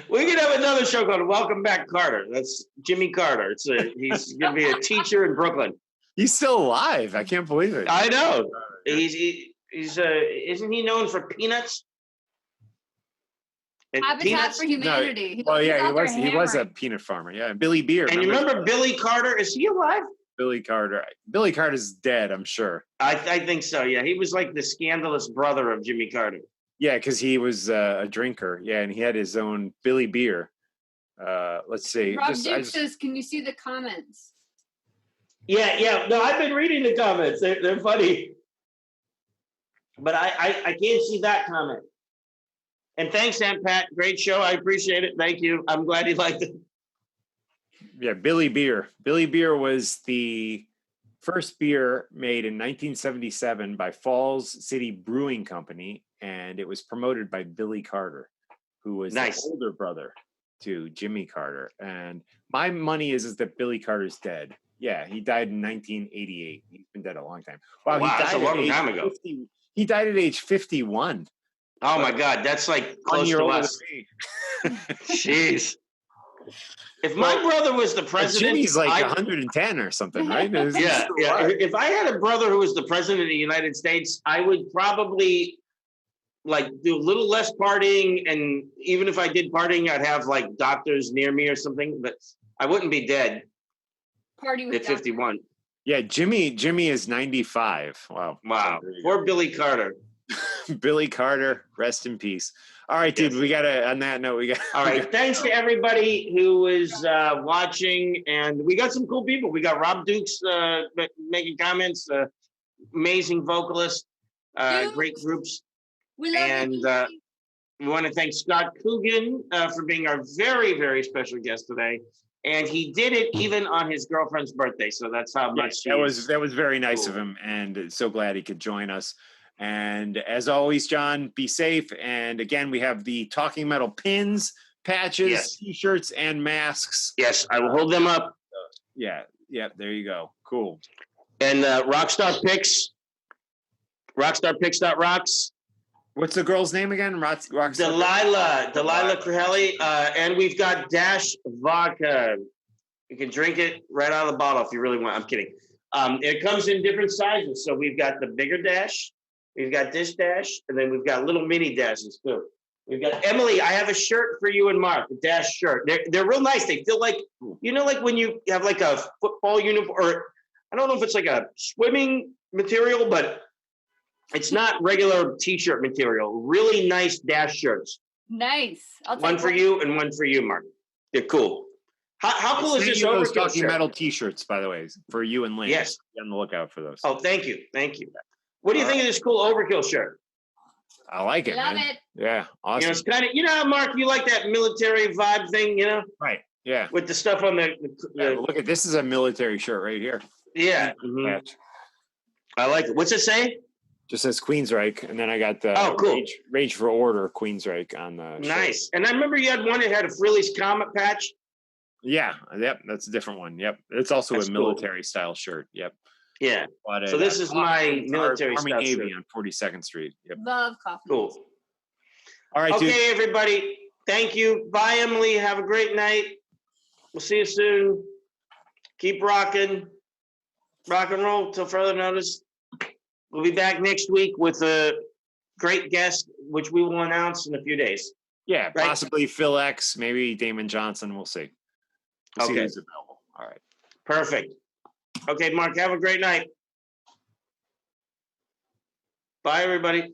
We could have another show called Welcome Back Carter. That's Jimmy Carter. He's going to be a teacher in Brooklyn. He's still alive. I can't believe it. I know. He's isn't he known for peanuts? Habitat for Humanity. No, he was a peanut farmer. Yeah, Billy Beer. And you remember Billy Carter? Is he alive? Billy Carter's dead, I'm sure. I think so. Yeah, he was like the scandalous brother of Jimmy Carter. Yeah, because he was a drinker. Yeah, and he had his own Billy Beer. Let's see. Rob Duke says, "Can you see the comments?" Yeah. No, I've been reading the comments. They're funny. But I can't see that comment. And thanks, Aunt Pat. Great show. I appreciate it. Thank you. I'm glad you liked it. Yeah, Billy Beer. Billy Beer was the first beer made in 1977 by Falls City Brewing Company, and it was promoted by Billy Carter, who was the older brother to Jimmy Carter. And my money is that Billy Carter's dead. Yeah, he died in 1988. He's been dead a long time. Wow, that's a long time ago. He died at age 51. Oh my God, that's like close to us. Jeez. If my brother was the president, Jimmy's like 110 or something, right? Yeah. If I had a brother who was the president of the United States, I would probably like do a little less partying, and even if I did partying, I'd have like doctors near me or something, but I wouldn't be dead. Party with at 51. Yeah, Jimmy is 95. Wow. Poor Billy Carter. Billy Carter, rest in peace. All right, dude. We gotta. On that note, we got. All right. Thanks to everybody who was watching, and we got some cool people. We got Rob Dukes making comments. Amazing vocalist. Great groups. We love and we want to thank Scott Coogan for being our very, very special guest today. And he did it even on his girlfriend's birthday. So that's how much that was very nice of him, and so glad he could join us. And as always, John, be safe. And again, we have the Talking Metal pins, patches, T-shirts, and masks. Yes, I will hold them up. Yeah, there you go. Cool. And Rockstar Picks, rockstarpicks.rocks. What's the girl's name again? Delilah Frehley. And we've got Dash Vodka. You can drink it right out of the bottle if you really want. I'm kidding. It comes in different sizes. So we've got the bigger Dash, we've got this Dash, and then we've got little mini Dashes too. We've got Emily. I have a shirt for you and Mark, a Dash shirt. They're real nice. They feel like, like when you have like a football uniform, or I don't know if it's like a swimming material, but it's not regular T-shirt material. Really nice Dash shirts. Nice. One for you and one for you, Mark. They're cool. How cool is this Overkill Talking Metal T-shirts, by the way, for you and Lynn? Yes. Be on the lookout for those. Oh, thank you. What do you think of this cool Overkill shirt? I like it, Love man. it. Yeah, awesome. It's kind of, Mark, you like that military vibe thing, Right, yeah. with the stuff on the Look at this is a military shirt right here. Yeah. I like it. What's it say? Just says Queensryche, and then I got the cool. Rage for Order Queensryche on the nice. shirt. And I remember you had one that had a Frehley's Comet patch. Yeah, yep, that's a different one. Yep, it's also a military style shirt. Yep. Yeah. So this is my military Army style Navy shirt. on 42nd Street. Yep. Love coffee. Cool. All right, okay, dude. everybody. Thank you. Bye, Emily. Have a great night. We'll see you soon. Keep rocking. Rock and roll till further notice. We'll be back next week with a great guest, which we will announce in a few days. Yeah, possibly Phil X, maybe Damon Johnson. We'll see. We'll see who's available. All right. Perfect. Okay, Mark, have a great night. Bye, everybody.